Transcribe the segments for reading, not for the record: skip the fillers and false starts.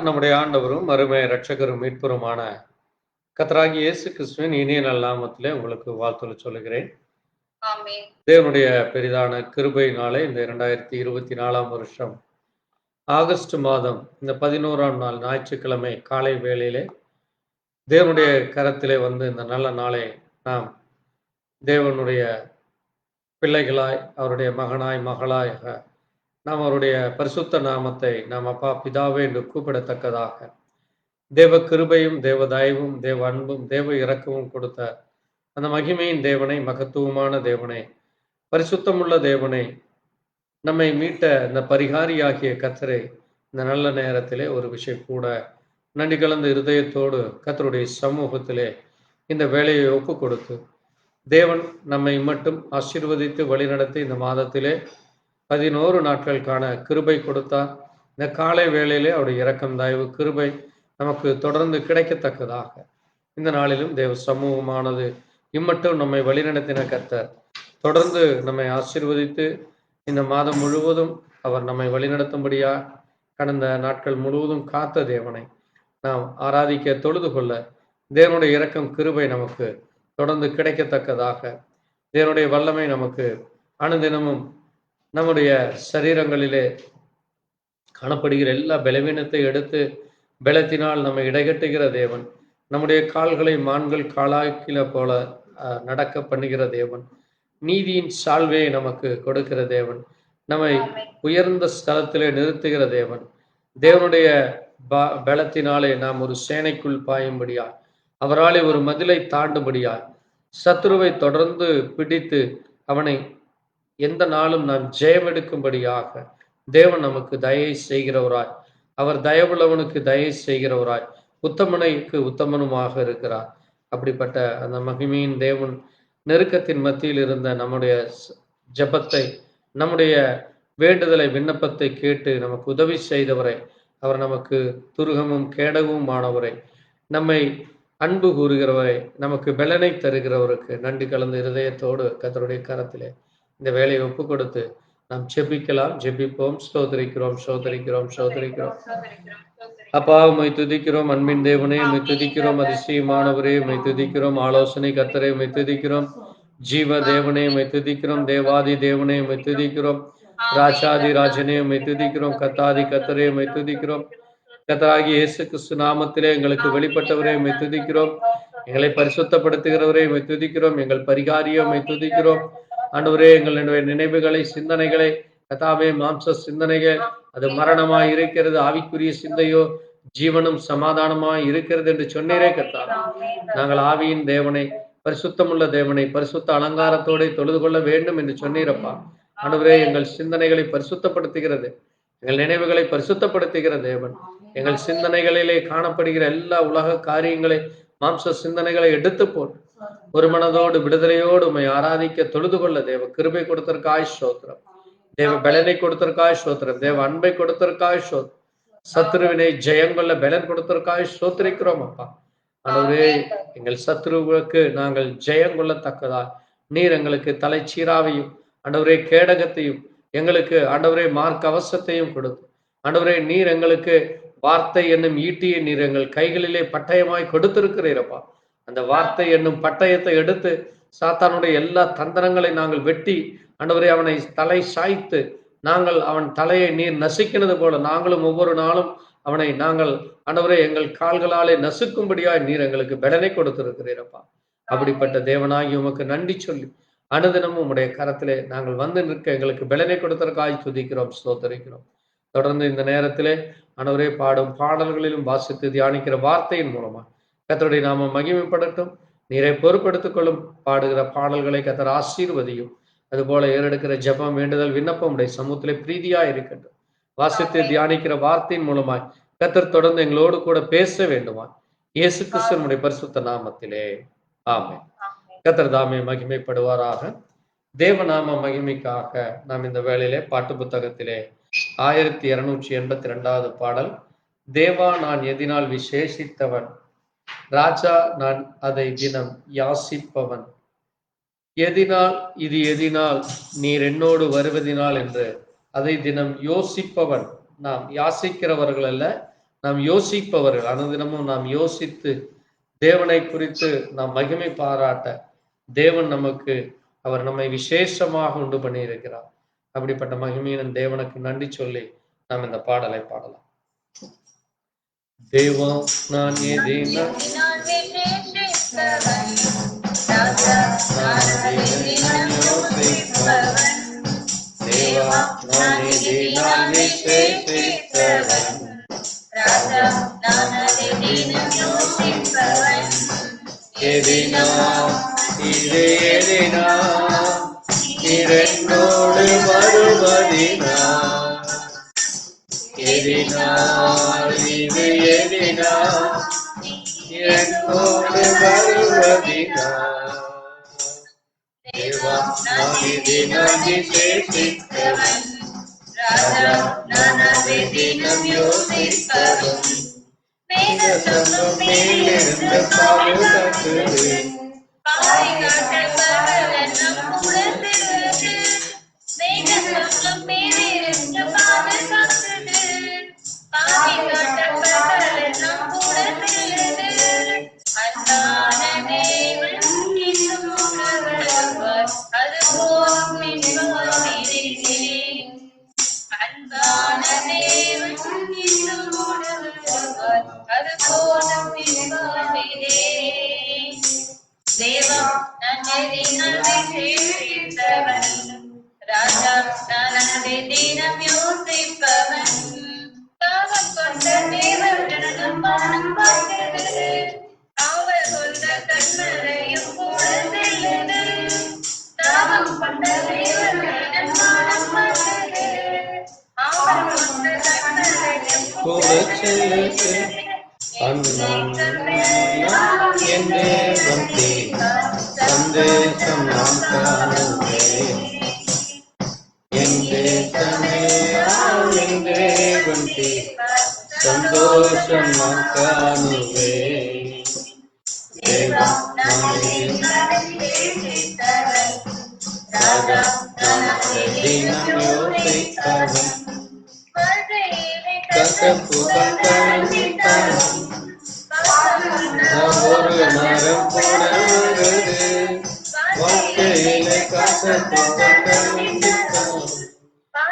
நம்முடைய ஆண்டவரும் அருமை இரட்சகரும் மீட்பருமான கர்த்தராகிய இயேசு கிறிஸ்துவின் இனிய நாமத்திலே உங்களுக்கு வாழ்த்து சொல்லுகிறேன். தேவனுடைய பெரிதான கிருபையினாலே இந்த 2024 வருஷம் ஆகஸ்ட் மாதம் இந்த 11ஆம் நாள் ஞாயிற்றுக்கிழமை காலை வேளையிலே தேவனுடைய கரத்திலே வந்து இந்த நல்ல நாளை நாம் தேவனுடைய பிள்ளைகளாய் அவருடைய மகனாய் மகளாய் நாம் அவருடைய பரிசுத்த நாமத்தை நாம் அப்பா பிதாவே என்று கூப்பிடத்தக்கதாக தேவ கிருபையும் தேவ தயவும் தேவ அன்பும் தேவ இரக்கமும் கொடுத்த அந்த மகிமையின் தேவனை, மகத்துவமான தேவனை, பரிசுத்தமுள்ள தேவனை, நம்மை மீட்ட இந்த பரிகாரியாகிய கர்த்தரை இந்த நல்ல நேரத்திலே ஒரு விஷயம் கூட நன்றி கலந்த இருதயத்தோடு கர்த்தருடைய சமூகத்திலே இந்த வேலையை ஒப்பு கொடுத்து தேவன் நம்மை மட்டும் ஆசீர்வதித்து வழிநடத்தி இந்த மாதத்திலே 11 நாட்களுக்கான கிருபை கொடுத்தார். இந்த காலை வேளையிலே அவருடைய இரக்கம் தயவு கிருபை நமக்கு தொடர்ந்து கிடைக்கத்தக்கதாக இந்த நாளிலும் தேவ சமூகமானது இம்மட்டும் நம்மை வழிநடத்தின கர்த்தர் தொடர்ந்து நம்மை ஆசீர்வதித்து இந்த மாதம் முழுவதும் அவர் நம்மை வழிநடத்தும்படியா கடந்த நாட்கள் முழுவதும் காத்த தேவனை நாம் ஆராதிக்க தொழுது கொள்ள தேவனுடைய இரக்கம் கிருபை நமக்கு தொடர்ந்து கிடைக்கத்தக்கதாக தேவனுடைய வல்லமை நமக்கு அனுதினமும் நம்முடைய சரீரங்களிலே காணப்படுகிற எல்லா பலவீனத்தை எடுத்து பலத்தினால் நம்மை இடைகட்டுகிற தேவன், நம்முடைய கால்களை மான்கள் காலாக்கில போல நடக்க பண்ணுகிற தேவன், நீதியின் சால்வையை நமக்கு கொடுக்கிற தேவன், நம்மை உயர்ந்த ஸ்தலத்திலே நிறுத்துகிற தேவன், தேவனுடைய பலத்தினாலே நாம் ஒரு சேனைக்குள் பாயும்படியாய், அவராலே ஒரு மதிலை தாண்டும்படியாய், சத்துருவை தொடர்ந்து பிடித்து அவனை எந்த நாளும் நாம் ஜெயமெடுக்கும்படியாக தேவன் நமக்கு தயை செய்கிறவராய், அவர் தயவுள்ளவனுக்கு தயை செய்கிறவராய், உத்தமனுக்கு உத்தமனுமாக இருக்கிறார். அப்படிப்பட்ட அந்த மகிமையின் தேவன் நெருக்கத்தின் மத்தியில் இருந்த நம்முடைய ஜபத்தை, நம்முடைய வேண்டுதலை, விண்ணப்பத்தை கேட்டு நமக்கு உதவி செய்தவரை, அவர் நமக்கு துருகமும் கேடகமும் ஆனவரை, நம்மை அன்பு கூறுகிறவரை, நமக்கு பலனை தருகிறவருக்கு நன்றி கலந்த இருதயத்தோடு கர்த்தருடைய கரத்திலே இந்த வேலையை ஒப்பு கொடுத்து நாம் ஜெபிக்கலாம். ஜெபிப்போம். ஸ்தோத்திரிக்கிறோம், ஸ்தோத்திரிக்கிறோம், ஸ்தோத்திரிக்கிறோம். அப்பா உம்மை துதிக்கிறோம். அன்பின் தேவனே உம்மை துதிக்கிறோம். அதிசயமானவரே உம்மை துதிக்கிறோம். ஆலோசனை கர்த்தரே உம்மை துதிக்கிறோம். ஜீவ தேவனே உம்மை துதிக்கிறோம். தேவாதி தேவனே உம்மை துதிக்கிறோம். ராஜாதி ராஜனே உம்மை துதிக்கிறோம். கர்த்தாதி கர்த்தரே உம்மை துதிக்கிறோம். கர்த்தராகிய இயேசு கிறிஸ்து நாமத்திலே எங்களுக்கு வெளிப்பட்டவரே உம்மை துதிக்கிறோம். எங்களை பரிசுத்தப்படுத்துகிறவரே உம்மை துதிக்கிறோம். எங்கள் பரிகாரியை உம்மை துதிக்கிறோம். ஆண்டவரே, எங்களுடைய நினைவுகளை, சிந்தனைகளை, கர்த்தாவே, மாம்ச சிந்தனைகள் அது மரணமாய் இருக்கிறது, ஆவிக்குரிய சிந்தையோ ஜீவனும் சமாதானமாய் இருக்கிறது என்று சொன்னீரே கர்த்தாவே. நாங்கள் ஆவியின் தேவனை, பரிசுத்தமுள்ள தேவனை பரிசுத்த அலங்காரத்தோடு தொழுது கொள்ள வேண்டும் என்று சொன்னீரப்பா. ஆண்டவரே, எங்கள் சிந்தனைகளை பரிசுத்தப்படுத்துகிறது, எங்கள் நினைவுகளை பரிசுத்தப்படுத்துகிற தேவன், எங்கள் சிந்தனைகளிலே காணப்படுகிற எல்லா உலக காரியங்களை, மாம்ச சிந்தனைகளை எடுத்து போட்டு ஒரு மனதோடு விடுதலையோடு உம்மை ஆராதிக்க தொழுது கொள்ள தேவ கிருபை கொடுத்திருக்காய் ஸ்தோத்திரம். தேவ பலனை கொடுத்திருக்காய் ஸ்தோத்திரம். தேவ அன்பை கொடுத்திருக்காய் ஸ்தோத்திரம். சத்ருவினை ஜெயங்கொள்ள பலன் கொடுத்திருக்காய் ஸ்தோத்திரிக்கிறோம் அப்பா. ஆண்டவரே, எங்கள் சத்ருவுக்கு நாங்கள் ஜெயங்கொள்ளத்தக்கதா நீர் எங்களுக்கு தலைச்சீராவையும் ஆண்டவரே கேடகத்தையும் எங்களுக்கு ஆண்டவரே மார்க்கவசத்தையும் கொடுத்து ஆண்டவரே நீர் எங்களுக்கு வார்த்தை என்னும் ஈட்டியை நீர் எங்கள் கைகளிலே பட்டயமாய் கொடுத்திருக்கிறீரப்பா. அந்த வார்த்தை என்னும் பட்டயத்தை எடுத்து சாத்தானுடைய எல்லா தந்திரங்களை நாங்கள் வெட்டி ஆண்டவரே அவனை தலை சாய்த்து நாங்கள் அவன் தலையை நீர் நசுக்கினது போல நாங்களும் ஒவ்வொரு நாளும் அவனை நாங்கள் ஆண்டவரே எங்கள் கால்களாலே நசுக்கும்படியாய் நீர் எங்களுக்கு பலனை கொடுத்திருக்கிறீரப்பா. அப்படிப்பட்ட தேவனாகி உமக்கு நன்றி சொல்லி அனுதினமும் உம்முடைய கரத்திலே நாங்கள் வந்து நிற்க எங்களுக்கு பலனை கொடுத்ததற்காய் துதிக்கிறோம், ஸ்தோத்திரிக்கிறோம். தொடர்ந்து இந்த நேரத்திலே ஆண்டவரே பாடும் பாடல்களிலும் வாசித்து தியானிக்கிற வார்த்தையின் மூலமா கர்த்தருடைய நாமம் மகிமைப்படட்டும். நீரை பொறுப்படுத்திக் கொள்ளும் பாடுகிற பாடல்களை கர்த்தர் ஆசீர்வதியும். அதுபோல ஏறெடுக்கிற ஜெபம், வேண்டுதல், விண்ணப்பம் உடைய சமூகத்திலே பிரீதியா இருக்கட்டும். வாசித்து தியானிக்கிற வார்த்தையின் மூலமாய் கர்த்தர் தொடர்ந்து எங்களோடு கூட பேச வேண்டுமா இயேசு கிறிஸ்துவினுடைய பரிசுத்த நாமத்திலே ஆமென். கர்த்தர் தாமே மகிமைப்படுவாராக. தேவநாம மகிமைக்காக நாம் இந்த வேளையிலே பாட்டு புத்தகத்திலே 1282வது பாடல், தேவா நான் எதினால் விசேஷித்தவன், ராஜா நான் அதை தினம் யாசிப்பவன், எதினால் இது எதினால் நீர் என்னோடு வருவதினால் என்று அதை தினம் யோசிப்பவன். நாம் யாசிக்கிறவர்கள் அல்ல, நாம் யோசிப்பவர்கள். அனுதினமும் நாம் யோசித்து தேவனை குறித்து நாம் மகிமை பாராட்ட தேவன் நமக்கு, அவர் நம்மை விசேஷமாக உண்டு பண்ணி இருக்கிறார். அப்படிப்பட்ட மகிமையின் தேவனுக்கு நன்றி சொல்லி நாம் இந்த பாடலை பாடலாம். தேவா நான் எதினால் தேவா நான் எதினால் விசேஷித்தவன், ராஜா நான் அதை தினம் யோசிப்பவன், எதினால் இது எதினால் நீர் என்னோடு வருவதினால், எதினால் இது எதினால் என்னோடு வருவதினால், தேவா நான் எதினால் விசேஷித்தவன், ராஜா நான் அதை தினம் யோசிப்பவன், மேகசங்கம் மேலிருந்து பாதுகாத்து தேவா நன்னதி நன்மை சேர்த்தவன், ராஜா நன்னதை தினம் யோசிப்பவன், காவல் கொண்ட தேவர்களும் பானம் பார்த்தது, காவல் கொண்ட கண்மலையும் கூட செல்லுது, தாவம் கொண்ட தேவர்களும் பானம் பார்த்தது, காவல் கொண்ட கண்மலையும் கூட செல்லுது, சந்தேசம் நாம் காணுவே, சந்தோஷம் நாம் காணுவே, தேவா நான் ராஜா நான் தினம் யோசித்தவன், ஒரு மரம் போட வருது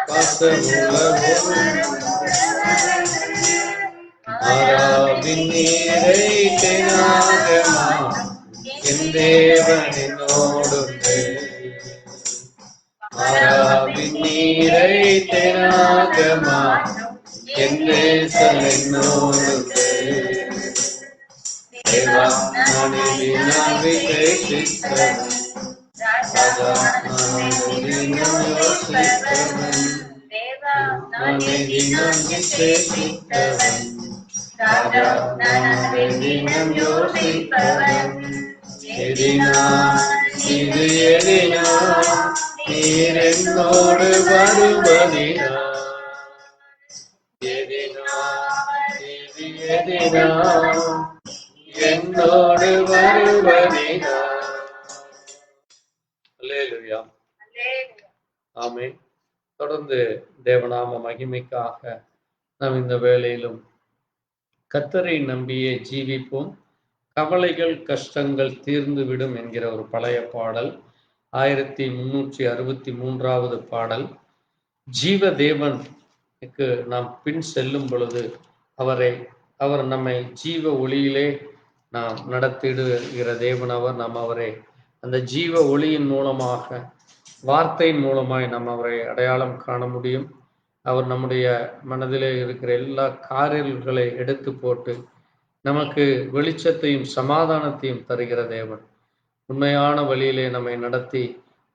வாழ்க்கையிலே ஆராவின் நீரை தெனாகமா என் தேவனோடு, ஆராவின் நீரை தெனாகமா என் தேசம் என்னோடு, தேவா நான் எதினால் விசேஷித்தவன், ராஜா நான் தினம் யோசிப்பவன், நான் எதினால் விசேஷித்தவன், ராஜா நான் தினம் யோசிப்பவன், எதினால் இது எதினால் நீர் என்னோடு வருவதினால், எதினால் இது எதினால் என்னோடு வருவதினால். அல்லேலூயா, ஆமென். தொடர்ந்து தேவநாம மகிமைக்காக நாம் இந்த வேளையிலும் கர்த்தரை நம்பியே ஜீவிப்போம், கவலைகள் கஷ்டங்கள் தீர்ந்துவிடும் என்கிற ஒரு பழைய பாடல், 1363வது பாடல். ஜீவ தேவனுக்கு நாம் பின் செல்லும் பொழுது அவர் நம்மை ஜீவ ஒளியிலே நாம் நடத்திடுகிற தேவன் அவர். நாம் அவரை அந்த ஜீவ ஒளியின் மூலமாக, வார்த்தையின் மூலமாய் நாம் அவரை அடையாளம் காண முடியும். அவர் நம்முடைய மனதிலே இருக்கிற எல்லா காரியங்களை எடுத்து போட்டு நமக்கு வெளிச்சத்தையும் சமாதானத்தையும் தருகிற தேவன். உண்மையான வழியிலே நம்மை நடத்தி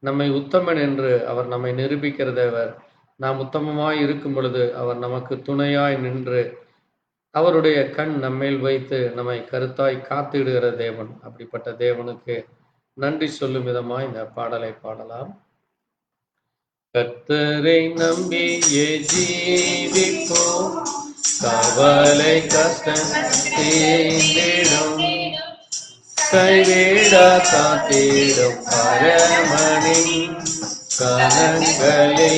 நம்மை உத்தமன் என்று அவர் நம்மை நிரூபிக்கிற தேவர். நாம் உத்தமமாய் இருக்கும் பொழுது அவர் நமக்கு துணையாய் நின்று அவருடைய கண் நம்மேல் வைத்து நம்மை கருத்தாய் காத்திடுகிற தேவன். அப்படிப்பட்ட தேவனுக்கு நன்றி சொல்லும் விதமா இந்த பாடலை பாடலாம். கர்த்தரை நம்பியே ஜீவிப்போம், கவலை கஷ்டம் தீர்ந்திடும், கைவிடா காத்திடும் பரமனின் கரங்களே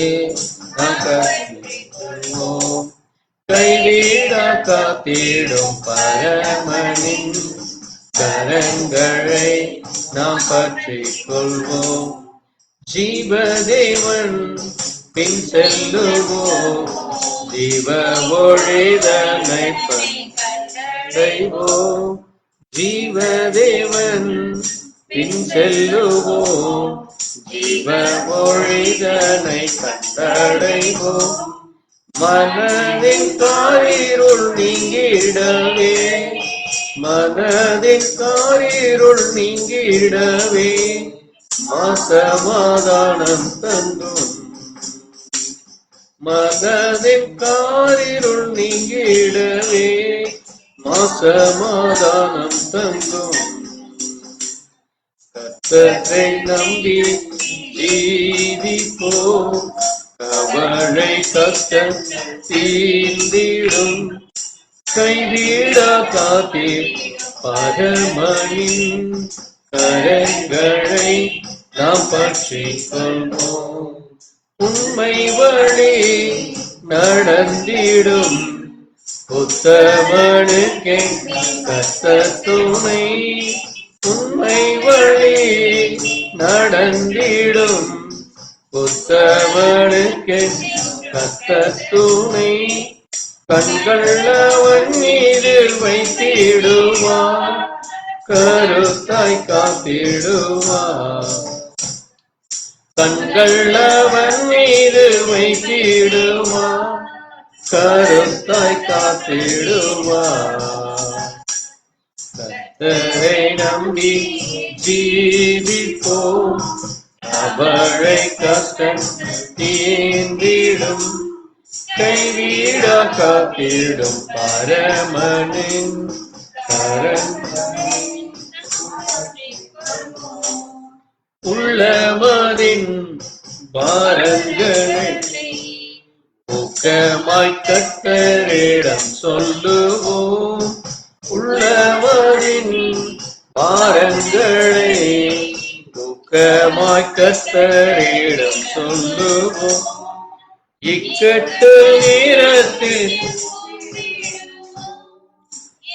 நகர்வோம், கைவிடா காத்திடும் பரமனின் கரங்களை நாம் பற்றிக் கொள்வோம். ஜீவதேவன் பின் செல்லுவோம், ஜீவ ஒழிதனை படைவோம். ஜீவதேவன் பின் செல்லுவோம், ஜீவ ஒழிதனை கண்டடைவோம். மனதின் காரிருள் நீங்கிடவே, மனதின் காரிருள் நீங்கிடவே, சமாதானம் தந்தும். மனதின் காரிருள் நீங்கிடவே, சமாதானம் தந்தும். கர்த்தரை நம்பி ஜீவிப்போம், கவலை கஷ்டம் தீர்ந்திடும், கைவிடா காத்தீர் பரமனின் கரங்களை நாம் பற்றிக் கொள்வோம். உண்மை வழி நடந்திடும் உத்தமனுக்கே கர்த்தர் துணை, உண்மை வழி நடந்திடும் உத்தமனுக்கே கர்த்தர் துணை. கண்கள் அவன் மீது வைத்திடுவார், கருத்தாய் காத்திடுவார். கண்கள் அவன் மீது வைத்திடுவார், கருத்தாய் காத்திடுவார். கர்த்தரை நம்பி ஜீவிப்போம், அவளை கஷ்டம் தீர்ந்திடும், கைவிடா காத்திடும் பரமனின் கரங்களை. உள்ளமதின் பாரங்களை ஊக்கமாய் கர்த்தரிடம் சொல்லுவோம், உள்ளமதின் பாரங்களை ஊக்கமாய் கர்த்தரிடம் சொல்லுவோம். இக்கட்டு நேரத்தில்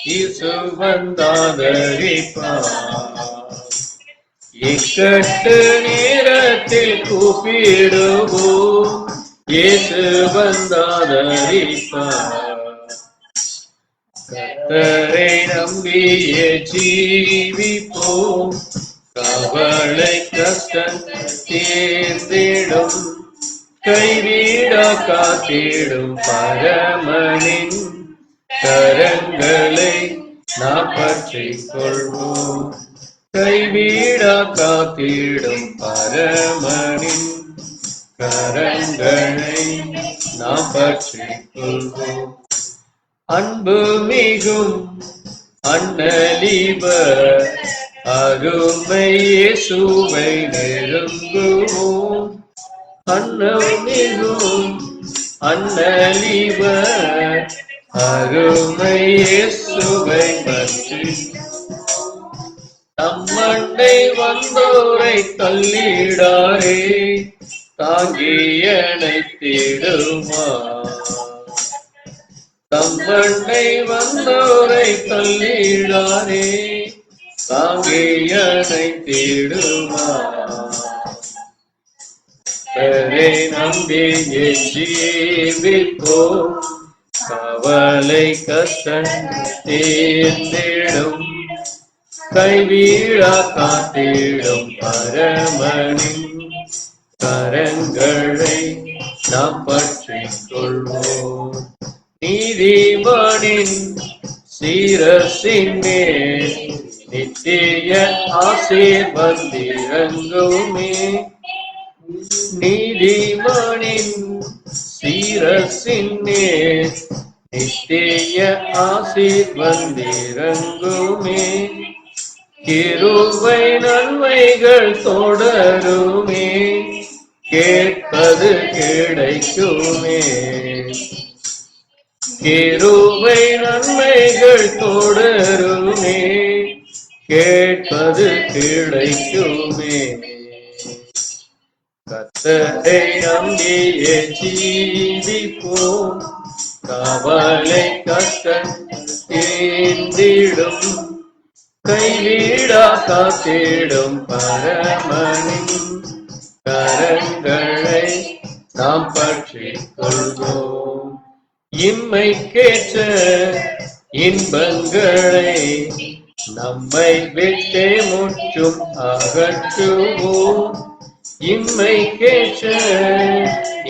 இயேசு வந்தாதரிப்பார், இக்கட்டு நேரத்தில் கூப்பிடுவோம், இயேசு வந்தாதரிப்பார். கர்த்தரை நம்பியே ஜீவிப்போம், கவலை கஷ்டம் தீர்ந்திடும், கைவிடா காத்திடும் பரமனின் கரங்களை நாம் பற்றிக் கொள்வோம். கைவிடா காத்திடும் பரமனின் கரங்களை நாம் பற்றிக் கொள்வோம். அன்பு மிகும் அண்ணலிவர் அருமை இயேசுவை நெருங்குவோம், அன்னமிகும் அண்ணலிவர் அருமை இயேசுவை பற்றி. தம்மண்டை வந்தோரை தள்ளிடாரே, தாங்கி அணைத்திடுவார். தம்மண்டை வந்தோரை தள்ளிடாரே, தாங்கி அணைத்திடுவார். கர்த்தரை நம்பியே ஜீவிப்போம், கவலை கஷ்டம் தீர்ந்திடும், கைவிடா காத்திடும் பரமனின் கரங்களை நாம் பற்றிக் கொள்வோம். நீதிமானின் சீரசின் மேல் நித்திய ஆசீர்வதிரங்குமே, நீதிமானின் சீரசின் மேல் நித்திய ஆசீர்வதிரங்குமே. கிருபை நன்மைகள் தொடருமே, கேட்பது கிடைக்குமே. கிருபை நன்மைகள் தொடருமே, கேட்பது கிடைக்குமே. கர்த்தரை நம்பியே ஜீவிப்போம், கவலை கஷ்டம் தீர்ந்திடும், கைவிடா காத்திடும் பரமனின் கரங்களை நாம் பற்றிக் கொள்வோம். இம்மைக்கேற்ற இன்பங்களை நம்மை விட்டே முற்றும் அகற்றுவோம். இம்மைக்கேற்ற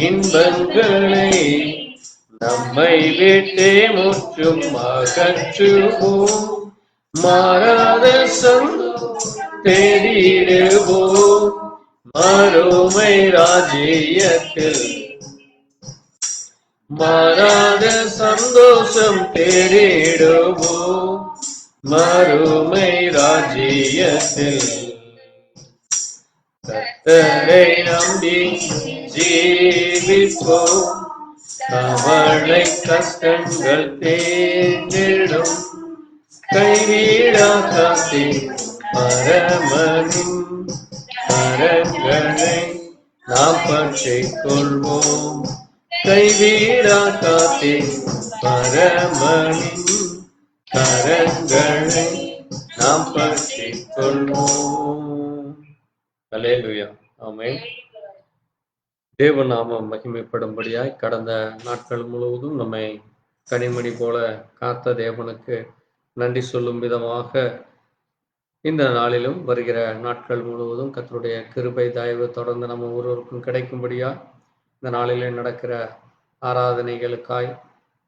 இன்பங்களை நம்மை விட்டே முற்றும் அகற்றுவோம். மாறாத சந்தோஷம் தேடிடுவோம், மறுமை ராஜ்யத்தில். மாறாத சந்தோஷம் தேடிடுவோம், மறுமை ராஜ்யத்தில். கர்த்தரை நம்பி ஜீவிப்போம், கவலை கஷ்டங்கள் தேர்ந்திடும், கைவிடா காத்திடும் பரமனின் கரங்களை நாம் பற்றிக் கொள்வோம். கைவிடா காத்திடும் பரமனின் கரங்களை நாம் பற்றிக் கொள்வோம். அல்லேலூயா, ஆமென். தேவ நாமம் மகிமைப்படும்படியாய் கடந்த நாட்கள் முழுவதும் நம்மை கனிமணி போல காத்த தேவனுக்கு நன்றி சொல்லும் விதமாக இந்த நாளிலும் வருகிற நாட்கள் முழுவதும் கர்த்தருடைய கிருபை தயவு தொடர்ந்து நம்ம ஒவ்வொருவருக்கும் கிடைக்கும்படியா இந்த நாளிலே நடக்கிற ஆராதனைகளுக்காய்,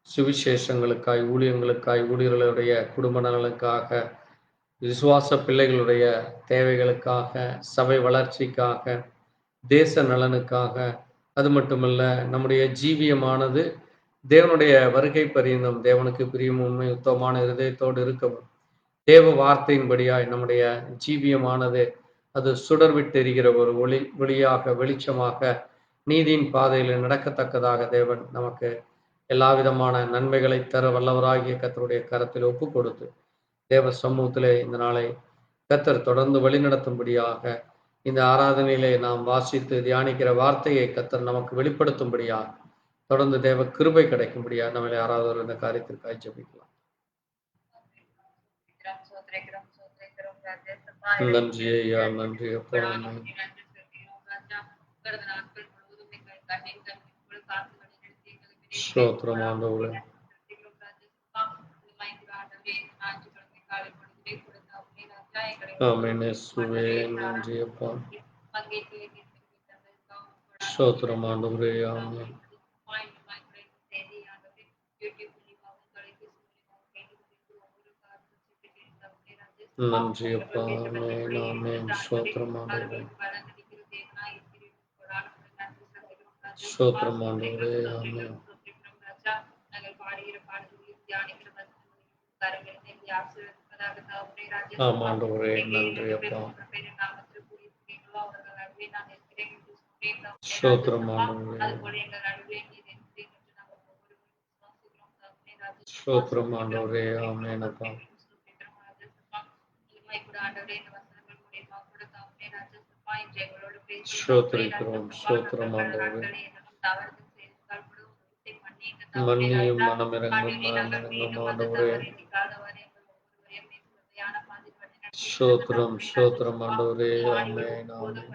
சுவிசேஷங்களுக்காய், ஊழியங்களுக்காய், ஊழியர்களுடைய குடும்ப நலனுக்காக, விசுவாச பிள்ளைகளுடைய தேவைகளுக்காக, சபை வளர்ச்சிக்காக, தேச நலனுக்காக, அது மட்டுமல்ல நம்முடைய ஜீவியமானது தேவனுடைய வருகை பரியந்தம் தேவனுக்கு பிரியும் உண்மை உத்தமமான இருதயத்தோடு இருக்கவும், தேவ வார்த்தையின்படியாய் நம்முடைய ஜீவியமானது அது சுடர் விட்டு எரிகிற ஒரு ஒளியாக வெளிச்சமாக நீதியின் பாதையில் நடக்கத்தக்கதாக தேவன் நமக்கு எல்லா விதமான நன்மைகளை தர வல்லவராகிய கர்த்தருடைய கரத்தில் ஒப்பு கொடுத்து தேவ சமூகத்திலே இந்த நாளை கர்த்தர் தொடர்ந்து வழிநடத்தும்படியாக, இந்த ஆராதனையிலே நாம் வாசித்து தியானிக்கிற வார்த்தையை கர்த்தர் நமக்கு வெளிப்படுத்தும்படியாக, தொடர்ந்து தேவ கிருபை கிடைக்கும்படியா நம்மளை யாராவது இந்த காரியத்திற்காக ஜெபிக்கலாம். நன்றி ஐயா, நன்றி அப்பா. ஸ்தோத்திரம் ஆண்டவரே. ஆமென் இயேசுவே, நன்றி அப்பா. ஸ்தோத்திரம் ஆண்டவரே, ஆமென். நன்றி அப்பா, ஆமென் ஆமென். ஸ்தோத்திரம் ஆண்டவரே, ஸ்தோத்திரம் ஆண்டவரே, ஆமென். ஆமாண்டவரே, நன்றி அப்பா. ஸ்தோத்திரம் ஆண்டவரே, ஸ்தோத்திரம் ஆண்டவரே, ஆமென் அப்பா. ஸ்தோத்திரிக்கிறோம், ஸ்தோத்திரம் ஆண்டவரே. மன்னியும் மனமிறங்கும் ஆண்டவரே. ஸ்தோத்திரம், ஸ்தோத்திரம் ஆண்டவரே, ஆமென் ஆமென்.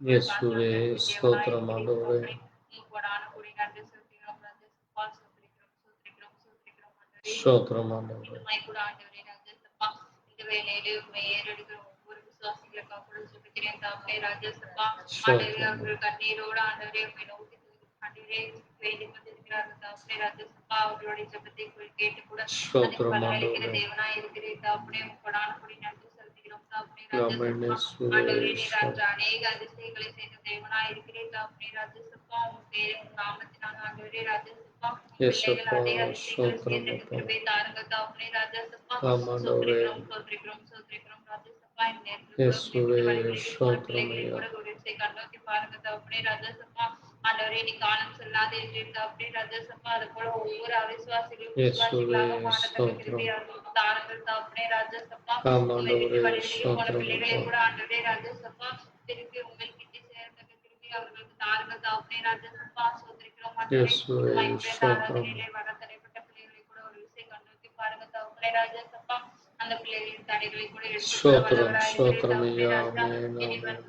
இயேசுவே, ஸ்தோத்திரம் ஆண்டவரே. ஸ்தோத்திரம் ஆண்டவரே. ஸ்தோத்திரம் ஆண்டவரே. ஆமென் இயேசுவே ராஜா அநேக அதிசயங்களை செய்த தேவனாய் இருக்கிறேன் தகப்பனே ராஜசப்பா உன் பேரை உன் நாமத்தினால ஆண்டவரே ராஜசப்பா பிள்ளைகள் அதே அதிசயங்களை செய்த கிருபை தாருங்க தகப்பனே ராஜசப்பா சோத்ரிக்கிறோம் ராஜசப்பா இந்த நேரத்தில் பிள்ளைகளை கூட ஒரு விஷயம் கண்ணோக்கி பாருங்க தகப்பனே ராஜசப்பா ஆண்டவரே நீ காலம் சொல்லாத இருக்கிற தகப்பனே ராஜசப்பா அது போல ஒவ்வொரு அவிசுவாசிகளும் விசுவாசிகளாக மாறத்தக்க கிருபையாக தாருங்கள் தகப்பனே ராஜசப்பா போன பிள்ளைகளை கூட ஆண்டவரே ராஜசப்பா திருப்பி உங்கள்கிட்ட சேர்ந்த திருப்பி அவர்களுக்கு தாருங்கள் தகப்பனே ராஜசப்பா சோதரிக்கிறோம் ஆராதனையிலே வர தடைப்பட்ட பிள்ளைகளை கூட ஒரு விஷயம் கண்ணோக்கி பாருங்க தகப்பனே ராஜசப்பா அந்த பிள்ளைகளின் தடைகளை கூட எடுத்து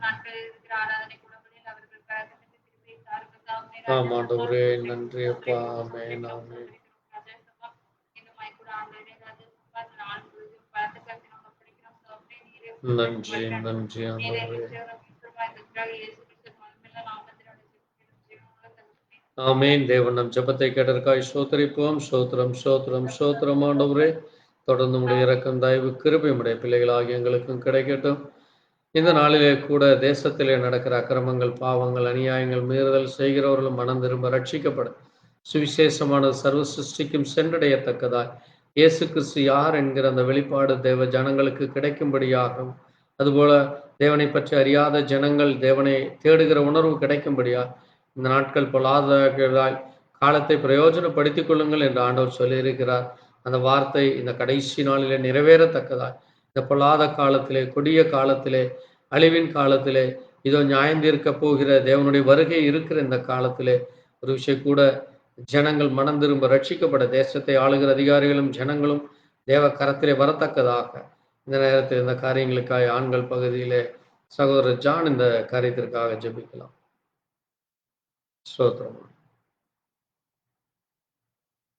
நாட்கள் இருக்கிற ஆராதனை கூடங்களில் அவர்கள் பிரார்த்தனைக்கு திருப்பி தாருங்கள் தகப்பனே ஆமாண்டவரே நன்றி அப்பா ஆமென் ஆமென் நன்றி நன்றி ஆமென். தேவன் நம் ஜெபத்தை கேட்டதற்காய் ஸ்தோத்திரிப்போம். ஸ்தோத்திரம் ஸ்தோத்திரம் ஸ்தோத்திரம் ஆண்டவரே. தொடர்ந்து உடைய இரக்கம் தயவு கிருபை உடைய பிள்ளைகளாகிய எங்களுக்கும் கிடைக்கட்டும். இந்த நாளிலே கூட தேசத்திலே நடக்கிற அக்கிரமங்கள் பாவங்கள் அநியாயங்கள் மீறுதல் செய்கிறவர்களும் மனம் திரும்ப ரட்சிக்கப்படும் சுவிசேஷமான சர்வ சிருஷ்டிக்கும் சென்றடையத்தக்கதாய் இயேசு கிறிஸ்து யார் என்கிற அந்த வெளிப்பாடு தேவ ஜனங்களுக்கு கிடைக்கும்படியாகும். அதுபோல தேவனை பற்றி அறியாத ஜனங்கள் தேவனை தேடுகிற உணர்வு கிடைக்கும்படியா இந்த நாட்கள் பொல்லாததாய் காலத்தை பிரயோஜனப்படுத்திக் கொள்ளுங்கள் என்று ஆண்டவர் சொல்லியிருக்கிறார். அந்த வார்த்தை இந்த கடைசி நாளிலே நிறைவேறத்தக்கதாய் இந்த பொல்லாத காலத்திலே கொடிய காலத்திலே அழிவின் காலத்திலே இதோ நியாயந்தீர்க்க போகிற தேவனுடைய வருகை இருக்கிற இந்த காலத்திலே ஒரு விஷயம் கூட ஜனங்கள் மனம் திரும்ப ரட்சிக்கப்பட தேசத்தை ஆளுகிற அதிகாரிகளும் ஜனங்களும் தேவ கரத்திலே வரத்தக்கதாக இந்த நேரத்தில் இந்த காரியங்களுக்காக ஆண்கள் பகுதியிலே சகோதரர் ஜான் இந்த காரியத்திற்காக ஜெபிக்கலாம். ஸ்தோத்திரம்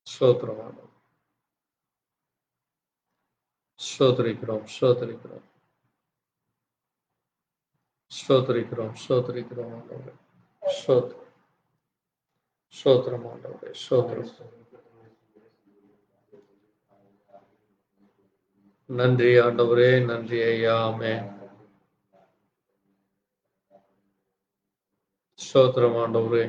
ஸ்தோத்திரம் ஸ்தோத்திரிக்கிறோம் ஸ்தோத்திரிக்கிறோம் ஸ்தோத்திரிக்கிறோம் ஸ்தோத்திரிக்கிறோம் ஆண்டவரே ஸ்தோத்திரம் ஆண்டவரே ஸ்தோத்திரம். நன்றி ஆண்டவரே நன்றி ஐயா ஆமென். ஸ்தோத்திரம் ஆண்டவரே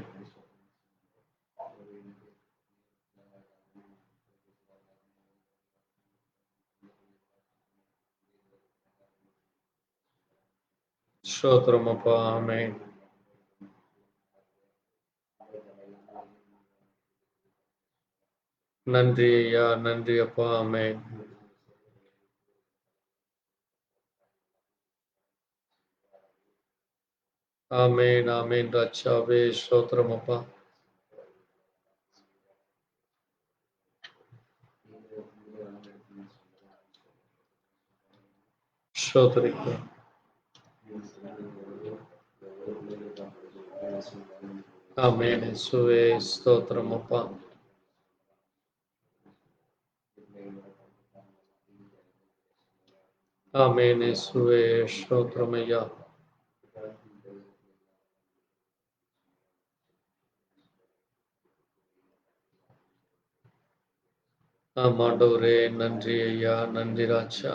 ஸ்தோத்திரம் அப்பா ஆமென். நன்றி ஐயா நன்றி அப்பா ஆமென். ஆமென் ஆமென் ராஜாவே ஸ்தோத்திரம் அப்பா. ஸ்தோத்திரிக்கிறோம் ஆமென் இயேசுவே ஸ்தோத்திரம் அப்பா. ஆமென் இயேசுவே ஸ்தோத்திரம் ஐயா. ஆமாண்டவரே நன்றி ஐயா நன்றி ராஜா.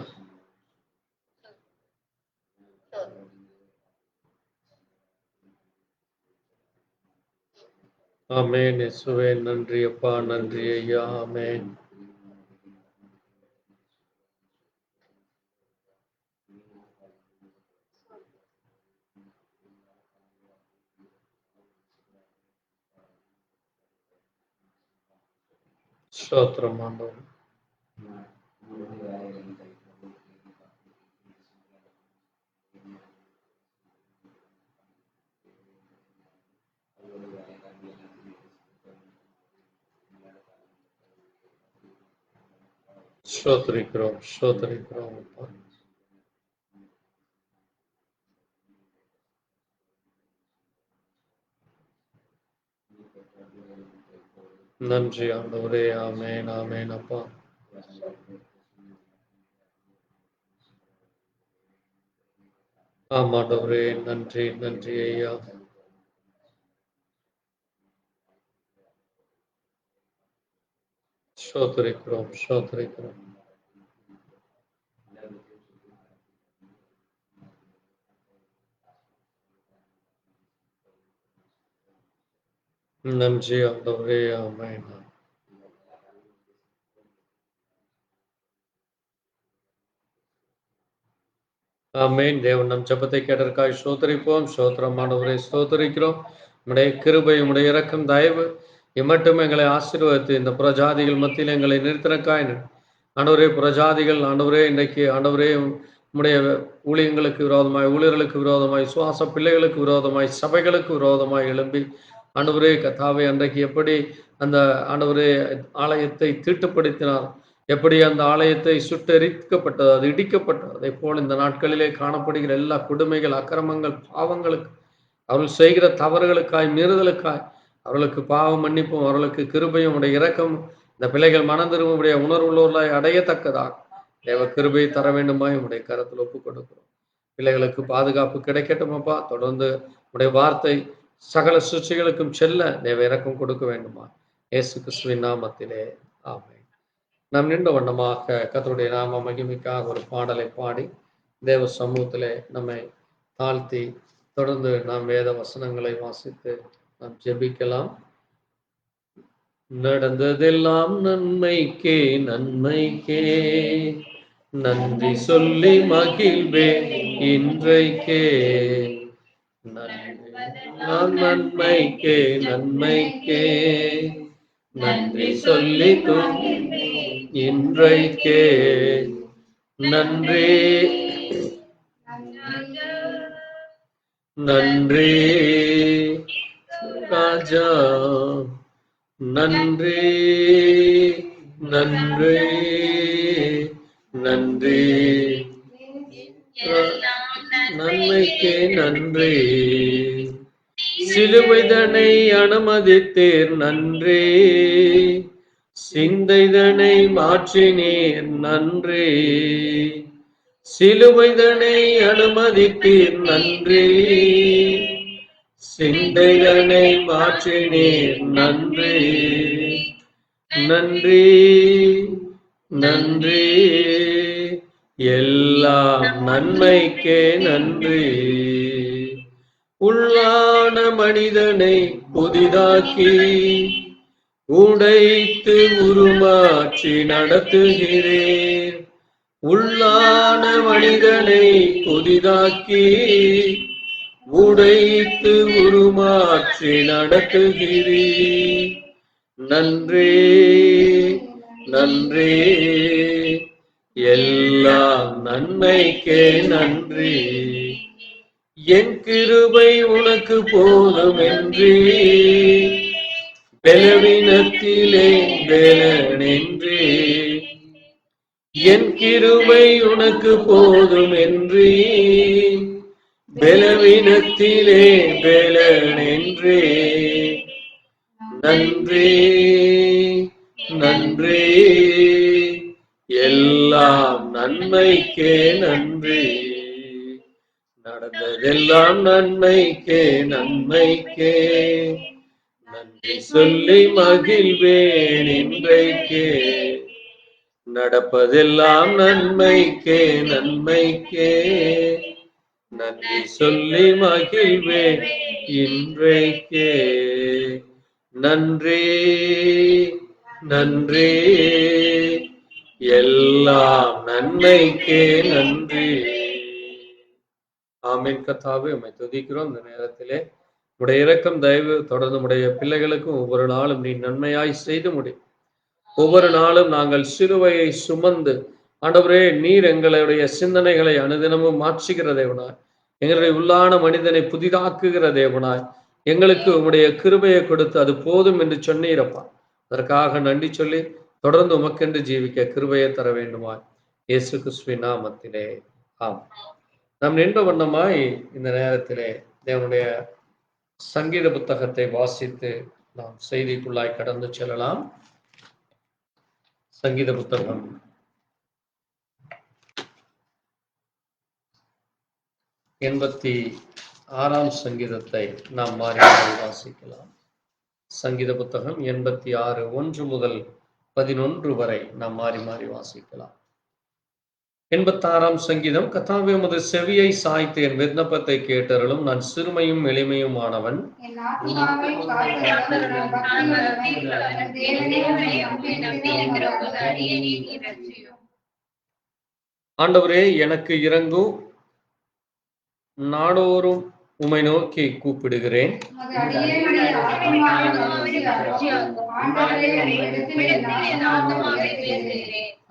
ஆமென் இயேசுவே நன்றி அப்பா நன்றி ஐயா ஆமென். ஸ்தோத்திரம் ஆண்டவரே ஸ்தோத்திரிக்கிறோம் ஸ்தோத்திரிக்கிறோம் அப்பா. நன்றி ஆண்டவரே ஆமென் ஆமென் அப்பா. ஆமாண்டவரே நன்றி நன்றி ஐயா. ஸ்தோத்திரிக்கிறோம் ஸ்தோத்திரிக்கிறோம் நன்றி ஆண்டவரே. ஆமென். ஆமென். தேவன் நம் ஜெபத்தை கேட்டதற்காக ஸ்தோத்திரிப்போம். ஸ்தோத்திரம் ஆண்டவரே, ஸ்தோத்திரிக்கிறோம். உம்முடைய கிருபை, உம்முடைய இரக்கம், தயவு இம்மட்டும் எங்களை ஆசீர்வதித்து இந்த புறஜாதிகள் மத்தியில் எங்களை நிறுத்தினக்காய் ஆண்டவரே, புறஜாதிகள் ஆண்டவரே, இன்றைக்கு ஆண்டவரே உம்முடைய ஊழியங்களுக்கு விரோதமாய், ஊழியர்களுக்கு விரோதமாய், சுவாச பிள்ளைகளுக்கு விரோதமாய், சபைகளுக்கு விரோதமாய் எழும்பி ஆண்டவரே கர்த்தாவே, அன்றைக்கு எப்படி அந்த ஆண்டவரே ஆலயத்தை தீட்டுப்படுத்தினார், எப்படி அந்த ஆலயத்தை சுட்டெரிக்கப்பட்டது, அது இடிக்கப்பட்டது, அதை போல் இந்த நாட்களிலே காணப்படுகிற எல்லா கொடுமைகள், அக்கிரமங்கள், பாவங்களுக்கு, அவர்கள் செய்கிற தவறுகளுக்காய், மீறுதலுக்காய் அவர்களுக்கு பாவம் மன்னிப்பும், அவர்களுக்கு கிருபையும், உடைய இரக்கம் இந்த பிள்ளைகள் மனம் திரும்புடைய உணர்வுள்ளவர்களாய் அடையத்தக்கதாக தேவ கிருபை தர வேண்டுமாய் உடைய கரத்தில் ஒப்புக் கொடுக்கிறோம். பிள்ளைகளுக்கு பாதுகாப்பு கிடைக்கட்டும் அப்பா. தொடர்ந்து உடைய வார்த்தை சகல சுற்றிகளுக்கும் செல்ல தேவ இரக்கம் கொடுக்க வேண்டுமா இயேசு கிறிஸ்துவின் நாமத்திலே ஆமென். நாம் நின்ற வண்ணமாக கர்த்தருடைய நாம மகிமைக்காக ஒரு பாடலை பாடி தேவ சமூகத்திலே நம்மை தாழ்த்தி தொடர்ந்து நாம் வேத வசனங்களை வாசித்து நாம் ஜெபிக்கலாம். நடந்ததெல்லாம் நன்மைக்கே நன்மைக்கே, நன்றி சொல்லி மகிழ்வேன் இன்றைக்கே. நன்மைக்கே நன்மைக்கே, நன்றி சொல்லி இன்றைக்கே. நன்றி நன்றி ராஜா, நன்றி நன்றி நன்றி, நன்மைக்கே நன்றி. சிலுவைதனை அனுமதித்தீர் நன்றி, சிந்தைதனை மாற்றினீர் நன்றி. சிலுவைதனை அனுமதித்தீர் நன்றி, சிந்தைதனை மாற்றினீர் நன்றி. நன்றி நன்றி, எல்லாம் நன்மைக்கே நன்றி. உள்ளான மனிதனை புதிதாக்கி உடைத்து உருமாற்றி நடத்துகிறேன். உள்ளான மனிதனை புதிதாக்கி உடைத்து உருமாற்றி நடத்துகிறேன். நன்றி நன்றி, எல்லாம் நன்மைக்கே நன்றி. என் கிருபை உனக்கு போதும் என்று பலவீனத்திலே பலனென்றே. என் கிருபை உனக்கு போதும் என்று பலவீனத்திலே பலனென்றே. நன்றி நன்றி, எல்லாம் நன்மைக்கே நன்றி. நடந்ததெல்லாம் நன்மைக்கே நன்மைக்கே, நன்றி சொல்லி மகிழ்வேன் இன்றைக்கே. நடப்பதெல்லாம் நன்மைக்கே நன்மைக்கே, நன்றி சொல்லி மகிழ்வேன் இன்றைக்கே. நன்றி நன்றி, எல்லாம் நன்மைக்கே நன்றி. ஆமென். கர்த்தாவே, உம்மை துதிக்கிறோம். இந்த நேரத்திலே உடைய இரக்கம் தயவு தொடர்ந்து உடைய பிள்ளைகளுக்கும் ஒவ்வொரு நாளும் நீ நன்மையாய் செய்து முடி. ஒவ்வொரு நாளும் நாங்கள் சிலுவையை சுமந்து ஆண்டவரே, நீர் எங்களுடைய சிந்தனைகளை அனுதினமும் மாற்றுகிற தேவனாய், எங்களுடைய உள்ளான மனிதனை புதிதாக்குகிற தேவனாய், எங்களுக்கு உம்முடைய கிருபையை கொடுத்து அது போதும் என்று சொன்னீரப்பா. அதற்காக நன்றி சொல்லி தொடர்ந்து உமக்கென்று ஜீவிக்க கிருபையை தர வேண்டுமாய் இயேசு கிறிஸ்துவின் நாமத்திலே ஆம். நாம் நின்ற வண்ணமாய் இந்த நேரத்திலே தேவனுடைய சங்கீத புத்தகத்தை வாசித்து நாம் செய்திக்குள்ளாய் கடந்து செல்லலாம். சங்கீத புத்தகம் 86 சங்கீதத்தை நாம் மாறி மாறி வாசிக்கலாம். சங்கீத புத்தகம் 86 1 முதல் 11 வரை நாம் மாறி மாறி வாசிக்கலாம். 86ஆம் சங்கீதம். கர்த்தாவே, உமது செவியை சாய்த்து என் விண்ணப்பத்தை கேட்டருளும். நான் சிறுமையும் எளிமையுமானவன். ஆண்டவரே, எனக்கு இரங்கும். நாடோறும் உம்மை நோக்கி கூப்பிடுகிறேன்.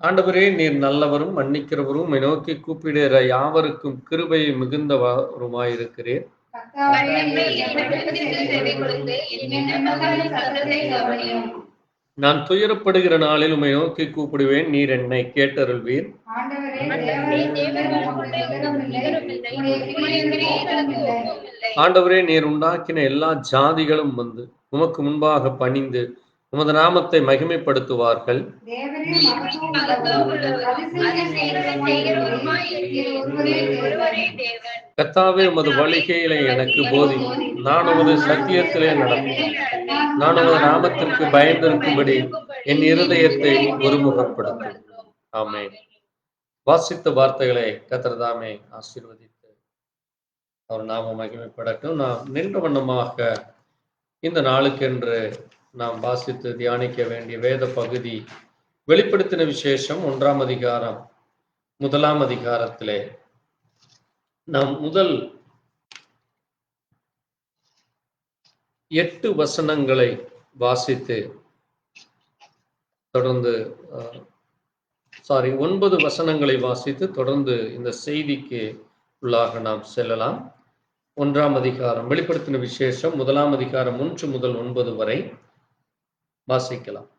ஆண்டவரே, நீர் நல்லவரும் மன்னிக்கிறவரும், உம்மை நோக்கி கூப்பிடுகிற யாவருக்கும் கிருபையை மிகுந்தவருமாயிருக்கிறீர். நான் துயரப்படுகிற நாளில் உம்மை நோக்கி கூப்பிடுவேன், நீர் என்னை கேட்டருள்வீர். ஆண்டவரே, நீர் உண்டாக்கின எல்லா ஜாதிகளும் வந்து உமக்கு முன்பாக பணிந்து உமது நாமத்தை மகிமைப்படுத்துவார்கள். கர்த்தாவே, உமது வழிகையிலே எனக்கு போதி, நான் உமது சத்தியத்திலே நடப்பேன். நான் உமது நாமத்திற்கு பயந்திருக்கும்படி என் இருதயத்தை ஒருமுகப்படுத்தும். ஆமென். வாசித்த வார்த்தைகளை கர்த்தர் தாமே ஆசீர்வதித்து அவர் நாம மகிமைப்படட்டும். நாம் நின்ற வண்ணமாக இந்த நாளுக்கென்று நாம் வாசித்து தியானிக்க வேண்டிய வேத பகுதி வெளிப்படுத்தின விசேஷம் 1ஆம் அதிகாரம் 1ஆம் அதிகாரத்திலே நாம் முதல் 8 வசனங்களை வாசித்து தொடர்ந்து 9 வசனங்களை வாசித்து தொடர்ந்து இந்த செய்திக்கு உள்ளாக நாம் செல்லலாம். 1ஆம் அதிகாரம் வெளிப்படுத்தின விசேஷம் 1ஆம் அதிகாரம் 1 முதல் 9 வரை வாசிக்கலாம்.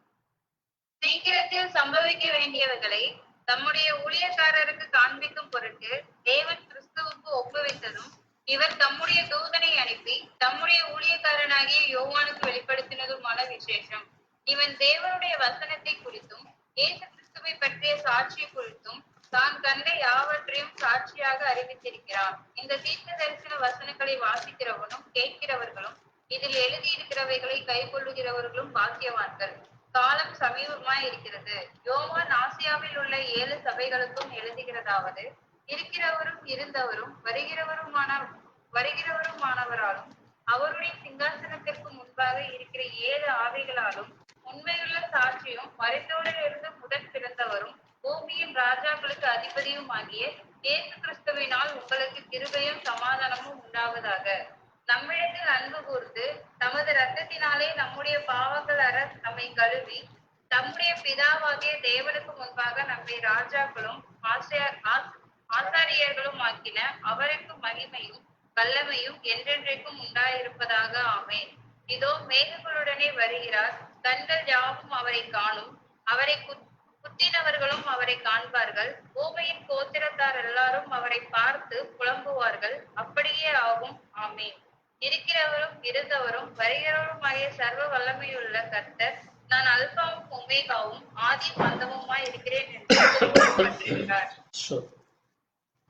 சீக்கிரத்தில் சம்பவிக்க வேண்டியவர்களை தம்முடைய ஊழியக்காரருக்கு காண்பிக்கும் பொருட்டு தேவன் கிறிஸ்துவுக்கு ஒப்புவித்ததும், இவர் தம்முடைய தூதனை அனுப்பி தம்முடைய ஊழியக்காரனாகிய யோவானுக்கு வெளிப்படுத்தினதுமான விசேஷம். இவன் தேவனுடைய வசனத்தை குறித்தும் இயேசு கிறிஸ்துவை பற்றிய சாட்சியை குறித்தும் தான் கண்ட யாவற்றையும் சாட்சியாக அறிவித்திருக்கிறார். இந்த தீர்க்க தரிசன வசனங்களை வாசிக்கிறவனும் கேட்கிறவர்களும் இதில் எழுதியிருக்கிறவைகளை கைக்கொள்ளுகிறவர்களும் பாக்கியவான்கள். காலம் சமீபமாய் இருக்கிறது. யோவான் ஆசியாவில் உள்ள 7 சபைகளுக்கும் எழுதுகிறதாவது, இருக்கிறவரும் இருந்தவரும் வருகிறவருமானவராலும் அவருடைய சிங்காசனத்திற்கு முன்பாக இருக்கிற 7 ஆவிகளாலும் உண்மையுள்ள சாட்சியும் மறைத்தோரிலிருந்து முதன் பிறந்தவரும் பூமியின் ராஜாக்களுக்கு அதிபதியும் ஆகிய இயேசு கிறிஸ்துவினால் உங்களுக்கு கிருபையும் சமாதானமும் உண்டாவதாக. நம்மிடத்தில் அன்பு கூர்ந்து தமது இரத்தத்தினாலே நம்முடைய பாவங்கள் அற நம்மை கழுவி தம்முடைய பிதாவாகிய தேவனுக்கு முன்பாக நம்மை ராஜாக்களும் ஆசாரியர்களும் ஆக்கின அவருக்கு மகிமையும் வல்லமையும் என்றென்றைக்கும் உண்டாயிருப்பதாக. ஆமென். இதோ மேகங்களுடனே வருகிறார். கண்கள் யாவும் அவரை காணும். அவரை குத்தினவர்களும் அவரை காண்பார்கள். பூமியின் கோத்திரத்தார் எல்லாரும் அவரை பார்த்து புலம்புவார்கள். அப்படியே ஆகும். ஆமென். இருக்கிறவரும் இருந்தவரும் வருகிறவருமாகிய சர்வ வல்லமையுள்ள கர்த்தர், நான் அல்பாவும் ஒமேகாவும் ஆதியும் அந்தமுமாய் இருக்கிறேன் என்று சொல்கிறார்.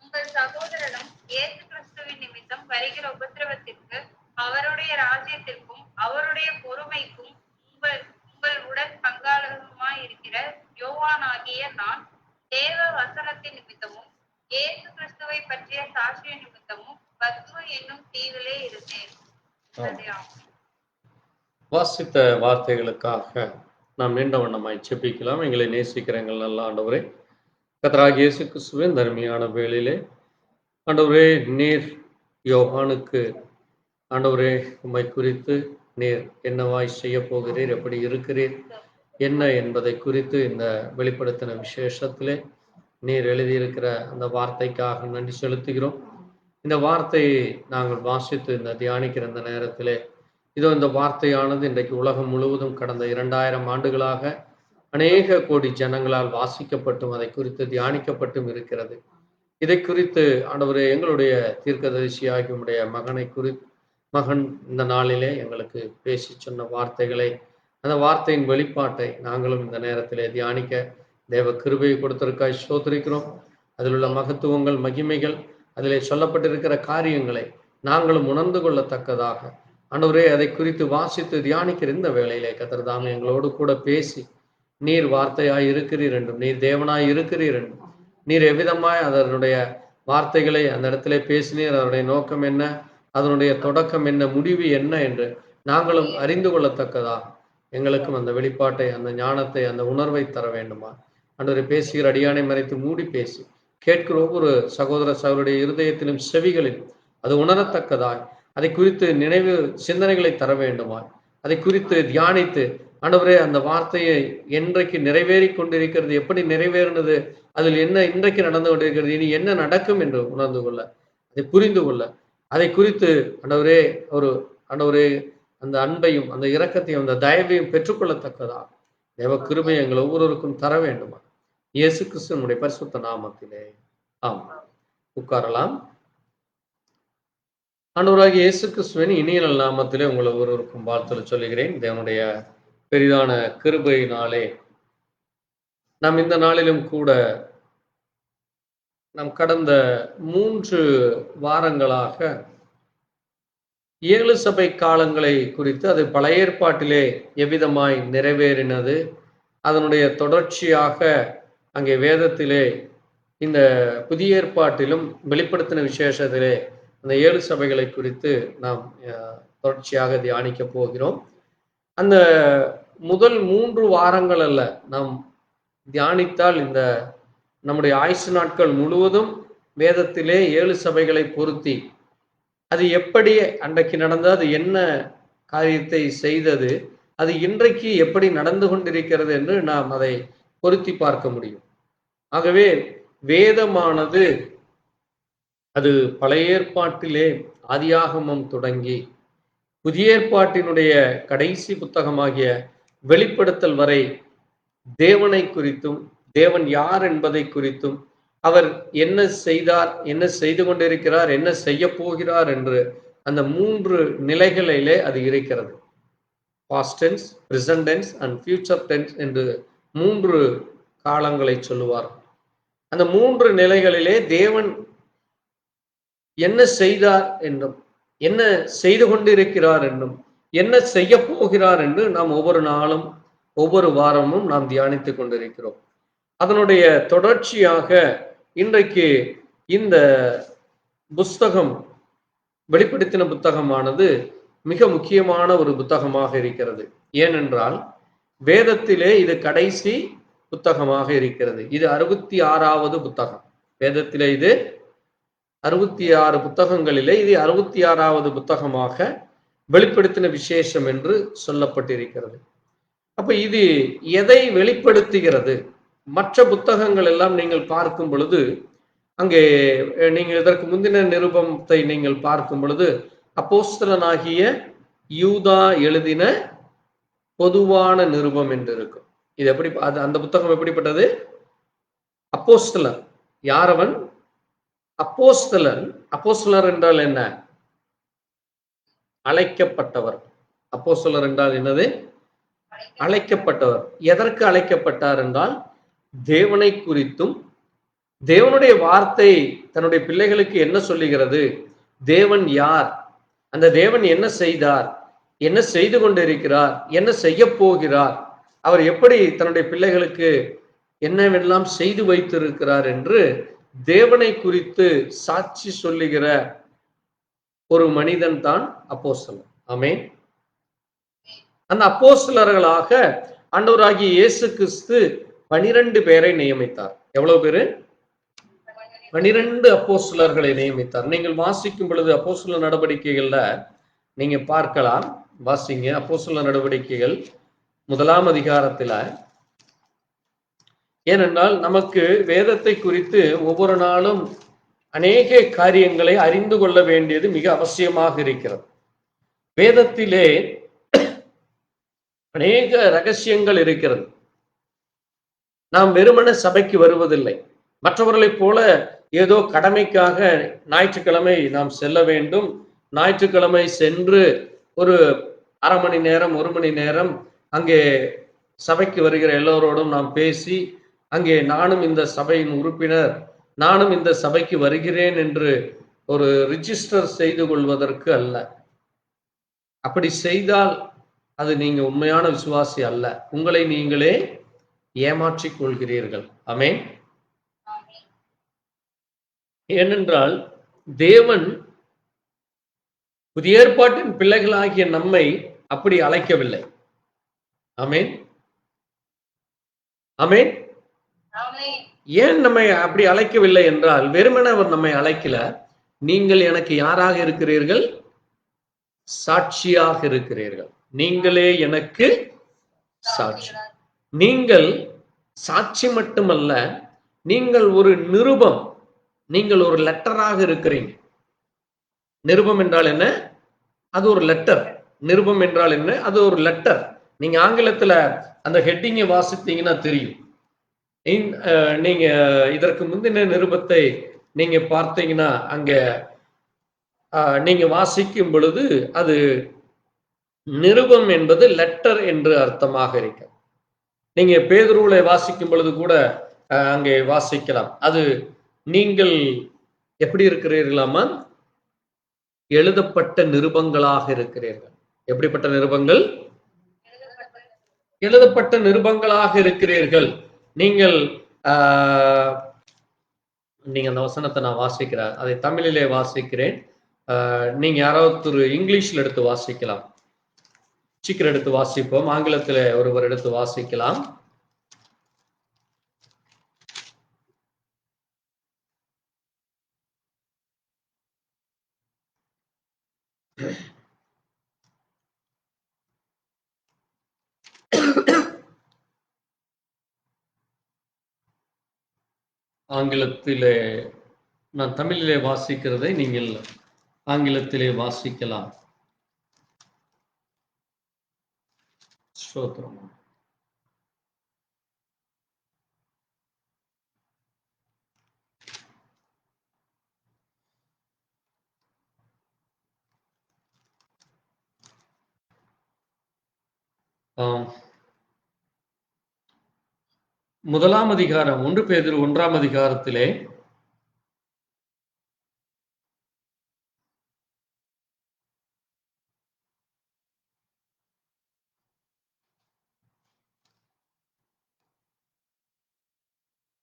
உங்கள் சகோதரனும் இயேசு கிறிஸ்துவின் நிமித்தம் வருகிற உபத்திரவத்திற்கு அவருடைய ராஜ்யத்திற்கும் அவருடைய பொறுமைக்கும் உங்கள் உடன் பங்காளருமாய் இருக்கிற யோவானாகிய நான் தேவ வசனத்தின் நிமித்தமும் இயேசு கிறிஸ்துவை பற்றிய சாட்சிய நிமித்தமும் பத்மு என்னும் தீவிலே இருந்தேன். வாசித்த வார்த்தைகளுக்காக நாம் நீண்ட வண்ணமாய் செபிக்கலாம். எங்களை நேசிக்கிற எங்கள் நல்ல ஆண்டவரே, கர்த்தராகிய இயேசு கிறிஸ்துவின் தர்மியான வேளையிலே ஆண்டவரே, நீர் யோவானுக்கு ஆண்டவரே உம்மை குறித்து நீர் என்னவாய் செய்ய போகிறீர், எப்படி இருக்கிறீர், என்ன என்பதை குறித்து இந்த வெளிப்படுத்தின விசேஷத்திலே நீர் எழுதியிருக்கிற அந்த வார்த்தைக்காக நன்றி செலுத்துகிறோம். இந்த வார்த்தையை நாங்கள் வாசித்து இந்த தியானிக்கிற இந்த நேரத்திலே இதோ இந்த வார்த்தையானது இன்றைக்கு உலகம் முழுவதும் கடந்த 2000 ஆண்டுகளாக அநேக கோடி ஜனங்களால் வாசிக்கப்பட்டும் அதை குறித்து தியானிக்கப்பட்டும் இருக்கிறது. இதை குறித்து ஆண்டவரே, எங்களுடைய தீர்க்கதரிசியாகி உம்முடைய மகன் இந்த நாளிலே எங்களுக்கு பேசி சொன்ன வார்த்தைகளை, அந்த வார்த்தையின் வெளிப்பாட்டை நாங்களும் இந்த நேரத்திலே தியானிக்க தேவ கிருபையை கொடுத்திருக்காய் ஸ்தோத்திரிக்கிறோம். அதில் உள்ள மகத்துவங்கள், மகிமைகள், அதிலே சொல்லப்பட்டிருக்கிற காரியங்களை நாங்களும் உணர்ந்து கொள்ளத்தக்கதாக ஆண்டவரே அதை குறித்து வாசித்து தியானிக்கிற இந்த வேளையிலே கர்த்தர் தாமே எங்களோடு கூட பேசி நீர் வார்த்தையாய் இருக்கிறீர் என்றும் நீர் தேவனாய் இருக்கிறீர் என்றும் நீர் எவ்விதமாய் அதனுடைய வார்த்தைகளை அந்த இடத்துல பேசினீர், அதனுடைய நோக்கம் என்ன, அதனுடைய தொடக்கம் என்ன, முடிவு என்ன என்று நாங்களும் அறிந்து கொள்ளத்தக்கதா எங்களுக்கும் அந்த வெளிப்பாட்டை, அந்த ஞானத்தை, அந்த உணர்வை தர வேண்டுமா? ஆண்டவரே, பேசுகிற அடியானை மறைத்து மூடி பேசி கேட்கிற ஒவ்வொரு சகோதர சகோதரருடைய இருதயத்திலும் செவிகளிலும் அது உணரத்தக்கதாய் அதை குறித்து நினைவு சிந்தனைகளை தர வேண்டுமா? அதை குறித்து தியானித்து ஆண்டவரே, அந்த வார்த்தையை என்றைக்கு நிறைவேறி கொண்டிருக்கிறது, எப்படி நிறைவேறினது, அதில் என்ன இன்றைக்கு நடந்து கொண்டிருக்கிறது, இனி என்ன நடக்கும் என்று உணர்ந்து கொள்ள, அதை புரிந்து கொள்ள, அதை குறித்து ஆண்டவரே ஆண்டவரே அந்த அன்பையும் அந்த இரக்கத்தையும் அந்த தயவையும் பெற்றுக்கொள்ளத்தக்கதா தேவ கிருபை எங்கள் ஒவ்வொருவருக்கும் தர வேண்டுமா? இயேசு கிறிஸ்துவினுடைய பரிசுத்த நாமத்திலே ஆம். உட்காரலாம். ஆண்டவராகிய இயேசு கிறிஸ்துவின் இனிய நாமத்திலே உங்கள் ஒவ்வொருவருக்கும் வாழ்த்துக்களை சொல்லுகிறேன். தேவனுடைய பெரிதான கிருபையினாலே நாம் இந்த நாளிலும் கூட நாம் கடந்த 3 வாரங்களாக 7 சபை காலங்களை குறித்து, அது பழைய ஏற்பாட்டிலே எவ்விதமாய் நிறைவேறினது, அதனுடைய தொடர்ச்சியாக அங்கே வேதத்திலே இந்த புதிய ஏற்பாட்டிலும் வெளிப்படுத்தின விசேஷத்திலே அந்த 7 சபைகளை குறித்து நாம் தொடர்ச்சியாக தியானிக்க போகிறோம். அந்த முதல் 3 வாரங்கள் அல்ல, நாம் தியானித்தால் இந்த நம்முடைய ஆயுசு நாட்கள் முழுவதும் வேதத்திலே 7 சபைகளை பொருத்தி அது எப்படி அன்றைக்கு நடந்தது, அது என்ன காரியத்தை செய்தது, அது இன்றைக்கு எப்படி நடந்து கொண்டிருக்கிறது என்று நாம் அதை பொருத்தி பார்க்க முடியும். ஆகவே வேதமானது அது பழைய ஏற்பாட்டிலே ஆதியாகமம் தொடங்கி புதிய ஏற்பாட்டினுடைய கடைசி புத்தகமாகிய வெளிப்படுத்தல் வரை தேவனை குறித்தும், தேவன் யார் என்பதை குறித்தும், அவர் என்ன செய்தார், என்ன செய்து கொண்டிருக்கிறார், என்ன செய்ய போகிறார் என்று அந்த 3 நிலைகளிலே அது இருக்கிறது. Past tense, present tense and future tense என்று 3 காலங்களை சொல்லுவார். அந்த 3 நிலைகளிலே தேவன் என்ன செய்தார் என்றும், என்ன செய்து கொண்டிருக்கிறார் என்றும், என்ன செய்ய போகிறார் என்று நாம் ஒவ்வொரு நாளும் ஒவ்வொரு வாரமும் நாம் தியானித்துக் கொண்டிருக்கிறோம். அதனுடைய தொடர்ச்சியாக இன்றைக்கு இந்த புஸ்தகம், வெளிப்படுத்தின புத்தகமானது மிக முக்கியமான ஒரு புத்தகமாக இருக்கிறது. ஏனென்றால் வேதத்திலே இது கடைசி புத்தகமாக இருக்கிறது. இது 66வது புத்தகம். வேதத்திலே இது 66 புத்தகங்களிலே இது 66வது புத்தகமாக வெளிப்படுத்தின விசேஷம் என்று சொல்லப்பட்டிருக்கிறது. அப்ப இது எதை வெளிப்படுத்துகிறது? மற்ற புத்தகங்கள் எல்லாம் நீங்கள் பார்க்கும் பொழுது, அங்கே நீங்கள் இதற்கு முந்தின நிருபத்தை நீங்கள் பார்க்கும் பொழுது, அப்போஸ்தலனாகிய யூதா எழுதின பொதுவான நிருபம் என்று இருக்கும். இது எப்படி, அந்த புத்தகம் எப்படிப்பட்டது? அப்போஸ்தலன் யாரவன்? அப்போஸ்தலன். அப்போஸ்தலர் என்றால் என்ன? அழைக்கப்பட்டவர். அப்போஸ்தலர் என்றால் என்னது? அழைக்கப்பட்டவர். எதற்கு அழைக்கப்பட்டார் என்றால், தேவனை குறித்தும், தேவனுடைய வார்த்தை தன்னுடைய பிள்ளைகளுக்கு என்ன சொல்லுகிறது, தேவன் யார், அந்த தேவன் என்ன செய்தார், என்ன செய்து கொண்டிருக்கிறார், என்ன செய்ய போகிறார், அவர் எப்படி தன்னுடைய பிள்ளைகளுக்கு என்னவெல்லாம் செய்து வைத்திருக்கிறார் என்று தேவனை குறித்து சாட்சி சொல்லுகிற ஒரு மனிதன் தான் அப்போஸ்தலன். ஆமென். அந்த அப்போஸ்தலர்களாக ஆண்டவராகிய இயேசு கிறிஸ்து 12 பேரை நியமித்தார். எவ்வளவு பேரு? 12 அப்போஸ்தலர்களை நியமித்தார். நீங்கள் வாசிக்கும் பொழுது அப்போஸ்தலர் நடவடிக்கைகள்ல நீங்க பார்க்கலாம். வாசிங்க, அப்போஸ்தலர் நடவடிக்கைகள் 1ஆம் அதிகாரத்துல. ஏனென்றால் நமக்கு வேதத்தை குறித்து ஒவ்வொரு நாளும் அநேக காரியங்களை அறிந்து கொள்ள வேண்டியது மிக அவசியமாக இருக்கிறது. வேதத்திலே அநேக ரகசியங்கள் இருக்கிறது. நாம் வெறுமன சபைக்கு வருவதில்லை. மற்றவர்களைப் போல ஏதோ கடமைக்காக ஞாயிற்றுக்கிழமை நாம் செல்ல வேண்டும், ஞாயிற்றுக்கிழமை சென்று ஒரு அரை மணி நேரம் 1 மணி நேரம் அங்கே சபைக்கு வருகிற எல்லோரோடும் நாம் பேசி, அங்கே நானும் இந்த சபையின் உறுப்பினர், நானும் இந்த சபைக்கு வருகிறேன் என்று ஒரு ரிஜிஸ்டர் செய்து கொள்வதற்கு அல்ல. அப்படி செய்தால் அது நீங்க உண்மையான விசுவாசி அல்ல. உங்களை நீங்களே ஏமாற்றிக் கொள்கிறீர்கள். ஆமென். ஏனென்றால் தேவன் புதிய ஏற்பாட்டின் பிள்ளைகளாகிய நம்மை அப்படி அழைக்கவில்லை. ஆமென், ஆமென். ஏன் நம்மை அப்படி அழைக்கவில்லை என்றால், வெறுமனே அவர் நம்மை அழைக்கல. நீங்கள் எனக்கு யாராக இருக்கிறீர்கள்? சாட்சியாக இருக்கிறீர்கள். நீங்களே எனக்கு சாட்சி. நீங்கள் சாட்சி மட்டுமல்ல, நீங்கள் ஒரு நிருபம், நீங்கள் ஒரு லெட்டராக இருக்கிறீங்க. நிருபம் என்றால் என்ன? அது ஒரு லெட்டர். நிருபம் என்றால் என்ன? அது ஒரு லெட்டர். நீங்க ஆங்கிலத்துல அந்த ஹெட்டிங்கை வாசித்தீங்கன்னா தெரியும். நீங்க இதற்கு முந்தின நிருபத்தை நீங்க பார்த்தீங்கன்னா அங்க நீங்க வாசிக்கும் பொழுது அது நிருபம் என்பது லெட்டர் என்று அர்த்தமாக இருக்கு. நீங்க பேதுருவை வாசிக்கும் பொழுது கூட அங்கே வாசிக்கலாம். அது நீங்கள் எப்படி இருக்கிறீர்களாமா? எழுதப்பட்ட நிருபங்களாக இருக்கிறீர்கள். எப்படிப்பட்ட நிருபங்கள்? எழுதப்பட்ட நிருபங்களாக இருக்கிறீர்கள். நீங்கள் நீங்க அந்த வசனத்தை நான் வாசிக்கிறேன், அதை தமிழிலே வாசிக்கிறேன். நீங்க யாராவது ஒரு இங்கிலீஷ்ல எடுத்து வாசிக்கலாம். சீக்கிரம் எடுத்து வாசிப்போம். ஆங்கிலத்தில் ஒருவர் எடுத்து வாசிக்கலாம். ஆங்கிலத்திலே நான் தமிழிலே வாசிக்கிறதை நீங்கள் ஆங்கிலத்திலே வாசிக்கலாம். ஸ்தோத்திரம். முதலாம் அதிகாரம் 1 பேதுரு 1ஆம் அதிகாரத்திலே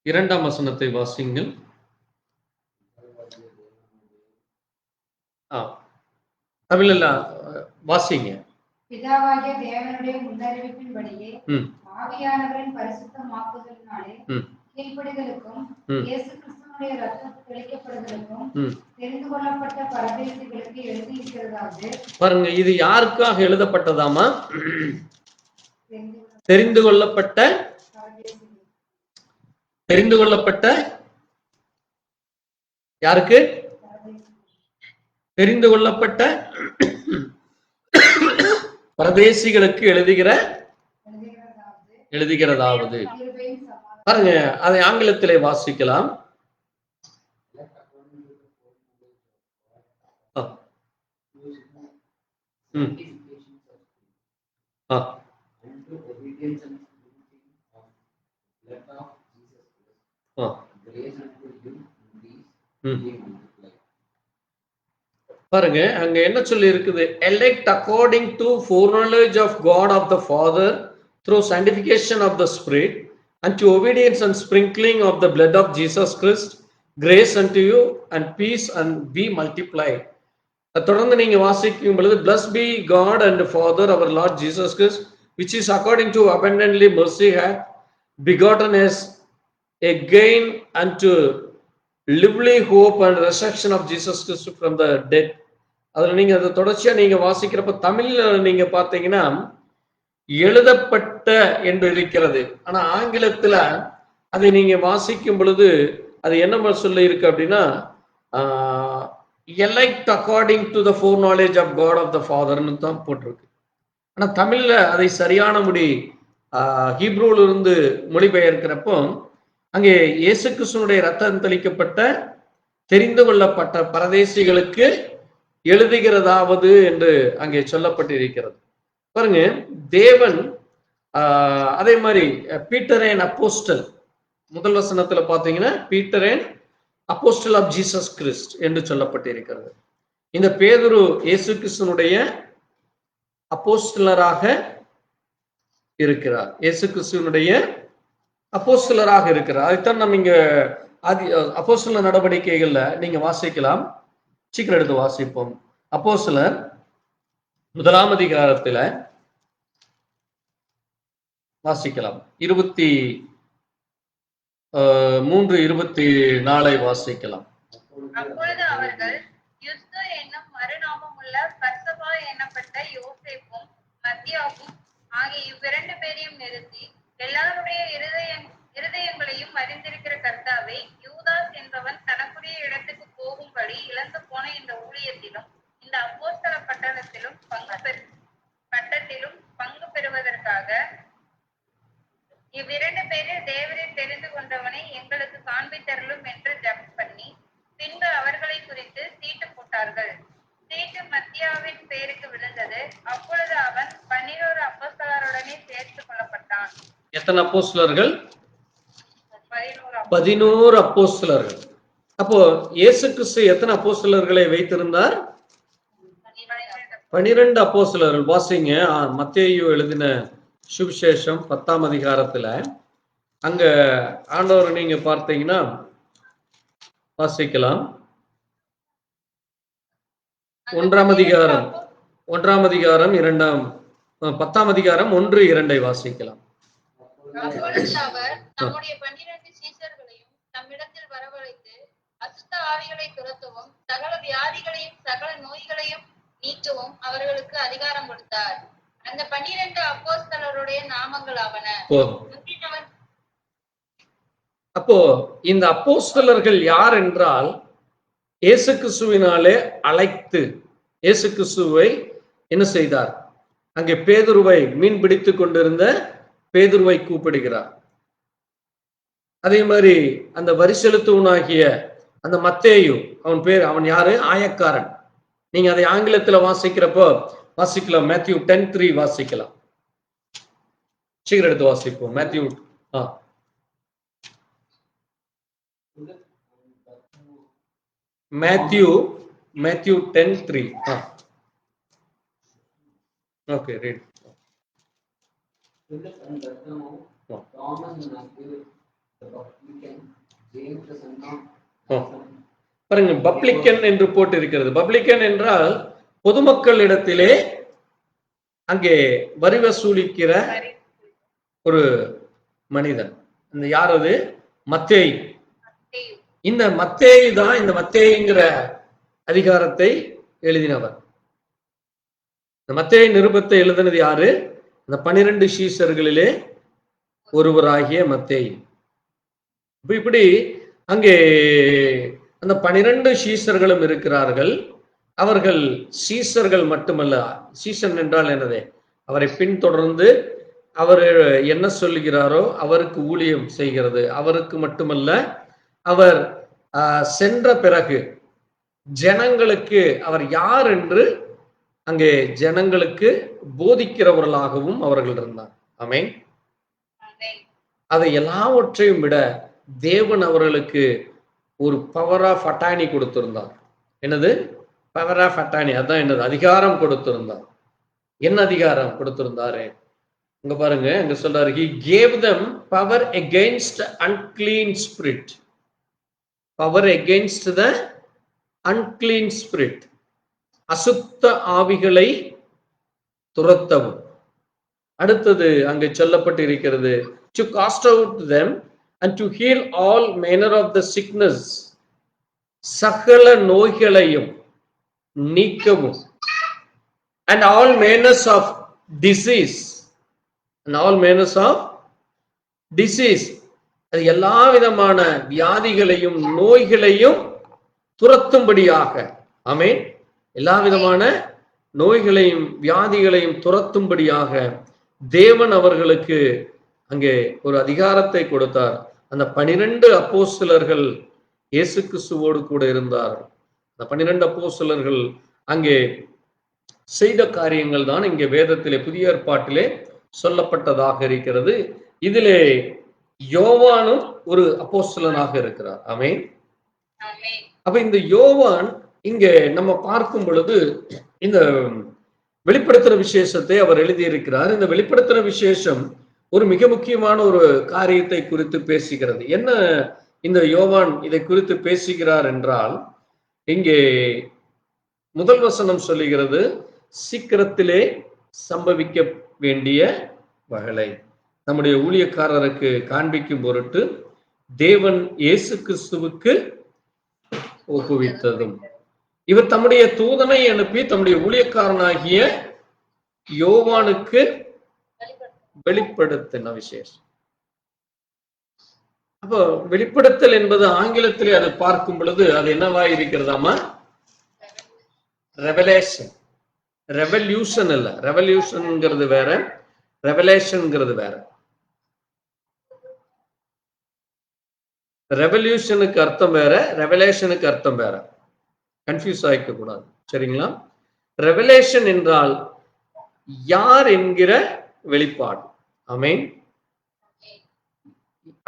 இரண்டாம் வசனத்தை வாசிங்கள். தமிழ்ல வாசிங்க. பிதாவாகிய தேவனுடைய முன்னறிவிப்பின்படியே ஆவியானவரின் பரிசுத்தமாக்குதலினாலே கீழ்ப்படிதலுக்கும் இயேசு கிறிஸ்துவினுடைய இரத்தம் தெளிக்கப்படுதலுக்கும் தெரிந்து கொள்ளப்பட்ட பரதேசிகளுக்கு எழுதியிருக்கிறதாவது. பாருங்க, இது யாருக்காக எழுதப்பட்டதாமா? தெரிந்து கொள்ளப்பட்ட யாருக்கு? தெரிந்து கொள்ளப்பட்ட பரதேசிகளுக்கு எழுதுகிறதாவது. பாருங்க, அதை ஆங்கிலத்திலே வாசிக்கலாம். பாருங்க, அங்க என்ன சொல்லி இருக்குது? elect according to foreknowledge of God of the Father through sanctification of the Spirit unto obedience and sprinkling of the blood of Jesus Christ, grace unto you and peace and be multiplied. தொடர்ந்து நீங்க வாசிக்கும் பொழுது, blessed be God and Father our Lord Jesus Christ, which is according to abundantly mercy hath begotten us again unto lively hope and resurrection of Jesus Christ from the dead. அதுல நீங்க அதை தொடர்ச்சியா நீங்க வாசிக்கிறப்ப தமிழ்ல நீங்க பார்த்தீங்கன்னா எழுதப்பட்ட என்று இருக்கிறது. ஆனா ஆங்கிலத்துல அதை நீங்க வாசிக்கும் பொழுது அது என்ன சொல்லி இருக்கு அப்படின்னா, elect according to the foreknowledge of God of the Fatherன்னு தான் போட்டிருக்கு. ஆனா தமிழ்ல அதை சரியான முடி ஹீப்ரூல இருந்து மொழிபெயர்க்கிறப்போ அங்கே இயேசு கிறிஸ்துவினுடைய ரத்தம் தெளிக்கப்பட்ட தெரிந்து கொள்ளப்பட்ட பரதேசிகளுக்கு எழுதுகிறதாவது என்று அங்கே சொல்லப்பட்டிருக்கிறது. பாருங்க, தேவன் அதே மாதிரி பீட்டர் அண்ட் அப்போஸ்டல், முதல் வசனத்துல பாத்தீங்கன்னா Peter and apostle of Jesus Christ என்று சொல்லப்பட்டிருக்கிறது. இந்த பேதுரு இயேசு கிறிஸ்துனுடைய அப்போஸ்டலராக இருக்கிறார். இயேசு கிறிஸ்துவனுடைய அப்போஸ்தலராக இருக்கிறார். அதைத்தான் நம்ம இங்க அப்போஸ்தலர் நடவடிக்கைகள்ல நீங்க வாசிக்கலாம். சீக்கிரம் எடுத்து வாசிப்போம். அப்போஸ்தலர் 1 அதிகாரத்துல வாசிக்கலாம். 23-24 வாசிக்கலாம். அப்பொழுது அவர்கள் யுஸ்து என்னும் மறுநாமமுள்ள பர்சபா எனப்பட்ட யோசேப்பும் மத்தியாவும் ஆகிய இவ்விரண்டு பேரையும் நிறுத்தி, எல்லாருடைய இருதயங்களையும் அறிந்திருக்கிற கர்த்தாவே, யூதாஸ் என்பவன் தனக்குரிய இடத்துக்கு போகும்படி இழந்து போன இந்த ஊழியத்திலும் இந்த அப்போஸ்தல பட்டத்திலும் பங்கு பெறுவதற்காக இவ்விரண்டு பேரில் தேவரில் தெரிந்து கொண்டவனை எங்களுக்கு காண்பித்தருளும் என்று ஜெபம் பண்ணி, பின்பு அவர்களை குறித்து சீட்டு போட்டார்கள். சீட்டு மத்தியாவின் பேருக்கு விழுந்தது. அப்பொழுது அவன் 11 அப்போஸ்தலருடனே சேர்த்து கொள்ளப்பட்டான். எத்தனை அப்போஸ்தலர்கள்? 11 அப்போஸ்தலர்கள். அப்போ இயேசு கிறிஸ்து எத்தனை அப்போஸ்தலர்களை வைத்திருந்தார்? 12 அப்போஸ்தலர்கள். வாசிங்க மத்தேயு எழுதின சுவிசேஷம் 10 அதிகாரத்துல அங்க ஆண்டவர் நீங்க பார்த்தீங்கன்னா வாசிக்கலாம். 1 அதிகாரம் 1-2 வாசிக்கலாம். அப்பொழுது அவர் தம்முடைய 12 சீஷர்களையும் தம்மிடத்தில் வரவழைத்து, அசுத்த ஆவிகளை துரத்தவும் சகல வியாதிகளையும் சகல நோய்களையும் நீக்கவும் அவர்களுக்கு அதிகாரம் கொடுத்தார். அந்த 12 அப்போஸ்தலருடைய நாமங்கள் ஆவன. அப்போ இந்த அப்போஸ்தலர்கள் யார் என்றால், இயேசு கிறிஸ்துவினாலே அழைத்து இயேசு கிறிஸ்துவை என்ன செய்தார்? அங்கே பேதுருவை மீன் பிடித்து கொண்டிருந்த பேதுருவை கூப்பிடுகிறார். அதே மாதிரி அந்த வரி செலுத்துவனாகிய அந்த மத்தேயு, அவன் யாரு? ஆயக்காரன். நீங்க அதை ஆங்கிலத்துல வாசிக்கிறப்போ வாசிக்கலாம். மேத்யூ 10:3 வாசிக்கலாம். சீக்கிரம் எடுத்து வாசிப்போம். Matthew Matthew 10:3. Okay, read. பாருங்க, பப்ளிக்கன் என்று போட்டு இருக்கிறது. பப்ளிக்கன் என்றால் பொதுமக்களிடத்திலே அங்கே வரி வசூலிக்கிற ஒரு மனிதன். இந்த யார் அது? மத்தேயு. இந்த மத்தேயு தான் இந்த மத்தேயுங்கிற அதிகாரத்தை எழுதினவர். இந்த மத்தேயு நிருபத்தை எழுதினது யாரு? இந்த 12 சீஷர்களிலே ஒருவராகிய மத்தேயு. இப்படி அங்கே அந்த 12 சீஷர்களும் இருக்கிறார்கள். அவர்கள் சீஷர்கள் மட்டுமல்ல. சீஷன் என்றால் என்னது? அவரை பின்தொடர்ந்து அவர் என்ன சொல்லுகிறாரோ அவருக்கு ஊழியம் செய்கிறது. அவருக்கு மட்டுமல்ல, அவர் சென்ற பிறகு ஜனங்களுக்கு அவர் யார் என்று அங்கே ஜனங்களுக்கு போதிக்கிறவர்களாகவும் அவர்கள் இருந்தார். ஆமென். அதை எல்லாவற்றையும் விட தேவன் அவர்களுக்கு ஒரு பவர் ஆஃப் அட்டானி கொடுத்திருந்தார். என்னது? Power of attorney. அதான் என்னது? அதிகாரம் கொடுத்திருந்தார். என்ன அதிகாரம் கொடுத்திருந்தாரு? இங்க பாருங்க, இங்க சொல்றாரு, he gave them power against unclean spirit. Power against the unclean spirit. அசுத்த ஆவிகளை துரத்தவும். அடுத்தது அங்கே சொல்லப்பட்டு இருக்கிறது, to cast out them and to heal all manner of the sickness. சகல நோய்களையும் நீக்கவும். and all manners of disease. and all manners of disease. அது எல்லா விதமான வியாதிகளையும் நோய்களையும் துரத்தும்படியாக. ஆமென். எல்லா விதமான நோய்களையும் வியாதிகளையும் துரத்தும்படியாக தேவன் அவர்களுக்கு அங்கே ஒரு அதிகாரத்தை கொடுத்தார். அந்த 12 அப்போஸ்தலர்கள் இயேசு கிறிஸ்துவோடு கூட இருந்தார். அந்த 12 அப்போஸ்தலர்கள் அங்கே செய்த காரியங்கள் தான் இங்கே வேதத்திலே புதிய ஏற்பாட்டிலே சொல்லப்பட்டதாக இருக்கிறது. இதிலே யோவானும் ஒரு அப்போஸ்தலனாக இருக்கிறார். ஆமென். அப்ப இந்த யோவான் இங்கே நம்ம பார்க்கும் பொழுது இந்த வெளிப்படுத்துற விசேஷத்தை அவர் எழுதியிருக்கிறார். இந்த வெளிப்படுத்துற விசேஷம் ஒரு மிக முக்கியமான ஒரு காரியத்தை குறித்து பேசுகிறது. என்ன இந்த யோவான் இதை குறித்து பேசுகிறார் என்றால், இங்கே முதல் வசனம் சொல்லுகிறது, சீக்கிரத்திலே சம்பவிக்க வேண்டிய வகலை நம்முடைய ஊழியக்காரருக்கு காண்பிக்கும் பொருட்டு தேவன் இயேசு கிறிஸ்துவுக்கு ஒப்புவித்ததும், இவர் தம்முடைய தூதனை அனுப்பி தம்முடைய ஊழியக்காரனாகிய யோவானுக்கு வெளிப்படுத்தின விசேஷம். அப்போ வெளிப்படுத்தல் என்பது ஆங்கிலத்திலே அதை பார்க்கும் பொழுது அது என்னவா இருக்கிறதாமா? ரெவலேஷன். ரெவல்யூஷன் இல்ல, ரெவல்யூஷன்ங்கிறது வேற, ரெவலேஷன்ங்கிறது வேற. ரெவல்யூஷனுக்கு அர்த்தம் வேற, ரெவலேஷனுக்கு அர்த்தம் வேற. கன்ஃபியூஸ் ஆகிக்க கூடாது, சரிங்களா? ரெவலேஷன் என்றால் யார் என்கிற வெளிப்பாடு. ஆமென்.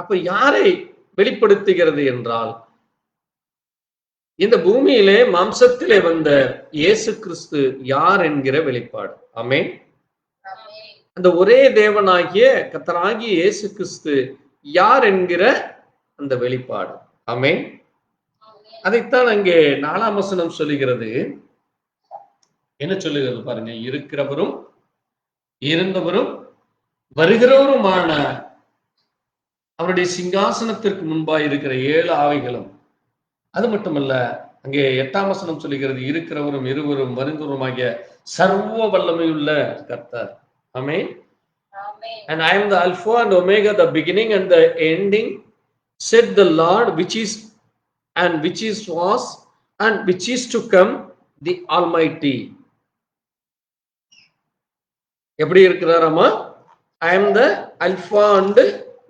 அப்ப யாரை வெளிப்படுத்துகிறது என்றால், இந்த பூமியிலே மாம்சத்திலே வந்த இயேசு கிறிஸ்து யார் என்கிற வெளிப்பாடு. ஆமென். அந்த ஒரே தேவனாகிய கர்த்தராகிய இயேசு கிறிஸ்து யார் என்கிற அந்த வெளிப்பாடு. ஆமென். அதைத்தான் அங்கே 4ஆம் வசனம் சொல்லுகிறது. என்ன சொல்லுகிறது பாருங்க, இருக்கிறவரும் இருந்தவரும் வருகிறவருமான அவருடைய சிங்காசனத்திற்கு முன்பாய் இருக்கிற 7 ஆவிகளும். அது மட்டுமல்ல, அங்கே 8ஆம் வசனம் சொல்லுகிறது, இருக்கிறவரும் இருவரும் வருகிறவருமாகிய சர்வ வல்லமையுள்ள கர்த்தர். ஆமென். And I am the Alpha and Omega, the beginning and the ending, said the Lord, which is and which is was and which is to come, the Almighty. எப்படி இருக்கிறாராமா? I am the Alpha and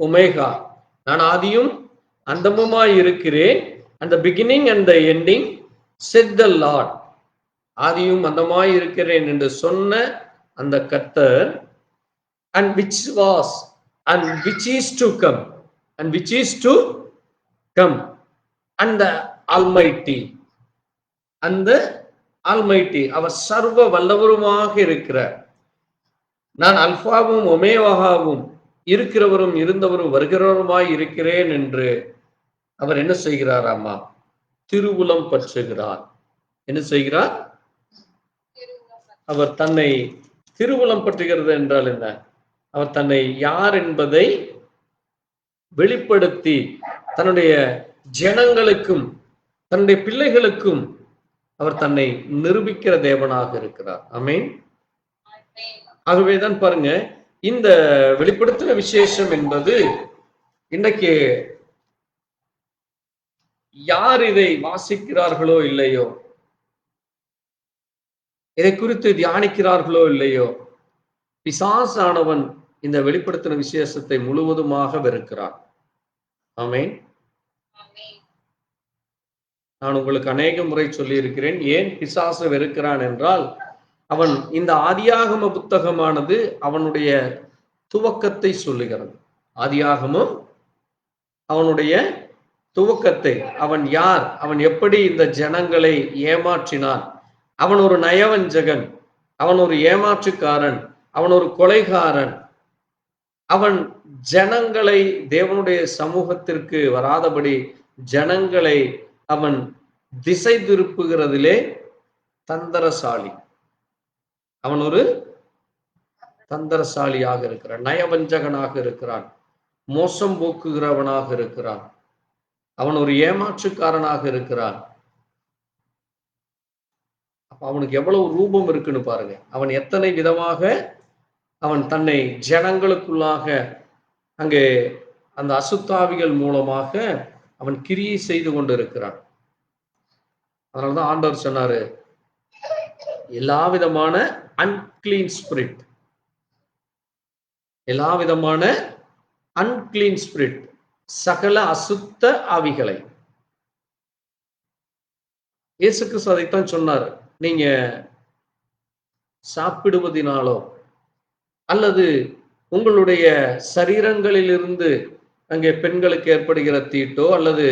Omega, நான் ஆதியும் அந்தமுமாய் இருக்கிறேன். And the beginning and the ending, said the Lord, ஆதியும் அந்தமாய் இருக்கிறேன் என்று சொன்ன அந்த கர்த்தர். And which was and which is to come, and which is to come, and the Almighty, and the Almighty, அவர் சர்வ வல்லவருமாக இருக்கிறார். நான் அல்பாவும் ஒமேகாவும் இருக்கிறவரும் இருந்தவரும் வருகிறவருமாய் இருக்கிறேன் என்று அவர் என்ன செய்கிறாராமா? திருவுளம் பற்றுகிறார். என்ன செய்கிறார்? அவர் தன்னை திருவுளம் பற்றுகிறது என்றால் என்ன? அவர் தன்னை யார் என்பதை வெளிப்படுத்தி தன்னுடைய ஜனங்களுக்கும் தன்னுடைய பிள்ளைகளுக்கும் அவர் தன்னை நிரூபிக்கிற தேவனாக இருக்கிறார். ஆமென். ஆகவேதான் பாருங்க, இந்த வெளிப்படுத்தின விசேஷம் என்பது இன்றைக்கு யார் இதை வாசிக்கிறார்களோ இல்லையோ, இதை குறித்து தியானிக்கிறார்களோ இல்லையோ, பிசாசானவன் இந்த வெளிப்படுத்தின விசேஷத்தை முழுவதுமாக வெறுக்கிறான். ஆமென். நான் உங்களுக்கு அநேக முறை சொல்லி இருக்கிறேன், ஏன் பிசாசு வெறுக்கிறான் என்றால், அவன் இந்த ஆதியாகம புத்தகமானது அவனுடைய துவக்கத்தை சொல்லுகிறது. ஆதியாகமம் அவனுடைய துவக்கத்தை, அவன் யார், அவன் எப்படி இந்த ஜனங்களை ஏமாற்றினான், அவன் ஒரு நயவஞ்சகன், அவன் ஒரு ஏமாற்றுக்காரன், அவன் ஒரு கொலைகாரன், அவன் ஜனங்களை தேவனுடைய சமூகத்திற்கு வராதபடி ஜனங்களை அவன் திசை திருப்புகிறதிலே தந்திரசாலி. அவன் ஒரு தந்திரசாலியாக இருக்கிறான், நயவஞ்சகனாக இருக்கிறான், மோசம் போக்குகிறவனாக இருக்கிறான், அவன் ஒரு ஏமாற்றுக்காரனாக இருக்கிறான். அப்ப அவனுக்கு எவ்வளவு ரூபம் இருக்குன்னு பாருங்க. அவன் எத்தனை விதமாக அவன் தன்னை ஜனங்களுக்குள்ளாக அங்கே அந்த அசுத்தாவிகள் மூலமாக அவன் கிரியை செய்து கொண்டு இருக்கிறான். அதனாலதான் ஆண்டவர் சொன்னாரு, எல்லா விதமான அன்கிளீன் ஸ்பிரிட், எல்லா விதமான அன்கிளீன் ஸ்பிரிட், சகல அசுத்த ஆவிகளை. இயேசு கிறிஸ்து அதைத்தான் சொன்னார், நீங்க சாப்பிடுவதினாலோ அல்லது உங்களுடைய சரீரங்களிலிருந்து அங்கே பெண்களுக்கு ஏற்படுகிற தீட்டோ அல்லது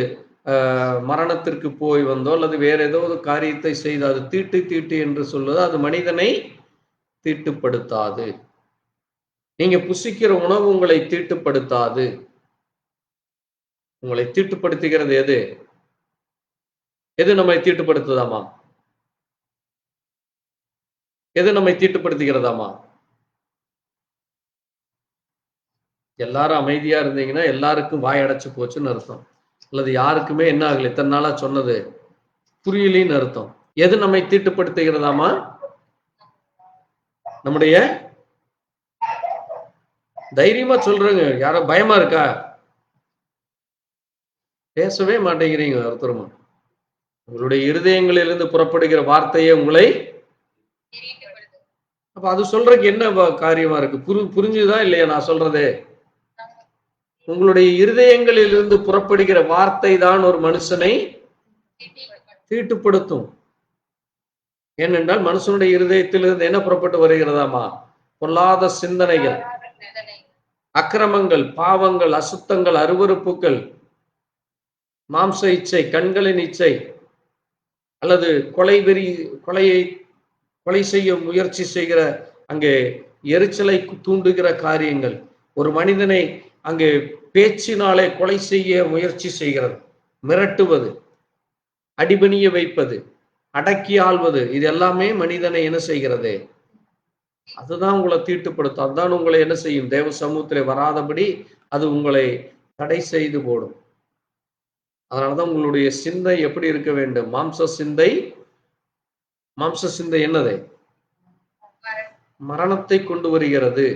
மரணத்திற்கு போய் வந்தோ அல்லது வேற ஏதோ ஒரு காரியத்தை செய்து அது தீட்டு என்று சொல்வது அது மனிதனை தீட்டுப்படுத்தாது. நீங்க புசிக்கிற உணவு உங்களை தீட்டுப்படுத்தாது. உங்களை தீட்டுப்படுத்துகிறது எது? எது நம்மை தீட்டுப்படுத்துதாமா? எது நம்மை தீட்டுப்படுத்துகிறதாமா? எல்லாரும் அமைதியா இருந்தீங்கன்னா எல்லாருக்கும் வாய் அடைச்சு போச்சுன்னு அர்த்தம். அல்லது யாருக்குமே என்ன ஆகல, இத்தனை நாளா சொன்னது புரியலின்னு அர்த்தம். எது நம்மை தீட்டுப்படுத்துகிறதாமா? நம்முடைய தைரியமா சொல்றேங்க, யாரோ பயமா இருக்கா? பேசவே மாட்டேங்கிறீங்க ஒருத்தருமா. உங்களுடைய இருதயங்களிலிருந்து புறப்படுகிற வார்த்தையே உங்களை, அப்ப அது சொல்றதுக்கு என்ன காரியமா இருக்கு? புரிஞ்சுதா இல்லையா நான் சொல்றது? உங்களுடைய இருதயங்களிலிருந்து புறப்படுகிற வார்த்தை தான் ஒரு மனுஷனை தீட்டுப்படுத்தும். ஏனென்றால் மனுஷனுடைய இருதயத்திலிருந்து என்ன புறப்பட்டு வருகிறதாமா? பொல்லாத சிந்தனைகள், அக்கிரமங்கள், பாவங்கள், அசுத்தங்கள், அருவருப்புகள், மாம்ச இச்சை, கண்களின் இச்சை, அல்லது கொலை செய்ய முயற்சி செய்கிற அங்கே எரிச்சலை தூண்டுகிற காரியங்கள், ஒரு மனிதனை அங்கே பேச்சினாலே கொலை செய்ய முயற்சி செய்கிறது, மிரட்டுவது, அடிபணிய வைப்பது, அடக்கி ஆள்வது, இது எல்லாமே மனிதனை என்ன செய்கிறது? அதுதான் உங்களை தீட்டுப்படுத்தும். அதுதான் உங்களை என்ன செய்யும்? தேவ சமூகத்திலே வராதபடி அது உங்களை தடை செய்து போடும். அதனாலதான் உங்களுடைய சிந்தை எப்படி இருக்க வேண்டும்? மாம்ச சிந்தை என்னது? மரணத்தை கொண்டு வருகிறது.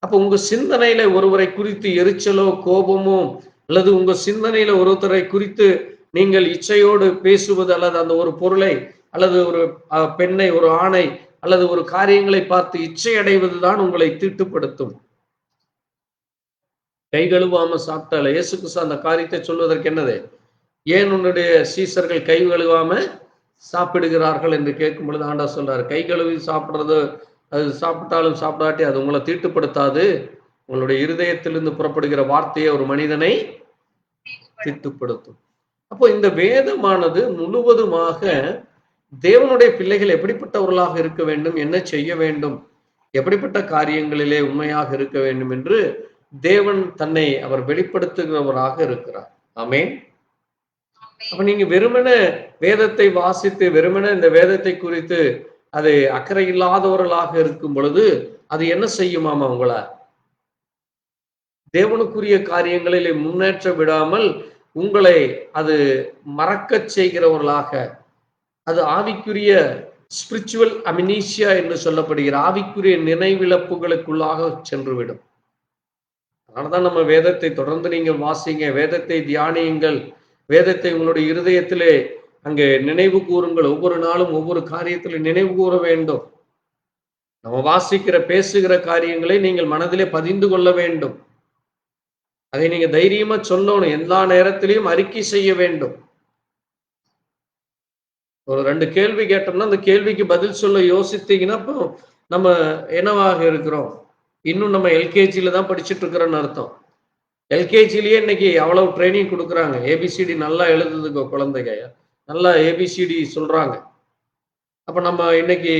அப்ப உங்க சிந்தனையில ஒருவரை குறித்து எரிச்சலோ கோபமோ, அல்லது உங்க சிந்தனையில ஒருத்தரை குறித்து நீங்கள் இச்சையோடு பேசுவது, அல்லது அந்த ஒரு பொருளை அல்லது ஒரு பெண்ணை, ஒரு ஆணை அல்லது ஒரு காரியங்களை பார்த்து இச்சை அடைவதுதான் உங்களை தீட்டுப்படுத்தும். கை கழுவாம சாப்பிட்டால இயேசு கிறிஸ்து அந்த காரியத்தை சொல்வதற்கு என்னது? ஏன் உன்னுடைய சீசர்கள் கை கழுவாம சாப்பிடுகிறார்கள் என்று கேட்கும் பொழுது ஆண்டவர் சொல்றாரு, கை கழுவி சாப்பிடுறது, அது சாப்பிட்டாலும் சாப்பிடாட்டி அது உங்களை தீட்டுப்படுத்தாது. உங்களுடைய இருதயத்திலிருந்து புறப்படுகிற வார்த்தையை ஒரு மனிதனை தீட்டுப்படுத்தும். அப்போ இந்த வேதமானது முழுவதுமாக தேவனுடைய பிள்ளைகள் எப்படிப்பட்டவர்களாக இருக்க வேண்டும், என்ன செய்ய வேண்டும், எப்படிப்பட்ட காரியங்களிலே உண்மையாக இருக்க வேண்டும் என்று தேவன் தன்னை அவர் வெளிப்படுத்துகிறவராக இருக்கிறார். ஆமென். அப்ப நீங்க வெறுமன வேதத்தை வாசித்து வெறுமன இந்த வேதத்தை குறித்து அது அக்கறை இல்லாதவர்களாக இருக்கும் பொழுது அது என்ன செய்யுமாமா? உங்களை தேவனுக்குரிய காரியங்களிலே முன்னேற்ற விடாமல் உங்களை அது மறக்க செய்கிறவர்களாக, அது ஆவிக்குரிய ஸ்பிரிச்சுவல் அமினீஷியா என்று சொல்லப்படுகிற ஆவிக்குரிய நினைவிழப்புகளுக்குள்ளாக சென்றுவிடும். அதனாலதான் நம்ம வேதத்தை தொடர்ந்து நீங்கள் வாசிங்க, வேதத்தை தியானியுங்கள், வேதத்தை உங்களுடைய இருதயத்திலே அங்கே நினைவு கூறுங்கள். ஒவ்வொரு நாளும் ஒவ்வொரு காரியத்திலும் நினைவு கூற வேண்டும். நம்ம வாசிக்கிற பேசுகிற காரியங்களை நீங்கள் மனதிலே பதிந்து கொள்ள வேண்டும். அதை நீங்க தைரியமா சொல்லணும். எல்லா நேரத்திலையும் அறிக்கை செய்ய வேண்டும். ஒரு 2 கேள்வி கேட்டோம்னா அந்த கேள்விக்கு பதில் சொல்ல யோசித்தீங்கன்னா அப்போ நம்ம என்னவாக இருக்கிறோம்? இன்னும் நம்ம எல்கேஜியில தான் படிச்சுட்டு இருக்கிறோன்னு அர்த்தம். எல்கேஜிலேயே இன்னைக்கு அவ்வளவு ட்ரைனிங் கொடுக்குறாங்க. ஏபிசிடி நல்லா எழுதுதுங்க குழந்தைங்க, நல்லா ஏபிசிடி சொல்றாங்க. அப்ப நம்ம இன்னைக்கு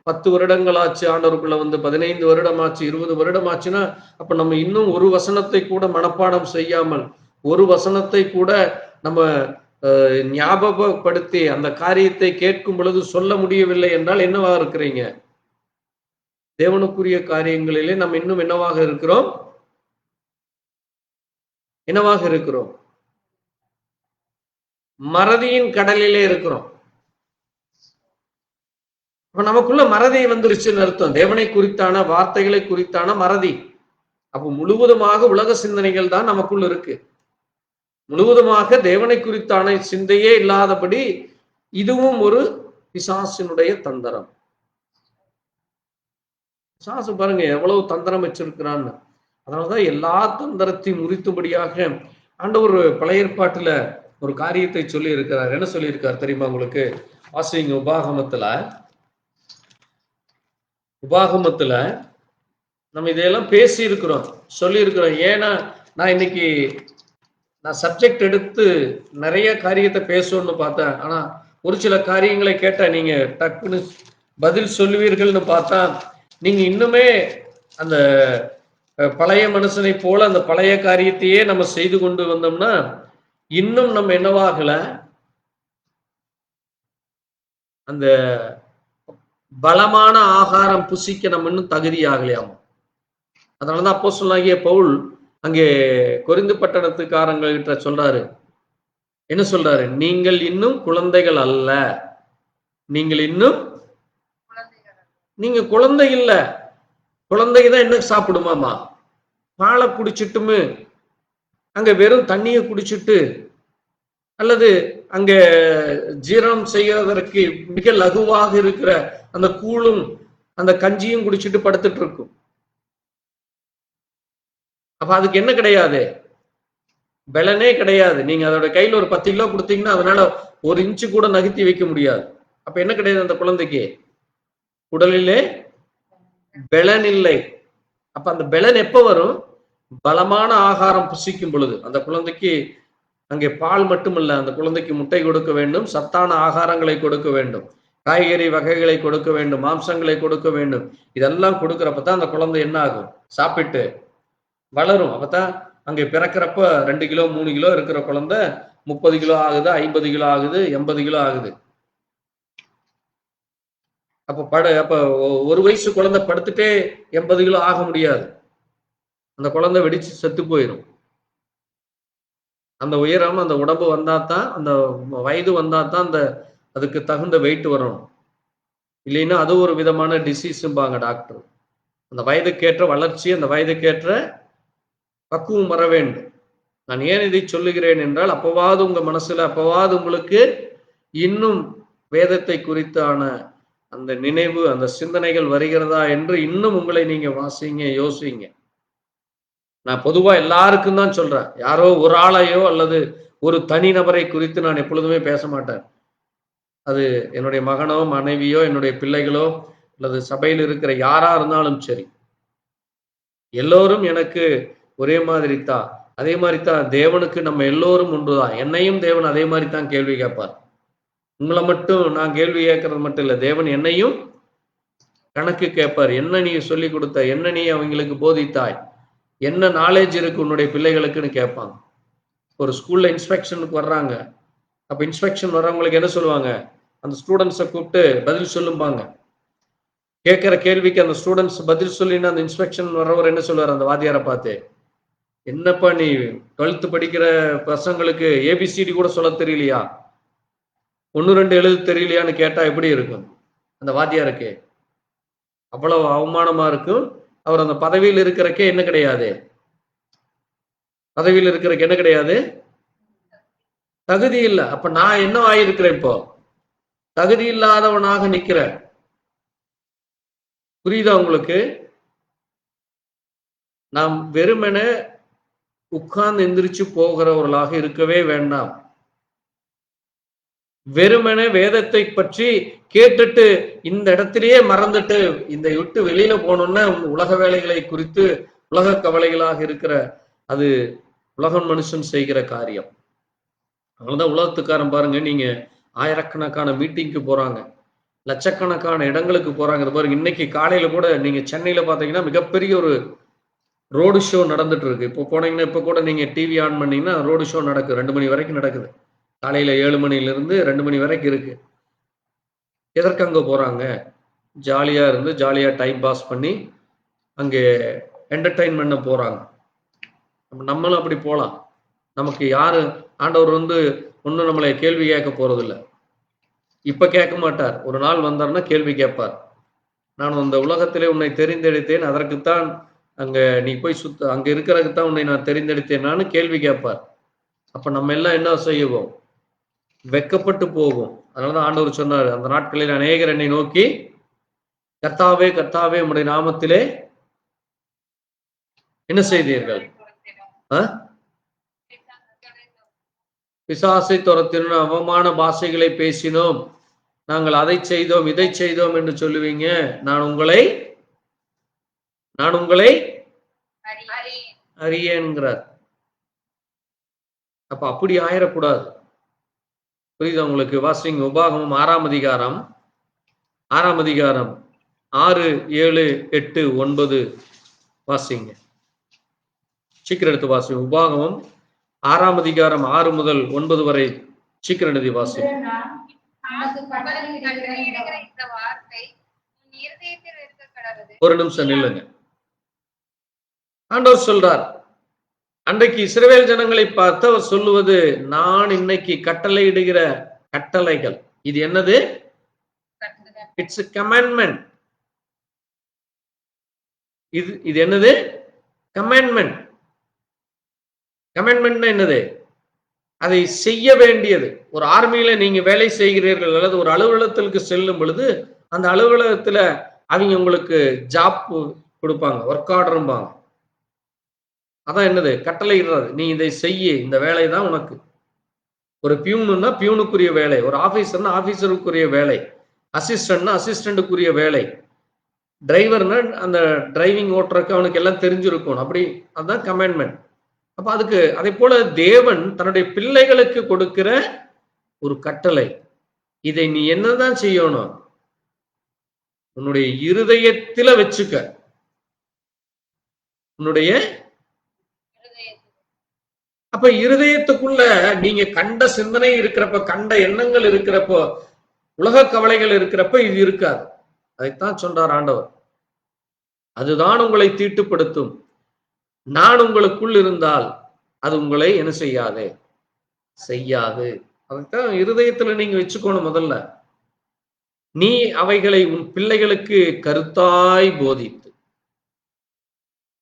10 வருடங்கள் ஆச்சு, ஆண்டவருக்குள்ள வந்து 15 வருடம் ஆச்சு, 20 வருடம் ஆச்சுன்னா அப்ப நம்ம இன்னும் ஒரு வசனத்தை கூட மனப்பாடம் செய்யாமல், ஒரு வசனத்தை கூட நம்ம ஞாபகப்படுத்தி அந்த காரியத்தை கேட்கும் பொழுது சொல்ல முடியவில்லை என்றால் என்னவா இருக்கிறீங்க? தேவனுக்குரிய காரியங்களிலே நம்ம இன்னும் என்னவாக இருக்கிறோம்? என்னவாக இருக்கிறோம்? மறதியின் கடலிலே இருக்கிறோம். அப்ப நமக்குள்ள மறதி வந்துருச்சுன்னு அர்த்தம். தேவனை குறித்தான வார்த்தைகளை குறித்தான மறதி. அப்ப முழுவதுமாக உலக சிந்தனைகள் தான் நமக்குள்ள இருக்கு. முழுவதுமாக தேவனை குறித்தான சிந்தையே இல்லாதபடி இதுவும் ஒரு பிசாசினுடைய தந்திரம். பிசாசு பாருங்க எவ்வளவு தந்திரம் வச்சிருக்கிறான்னு. அதனாலதான் எல்லா தந்திரத்தையும் முறித்துபடியாக ஆண்டவர் பழைய ஏற்பாட்டுல ஒரு காரியத்தை சொல்லி இருக்கிறார். என்ன சொல்லி இருக்கார் தெரியுமா உங்களுக்கு? வாசிங்க உபாகமத்துல நம்ம இதையெல்லாம் பேசி இருக்கிறோம், சொல்லி இருக்கிறோம். ஏன்னா நான் சப்ஜெக்ட் எடுத்து நிறைய காரியத்தை பேசணும்னு பார்த்தேன். ஆனா ஒரு சில காரியங்களை கேட்டா நீங்க டக்குன்னு பதில் சொல்லுவீர்கள்னு பார்த்தா நீங்க இன்னுமே அந்த பழைய மனுஷனை போல அந்த பழைய காரியத்தையே நம்ம செய்து கொண்டு வந்தோம்னா இன்னும் நம்ம என்னவாகல, அந்த பலமான ஆகாரம் புசிக்க நம்ம இன்னும் தகுதியாகலையாம். அதனாலதான் அப்போஸ்தலனாகிய பவுல் அங்கே கொரிந்து பட்டணத்துக்காரங்கள்கிட்ட சொல்றாரு, என்ன சொல்றாரு? நீங்கள் இன்னும் குழந்தைகள் அல்ல, நீங்கள் இன்னும் நீங்க குழந்தை இல்ல. குழந்தைதான் என்ன சாப்பிடுமாமா? பாலை குடிச்சிட்டுமே அங்க வெறும் தண்ணியை குடிச்சிட்டு அல்லது அங்க ஜீரணம் செய்வதற்கு மிக லகுவாக இருக்கிற அந்த கூழும் அந்த கஞ்சியும் குடிச்சிட்டு படுத்துட்டு இருக்கும். அப்ப அதுக்கு என்ன கிடையாது? பலனே கிடையாது. நீங்க அதோட கையில ஒரு 10 கிலோ கொடுத்தீங்கன்னா அதனால 1 இன்ச்சு கூட நகர்த்தி வைக்க முடியாது. அப்ப என்ன கிடையாது? அந்த குழந்தைக்கு உடலிலே பலன் இல்லை. அப்ப அந்த பலன் எப்ப வரும்? பலமான ஆகாரம் புசிக்கும் பொழுது. அந்த குழந்தைக்கு அங்கே பால் மட்டுமல்ல, அந்த குழந்தைக்கு முட்டை கொடுக்க வேண்டும், சத்தான ஆகாரங்களை கொடுக்க வேண்டும், காய்கறி வகைகளை கொடுக்க வேண்டும், மாம்சங்களை கொடுக்க வேண்டும். இதெல்லாம் கொடுக்கறப்பதான் அந்த குழந்தை என்ன ஆகும்? சாப்பிட்டு வளரும். அப்பதான் அங்கே பிறக்கிறப்ப 2 கிலோ 3 கிலோ இருக்கிற குழந்தை 30 கிலோ ஆகுது, 50 கிலோ ஆகுது, 80 கிலோ ஆகுது. அப்ப 1 வயசு குழந்தை படுத்துட்டே 80 கிலோ ஆக முடியாது. அந்த குழந்தை வெடிச்சு செத்து போயிடும். அந்த உயரம், அந்த உடம்பு வந்தாதான், அந்த வயது வந்தாதான் அந்த அதுக்கு தகுந்த வெயிட் வரணும். இல்லைன்னா அது ஒரு விதமான டிசீஸ்பாங்க டாக்டர். அந்த வயதுக்கேற்ற வளர்ச்சி, அந்த வயதுக்கேற்ற பக்குவம் வர வேண்டும். நான் ஏன் இதை சொல்லுகிறேன் என்றால், அப்பவாது உங்க மனசுல, அப்பவாது உங்களுக்கு இன்னும் வேதத்தை குறித்தான அந்த நினைவு, அந்த சிந்தனைகள் வருகிறதா என்று இன்னும் உங்களை நீங்க வாசிங்க, யோசிங்க. நான் பொதுவா எல்லாருக்கும் தான் சொல்றேன். யாரோ ஒரு ஆளையோ அல்லது ஒரு தனிநபரை குறித்து நான் எப்பொழுதுமே பேச மாட்டேன். அது என்னுடைய மகனோ, மனைவியோ, என்னுடைய பிள்ளைகளோ அல்லது சபையில் இருக்கிற யாரா இருந்தாலும் சரி, எல்லோரும் எனக்கு ஒரே மாதிரி தான். அதே மாதிரி தான் தேவனுக்கு நம்ம எல்லோரும் ஒன்றுதான். என்னையும் தேவன் அதே மாதிரி தான் கேள்வி கேட்பார். உங்களை மட்டும் நான் கேள்வி கேட்கறது மட்டும் இல்லை, தேவன் என்னையும் கணக்கு கேட்பார். என்ன நீ சொல்லி கொடுத்த, என்ன நீ அவங்களுக்கு போதித்தாய், என்ன நாலேஜ் இருக்கு உன்னுடைய பிள்ளைகளுக்குன்னு கேட்பாங்க. ஒரு ஸ்கூல்ல இன்ஸ்பெக்ஷனுக்கு வர்றாங்க. அப்ப இன்ஸ்பெக்ஷன் வர்றவங்களுக்கு என்ன சொல்லுவாங்க? அந்த ஸ்டூடெண்ட்ஸை கூப்பிட்டு பதில் சொல்லும்பாங்க. கேட்கிற கேள்விக்கு அந்த ஸ்டூடெண்ட்ஸ் பதில் சொல்லினா அந்த இன்ஸ்பெக்ஷன் வர்றவர் என்ன சொல்லுவார்? அந்த வாத்தியாரை பார்த்து, என்னப்பா நீ 12th படிக்கிற பசங்களுக்கு ஏபிசிடி கூட சொல்ல தெரியலையா, 1 2 எழுத தெரியலையான்னு கேட்டா எப்படி இருக்கும்? அந்த வாத்தியாருக்கு அவ்வளவு அவமானமா இருக்கும். அவர் அந்த பதவியில் இருக்கிறக்கே என்ன கிடையாது? பதவியில் இருக்கிறக்கு என்ன கிடையாது? தகுதி இல்லை. அப்ப நான் என்ன ஆயிருக்கிறேன்? இப்போ தகுதி இல்லாதவனாக நிக்கிறேன். புரியுதா உங்களுக்கு? நாம் வெறுமென உட்கார்ந்து எந்திரிச்சு போகிறவர்களாக இருக்கவே வேண்டாம். வெறுமென வேதத்தை பற்றி கேட்டுட்டு இந்த இடத்திலேயே மறந்துட்டு இந்த விட்டு வெளியில போனோம்னா உலக வேலைகளை குறித்து உலக கவலைகளாக இருக்கிற அது உலக மனுஷன் செய்கிற காரியம். அதனாலதான் உலகத்துக்காரன் பாருங்க, நீங்க ஆயிரக்கணக்கான மீட்டிங்க்கு போறாங்க, லட்சக்கணக்கான இடங்களுக்கு போறாங்க. பாருங்க, இன்னைக்கு காலையில கூட நீங்க சென்னையில பாத்தீங்கன்னா மிகப்பெரிய ஒரு ரோடு ஷோ நடந்துட்டு இருக்கு. இப்போ போனீங்கன்னா, இப்போ கூட நீங்க டிவி ஆன் பண்ணீங்கன்னா ரோடு ஷோ நடக்குது. 2 மணி வரைக்கும் நடக்குது. காலையில 7 மணிலிருந்து 2 மணி வரைக்கும் இருக்கு. எதற்கு அங்க போறாங்க? ஜாலியா இருந்து ஜாலியா டைம் பாஸ் பண்ணி அங்கே என்டர்டைன் பண்ண போறாங்க. நம்மளும் அப்படி போலாம். நமக்கு யாரு ஆண்டவர் ஒன்னும் நம்மளை கேள்வி கேட்க போறது இல்லை. இப்ப கேட்க மாட்டார். ஒரு நாள் வந்தார்னா கேள்வி கேட்பார். நான் அந்த உலகத்திலே உன்னை தெரிந்தெடுத்தேன், அதற்குத்தான் அங்க நீ போய் அங்க இருக்கிறதுக்கு தான் உன்னை நான் தெரிந்தெடுத்தேன் நான் கேள்வி கேட்பார். அப்ப நம்ம எல்லாம் என்ன செய்வோம்? வெக்கப்பட்டு போகும். அதனாலதான் ஆண்டவர் சொன்னார், அந்த நாட்களில் அநேகர் என்னை நோக்கி கர்த்தாவே கர்த்தாவே உம்முடைய நாமத்திலே என்ன செய்தீர்கள்? பிசாசை துரத்தினோம், அவமான பாஷைகளை பேசினோம், நாங்கள் அதை செய்தோம் இதை செய்தோம் என்று சொல்லுவீங்க. நான் உங்களை அறியேன்கிறார். அப்ப அப்படி ஆயிடக்கூடாது. புரியுதா உங்களுக்கு? வாசிங்க, உபாகமம் 6ஆம் அதிகாரம் 6, 7, 8, 9 வாசிங்க. சீக்கிரம் எடுத்து வாசி. உபாகமம் 6ஆம் அதிகாரம் 6 முதல் 9 வரை சீக்கிரம் எழுதி வாசி. ஒரு நிமிஷம் நில்லுங்க. ஆண்டவர் சொல்றார், அன்றைக்கு இஸ்ரவேல் ஜனங்களை பார்த்து அவர் சொல்லுவது, நான் இன்னைக்கு கட்டளை இடுகிற கட்டளைகள். இது என்னது? It's a commandment. இது என்னது? கமாண்ட்மெண்ட். கமாண்ட்மெண்ட்னா என்னது? அதை செய்ய வேண்டியது. ஒரு ஆர்மியில நீங்க வேலை செய்கிறீர்கள் அல்லது ஒரு அலுவலகத்திற்கு செல்லும் பொழுது அந்த அலுவலகத்துல அவங்க உங்களுக்கு ஜாப் கொடுப்பாங்க, ஒர்க் ஆர்டர்பாங்க. அதான் என்னது? கட்டளை இடுறது. நீ இதை செய்ய, இந்த வேலை தான் உனக்கு. ஒரு பியூனுன்னா பியூனுக்குரிய வேலை, ஒரு ஆபீசர்னா ஆபீசருக்குரிய வேலை, அசிஸ்டன்ட்னா அசிஸ்டன்ட்டுக்குரிய வேலை, டிரைவர்னா அந்த டிரைவிங் ஓட்டுறதுக்கு அவனுக்கு எல்லாம் தெரிஞ்சிருக்கும். அப்படி அதுதான் கமாண்ட்மெண்ட். அப்ப அதுக்கு அதே போல தேவன் தன்னுடைய பிள்ளைகளுக்கு கொடுக்கிற ஒரு கட்டளை. இதை நீ என்னதான் செய்யணும்? உன்னுடைய இருதயத்தில வச்சுக்க. உன்னுடைய அப்ப இருதயத்துக்குள்ள நீங்க கண்ட சிந்தனை இருக்கிறப்ப, கண்ட எண்ணங்கள் இருக்கிறப்போ, உலக கவலைகள் இருக்கிறப்ப இது இருக்காது. அதைத்தான் சொல்றார் ஆண்டவர். அதுதான் உங்களை தீட்டுப்படுத்தும். நான் உங்களுக்குள் இருந்தால் அது உங்களை என்ன செய்யாது? செய்யாது. அதுதான் இருதயத்துல நீங்க வச்சுக்கணும். முதல்ல நீ அவைகளை உன் பிள்ளைகளுக்கு கருத்தாய் போதித்து,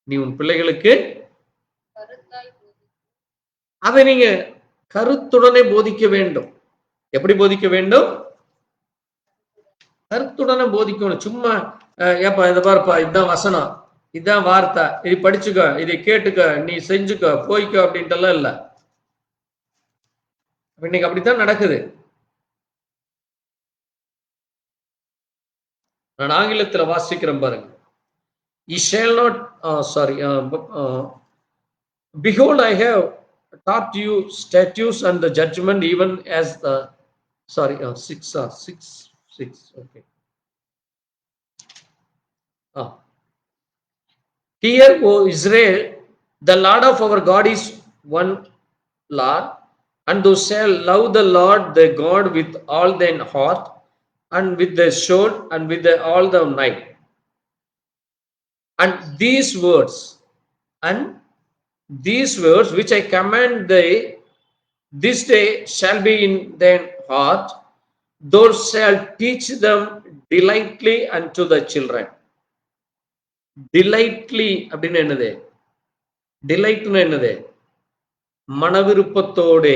நீ உன் பிள்ளைகளுக்கு அதை நீங்க கருத்துடனே போதிக்க வேண்டும். எப்படி போதிக்க வேண்டும்? கருத்துடனே போதிக்கணும். சும்மா ஏப்பா இதை பாருப்பா, இதுதான் வசனம், இதுதான் வார்த்தை, இதை படிச்சுக்க, இதை கேட்டுக்க, நீ செஞ்சுக்க, போய்க்க அப்படின்ட்டு எல்லாம் இல்ல. இன்னைக்கு அப்படித்தான் நடக்குது. நான் ஆங்கிலத்தில் வாசிக்கிறேன் பாருங்க. Ye shall not, behold, I have taught you statutes and the judgment, even as the 6. Okay. Hear, O Israel, the Lord of our God is one Lord, and thou shalt love the Lord thy God with all thine heart, and with thy soul, and with all thy might. And these words which I command thee this day shall be in thine heart. Thou shalt teach them delightly unto the children. Delightly அப்படின்னா என்னது? டிலைட்னா என்னது? மனவிருப்பத்தோட.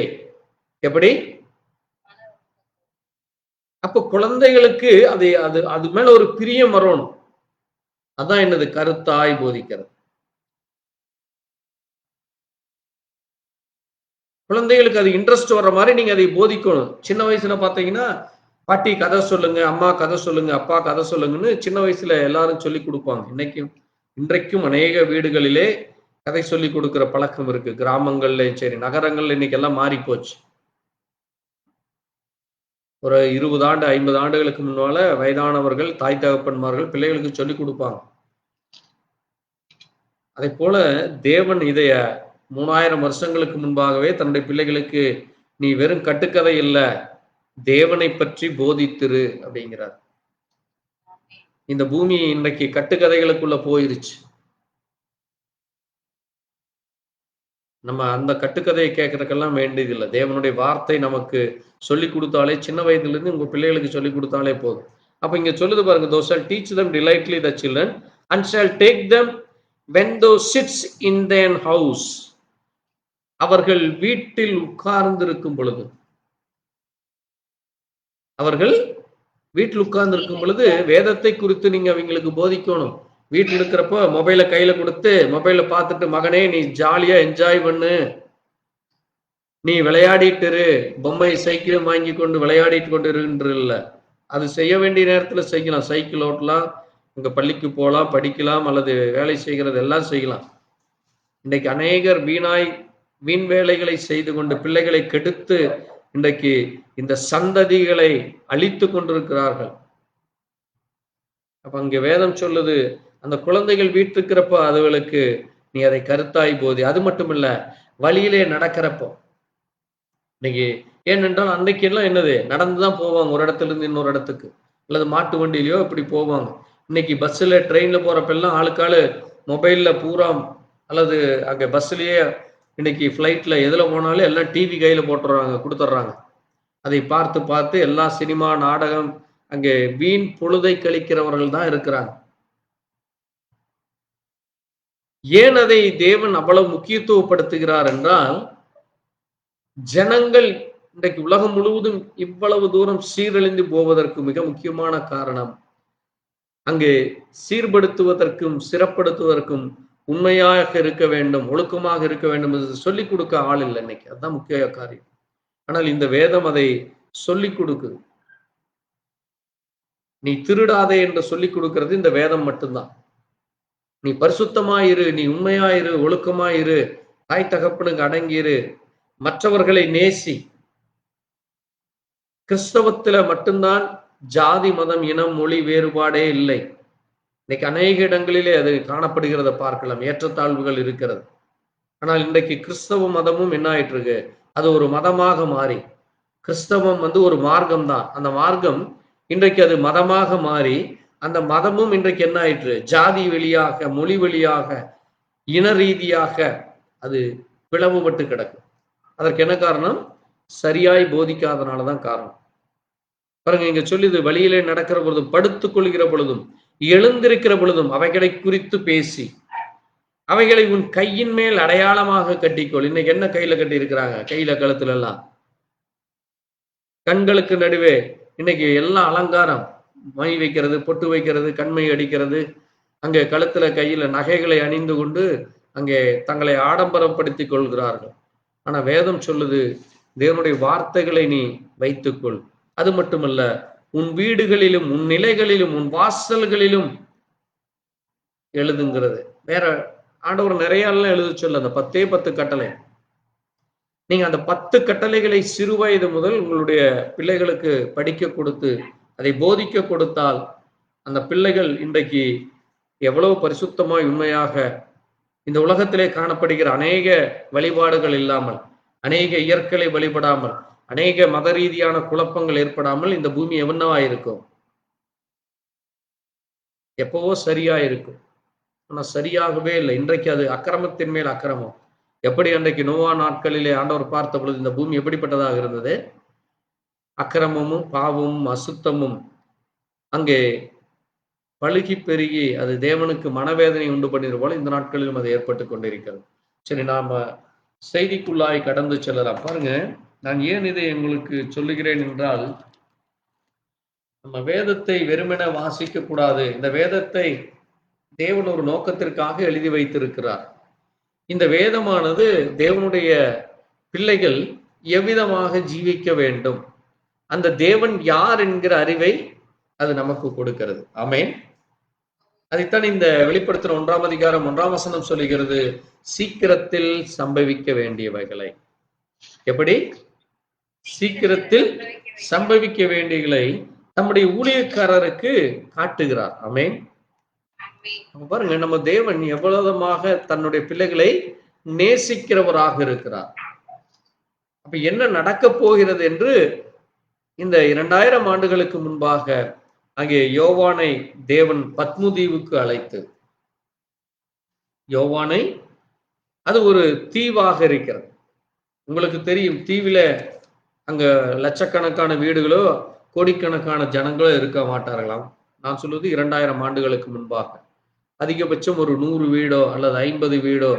எப்படி? அப்ப குழந்தைகளுக்கு அது மேல ஒரு பிரியம் வரணும். அதான் என்னது? கருத்தாய் போதிக்கிறது. குழந்தைகளுக்கு அது இன்ட்ரெஸ்ட் வர்ற மாதிரி நீங்க அதை போதிக்கணும். சின்ன வயசுல பாத்தீங்கன்னா, பாட்டி கதை சொல்லுங்க, அம்மா கதை சொல்லுங்க, அப்பா கதை சொல்லுங்கன்னு சின்ன வயசுல எல்லாரும் சொல்லி கொடுப்பாங்க. இன்றைக்கும் அநேக வீடுகளிலே கதை சொல்லி கொடுக்கிற பழக்கம் இருக்கு. கிராமங்கள்லயும் சரி, நகரங்கள்ல இன்னைக்கு எல்லாம் மாறி போச்சு. ஒரு 20 ஆண்டு 50 ஆண்டுகளுக்கு முன்னால வயதானவர்கள், தாய் தகப்பன்மார்கள் பிள்ளைகளுக்கு சொல்லி கொடுப்பாங்க. அதே போல தேவன் இதைய 3000 வருஷங்களுக்கு முன்பாகவே தன்னுடைய பிள்ளைகளுக்கு, நீ வெறும் கட்டுக்கதை இல்ல, தேவனை பற்றி போதித்திரு அப்படிங்கிறார். இந்த பூமி இன்றைக்கு கட்டுக்கதைகளுக்குள்ள போயிருச்சு. நம்ம அந்த கட்டுக்கதையை கேட்கறதுக்கெல்லாம் வேண்டியதில்லை. தேவனுடைய வார்த்தை நமக்கு சொல்லி கொடுத்தாலே, சின்ன வயதுல இருந்து உங்க பிள்ளைகளுக்கு சொல்லி கொடுத்தாலே போதும். அப்ப இங்க சொல்லுது பாருங்க, thou shalt teach them delightly the children, and shall take them when thou sits in their house. அவர்கள் வீட்டில் உட்கார்ந்திருக்கும் பொழுது, அவர்கள் வீட்டில் உட்கார்ந்திருக்கும் பொழுது வேதத்தை குறித்து நீங்க அவங்களுக்கு போதிக்கணும். வீட்டில் இருக்கிறப்போ மொபைலை கையில கொடுத்து மொபைல பார்த்துட்டு, மகனே நீ ஜாலியா என்ஜாய் பண்ணு, நீ விளையாடிட்டு, பொம்மை சைக்கிள் வாங்கி கொண்டு விளையாடிட்டு கொண்டு இருக்கின்ற. அது செய்ய வேண்டிய நேரத்துல செய்யலாம். சைக்கிள் ஓட்டலாம், உங்க பள்ளிக்கு போகலாம், படிக்கலாம், அல்லது வேலை செய்கிறது எல்லாம் செய்யலாம். இன்னைக்கு அநேகர் வீண் வேலைகளை செய்து கொண்டு பிள்ளைகளை கெடுத்து இன்றைக்கு இந்த சந்ததிகளை அழித்து கொண்டிருக்கிறார்கள். அப்ப அங்க வேதம் சொல்லுது, அந்த குழந்தைகள் வீட்டிருக்கிறப்ப அதுகளுக்கு நீ நீ அதை கருத்தாய் போதி. அது மட்டும் இல்ல, வழியிலே நடக்கிறப்போ இன்னைக்கு, ஏனென்றால் அன்னைக்கு எல்லாம் என்னது, நடந்துதான் போவாங்க ஒரு இடத்துல இருந்து இன்னொரு இடத்துக்கு, அல்லது மாட்டு வண்டியிலயோ இப்படி போவாங்க. இன்னைக்கு பஸ்ல ட்ரெயின்ல போறப்ப எல்லாம் ஆளுக்காளு மொபைல்ல பூரா, அல்லது அங்க பஸ்லயே இன்னைக்கு ஃபிளைட்ல எதுல போனாலும் எல்லாம் டிவி கையில போட்டுறாங்க, கொடுத்துட்றாங்க. அதை பார்த்து பார்த்து எல்லா சினிமா நாடகம் அங்கே வீண் பொழுதை கழிக்கிறவர்கள் தான் இருக்கிறாங்க. ஏன் அதை தேவன் அவ்வளவு முக்கியத்துவப்படுத்துகிறார் என்றால், ஜனங்கள் இன்றைக்கு உலகம் முழுவதும் இவ்வளவு தூரம் சீரழிந்து போவதற்கு மிக முக்கியமான காரணம், அங்கே சீர்படுத்துவதற்கும் சிறப்படுத்துவதற்கும் உண்மையாக இருக்க வேண்டும், ஒழுக்கமாக இருக்க வேண்டும் என்று சொல்லிக் கொடுக்க ஆள் இல்லை இன்னைக்கு. அதுதான் முக்கிய காரியம். ஆனால் இந்த வேதம் அதை சொல்லிக் கொடுக்குது. நீ திருடாதே என்று சொல்லிக் கொடுக்கிறது இந்த வேதம் மட்டும்தான். நீ பரிசுத்தமாயிரு, நீ உண்மையாயிரு, ஒழுக்கமாயிரு, தாய் தகப்பனுக்கு அடங்கியிரு, மற்றவர்களை நேசி. கிறிஸ்தவத்துல மட்டும்தான் ஜாதி மதம் இனம் மொழி வேறுபாடே இல்லை. இன்னைக்கு அநேக இடங்களிலே அது காணப்படுகிறத பார்க்கலாம், ஏற்றத்தாழ்வுகள் இருக்கிறது. ஆனால் இன்றைக்கு கிறிஸ்தவ மதமும் என்ன ஆயிட்டு இருக்கு, அது ஒரு மதமாக மாறி, கிறிஸ்தவம் ஒரு மார்க்கம் தான், அந்த மார்க்கம் இன்றைக்கு அது மதமாக மாறி, அந்த மதமும் இன்றைக்கு என்ன ஆயிற்று, ஜாதி வழியாக, மொழி வழியாக, இன ரீதியாக அது பிளவுபட்டு கிடக்கு. அதற்கு என்ன காரணம், சரியாய் போதிக்காதனாலதான் காரணம். பாருங்க, இங்க சொல்லுது, வழியிலே நடக்கிற பொழுதும், படுத்துக் கொள்கிற பொழுதும், எழுந்திருக்கிற பொழுதும் அவைகளை குறித்து பேசி, அவைகளை உன் கையின் மேல் அடையாளமாக கட்டிக்கொள். இன்னைக்கு என்ன கையில கட்டி இருக்கிறாங்க, கையில கழுத்துல எல்லாம், கண்களுக்கு நடுவே இன்னைக்கு எல்லாம் அலங்காரம், மை வைக்கிறது, பொட்டு வைக்கிறது, கண்மை அடிக்கிறது, அங்கே கழுத்துல கையில நகைகளை அணிந்து கொண்டு அங்கே தங்களை ஆடம்பரப்படுத்திக் கொள்கிறார்கள். ஆனா வேதம் சொல்லுது, தேவனுடைய வார்த்தைகளை நீ வைத்துக்கொள். அது மட்டுமல்ல, உன் வீடுகளிலும், உன் நிலைகளிலும், உன் வாசல்களிலும் எழுதுங்கிறது. வேற ஆண்டவர் நிறைய எல்லாம் எழுத சொல்ல, அந்த 10 கட்டளை. நீங்க அந்த 10 கட்டளைகளை சிறு வயது முதல் உங்களுடைய பிள்ளைகளுக்கு படிக்க கொடுத்து, அதை போதிக்க கொடுத்தால், அந்த பிள்ளைகள் இன்றைக்கு எவ்வளவு பரிசுத்தமாய் உண்மையாக இந்த உலகத்திலே காணப்படுகிற அநேக வழிபாடுகள் இல்லாமல், அநேக இயற்கை வழிபடாமல், அநேக மத ரீதியான குழப்பங்கள் ஏற்படாமல் இந்த பூமி எவனவா இருக்கும், எப்பவோ சரியா இருக்கும். ஆனா சரியாகவே இல்லை. இன்றைக்கு அது அக்கிரமத்தின் மேல் அக்கிரமம். எப்படி அன்றைக்கு நோவா நாட்களிலே ஆண்டவர் பார்த்த பொழுது இந்த பூமி எப்படிப்பட்டதாக இருந்தது, அக்கிரமமும் பாவமும் அசுத்தமும் அங்கே பழுகி பெருகி அது தேவனுக்கு மனவேதனை உண்டு பண்ணிடுற போல இந்த நாட்களிலும் அது ஏற்பட்டு கொண்டிருக்கிறது. சரி, நாம செய்திக்குள்ளாய் கடந்து செல்லலாம். பாருங்க, நான் ஏன் இதை உங்களுக்கு சொல்லுகிறேன் என்றால், நம்ம வேதத்தை வெறுமென வாசிக்க கூடாது. இந்த வேதத்தை தேவன் ஒரு நோக்கத்திற்காக எழுதி வைத்திருக்கிறார். இந்த வேதமானது தேவனுடைய பிள்ளைகள் எவ்விதமாக ஜீவிக்க வேண்டும், அந்த தேவன் யார் என்கிற அறிவை அது நமக்கு கொடுக்கிறது. ஆமென். அதைத்தான் இந்த வெளிப்படுத்துற 1ஆம் அதிகாரம் 1ஆம் வசனம் சொல்லுகிறது, சீக்கிரத்தில் சம்பவிக்க வேண்டியவைகளை. எப்படி சீக்கிரத்தில் சம்பவிக்க வேண்டியவைகளை நம்முடைய ஊழியக்காரருக்கு காட்டுகிறார். ஆமென். பாருங்க, நம்ம தேவன் எவ்வளவுமாக தன்னுடைய பிள்ளைகளை நேசிக்கிறவராக இருக்கிறார். அப்ப என்ன நடக்க போகிறது என்று இந்த 2000 ஆண்டுகளுக்கு முன்பாக அங்கே யோவானை தேவன் பத்மு தீவுக்கு அழைத்து, யோவானை அது ஒரு தீவாக இருக்கிறது. உங்களுக்கு தெரியும், தீவில அங்க லட்சக்கணக்கான வீடுகளோ கோடிக்கணக்கான ஜனங்களோ இருக்க மாட்டார்களாம். நான் சொல்வது 2000 ஆண்டுகளுக்கு முன்பாக. அதிகபட்சம் ஒரு 100 வீடோ அல்லது 50 வீடோ,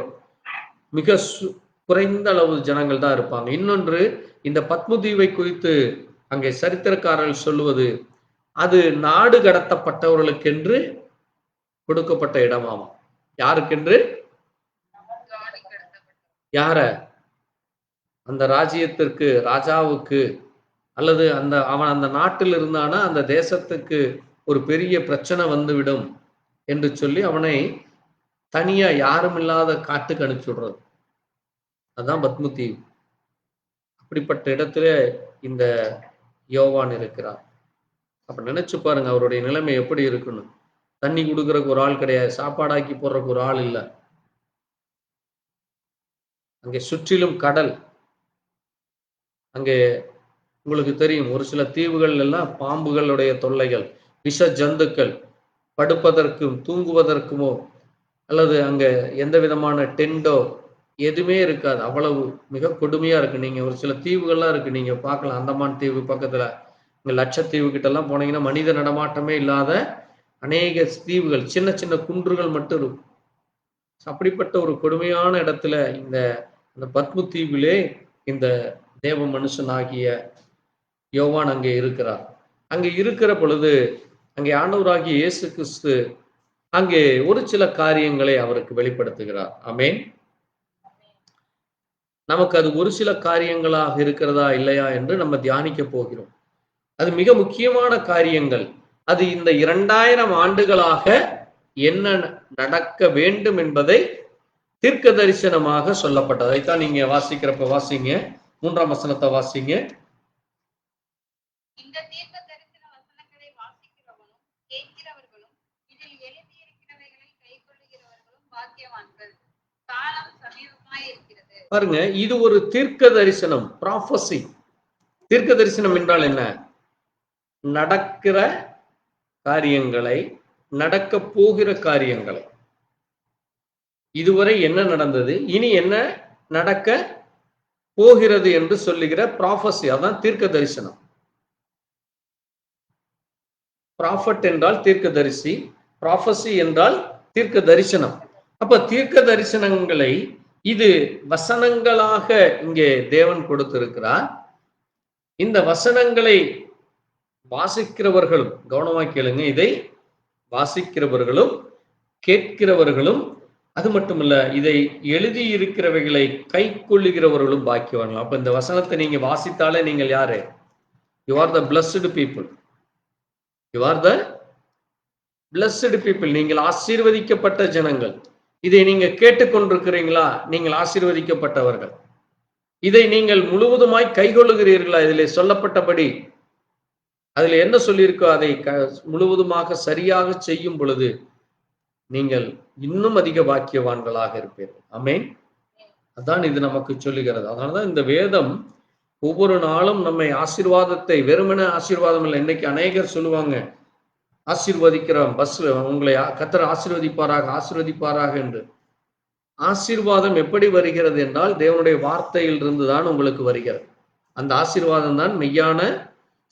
மிக குறைந்த அளவு ஜனங்கள் தான் இருப்பாங்க. இன்னொன்று, இந்த பத்மு தீவை குறித்து அங்கே சரித்திரக்காரர்கள் சொல்லுவது, அது நாடு கடத்தப்பட்டவர்களுக்கென்று கொடுக்கப்பட்ட இடமாகும். யாருக்கென்று? யார? அந்த ராஜ்யத்திற்கு, ராஜாவுக்கு, அல்லது அவன் அந்த நாட்டில் இருந்தானா அந்த தேசத்துக்கு ஒரு பெரிய பிரச்சனை வந்துவிடும் என்று சொல்லி அவனை தனியா யாரும் இல்லாத காட்டுக்கு அனுப்பிச்சு விடுறது. அதுதான் பத்மு தீவு. அப்படிப்பட்ட இடத்துல இந்த யோவான் இருக்கிறார். அப்ப நினைச்சு பாருங்க, அவருடைய நிலைமை எப்படி இருக்குன்னு. தண்ணி கொடுக்கறதுக்கு ஒரு ஆள் கிடையாது, சாப்பாடாக்கி போடுறதுக்கு ஒரு ஆள் இல்லை. அங்கே சுற்றிலும் கடல். அங்கே உங்களுக்கு தெரியும், ஒரு சில தீவுகள் எல்லாம் பாம்புகளுடைய தொல்லைகள், விஷ ஜந்துக்கள், படுப்பதற்கும் தூங்குவதற்குமோ அல்லது அங்க எந்த விதமான டெண்டோ எதுவுமே இருக்காது. அவ்வளவு மிக கொடுமையா இருக்கு. நீங்க ஒரு சில தீவுகள்லாம் இருக்கு, நீங்க பார்க்கலாம். அந்தமான் தீவு பக்கத்துல, இங்க லட்சத்தீவு கிட்ட எல்லாம் போனீங்கன்னா மனித நடமாட்டமே இல்லாத அநேக தீவுகள், சின்ன சின்ன குன்றுகள் மட்டும் இருக்கும். அப்படிப்பட்ட ஒரு கொடுமையான இடத்துல இந்த பத்மு தீவிலே இந்த தேவ மனுஷனாகிய யோவான் அங்கே இருக்கிறார். அங்கே இருக்கிற பொழுது அங்கே ஆண்டவராகிய இயேசு கிறிஸ்து அங்கே ஒரு சில காரியங்களை அவருக்கு வெளிப்படுத்துகிறார். ஆமென். நமக்கு அது ஒரு சில காரியங்களாக இருக்கிறதா இல்லையா என்று நம்ம தியானிக்க போகிறோம். அது மிக முக்கியமான காரியங்கள். அது இந்த 2000 ஆண்டுகளாக என்ன நடக்க வேண்டும் என்பதை தீர்க்க தரிசனமாக சொல்லப்பட்டது. அதைத்தான் நீங்க வாசிக்கிறப்ப வாசிங்க, 3ஆம் வசனத்தை வாசிங்க. இந்த தீர்க்க தரிசன வசனங்களை வாசிக்கிறவனும் கேட்கிறவர்களும் இதில் எழுதியிருக்கிறவைகளை கைக்கொள்ளுகிறவர்களும் பாக்கியவான்கள், காலம் சமீபமாய் இருக்கிறது. பாருங்க, இது ஒரு தீர்க்க தரிசனம், ப்ராஃபசி. தீர்க்க தரிசனம் என்றால் என்ன? நடக்கிற காரியங்களை, நடக்க போகிற காரியங்களை, இதுவரை என்ன நடந்தது, இனி என்ன நடக்க போகிறது என்று சொல்லுகிற ப்ராஃபசி. அதான் தீர்க்க தரிசனம். ப்ராஃபட் என்றால் தீர்க்க தரிசி, ப்ராஃபசி என்றால் தீர்க்க தரிசனம். அப்ப தீர்க்க தரிசனங்களை இது வசனங்களாக இங்கே தேவன் கொடுத்திருக்கிறார். இந்த வசனங்களை வாசிக்கிறவர்களும், கவனமாக கேளுங்க, இதை வாசிக்கிறவர்களும் கேட்கிறவர்களும், அது மட்டுமல்ல இதை எழுதி இருக்கிறவைகளை கை கொள்ளுகிறவர்களும் பாக்கியவான்கள். அப்ப இந்த வசனத்தை நீங்க வாசித்தாலே நீங்கள் யாரு? You are the blessed people. You are the blessed people. நீங்கள் ஆசீர்வதிக்கப்பட்ட ஜனங்கள். இதை நீங்க கேட்டுக்கொண்டிருக்கிறீங்களா? நீங்கள் ஆசீர்வதிக்கப்பட்டவர்கள். இதை நீங்கள் முழுவதுமாய் கைகொள்ளுகிறீர்களா? இதில் சொல்லப்பட்டபடி அதில் என்ன சொல்லியிருக்கோ அதை முழுவதுமாக சரியாக செய்யும் பொழுது நீங்கள் இன்னும் அதிக பாக்கியவான்களாக இருப்பீர்கள். ஆமென். அதான் இது நமக்கு சொல்லுகிறது. அதனாலதான் இந்த வேதம் ஒவ்வொரு நாளும் நம்மை ஆசீர்வாதத்தை, வெறுமனே ஆசீர்வாதம் இல்லை. இன்னைக்கு அநேகர் சொல்லுவாங்க, ஆசீர்வதிக்கிறோம், பஸ்ல உங்களை கர்த்தர் ஆசீர்வதிப்பாராக, ஆசீர்வதிப்பாராக என்று. ஆசீர்வாதம் எப்படி வருகிறது என்றால் தேவனுடைய வார்த்தையில் இருந்துதான் உங்களுக்கு வருகிறது. அந்த ஆசீர்வாதம் தான் மெய்யான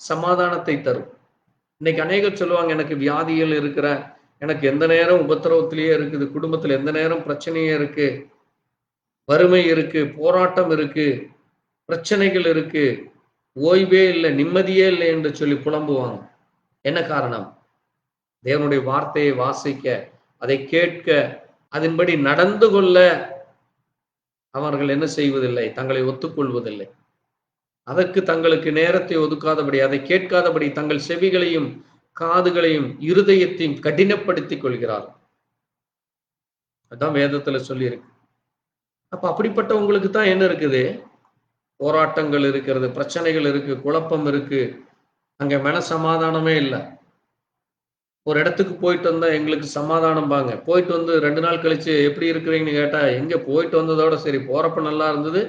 சமாதானத்தை தரும். இன்னைக்கு அநேகர் சொல்லுவாங்க, எனக்கு வியாதிகள் இருக்கிற, எனக்கு எந்த நேரம் உபத்திரவத்திலேயே இருக்குது, குடும்பத்தில் எந்த நேரம் பிரச்சனையே இருக்கு, வறுமை இருக்கு, போராட்டம் இருக்கு, பிரச்சனைகள் இருக்கு, ஓய்வே இல்லை, நிம்மதியே இல்லை என்று சொல்லி புலம்புவாங்க. என்ன காரணம்? தேவனுடைய வார்த்தையை வாசிக்க, அதை கேட்க, அதன்படி நடந்து கொள்ள அவர்கள் என்ன செய்வதில்லை? தங்களை ஒத்துக்கொள்வதில்லை. அதற்கு தங்களுக்கு நேரத்தை ஒதுக்காதபடி, அதை கேட்காதபடி தங்கள் செவிகளையும் காதுகளையும் இருதயத்தையும் கடினப்படுத்திக் கொள்கிறார். அதான் வேதத்துல சொல்லி இருக்கு. அப்ப அப்படிப்பட்டவங்களுக்கு தான் என்ன இருக்குது? போராட்டங்கள் இருக்கிறது, பிரச்சனைகள் இருக்கு, குழப்பம் இருக்கு, அங்க மன சமாதானமே இல்லை. ஒரு இடத்துக்கு போயிட்டு வந்தா எங்களுக்கு சமாதானம் பாங்க, போயிட்டு வந்து 2 நாள் கழிச்சு எப்படி இருக்கிறீங்கன்னு கேட்டா, எங்க போயிட்டு வந்ததோட சரி, போறப்ப நல்லா இருந்தது,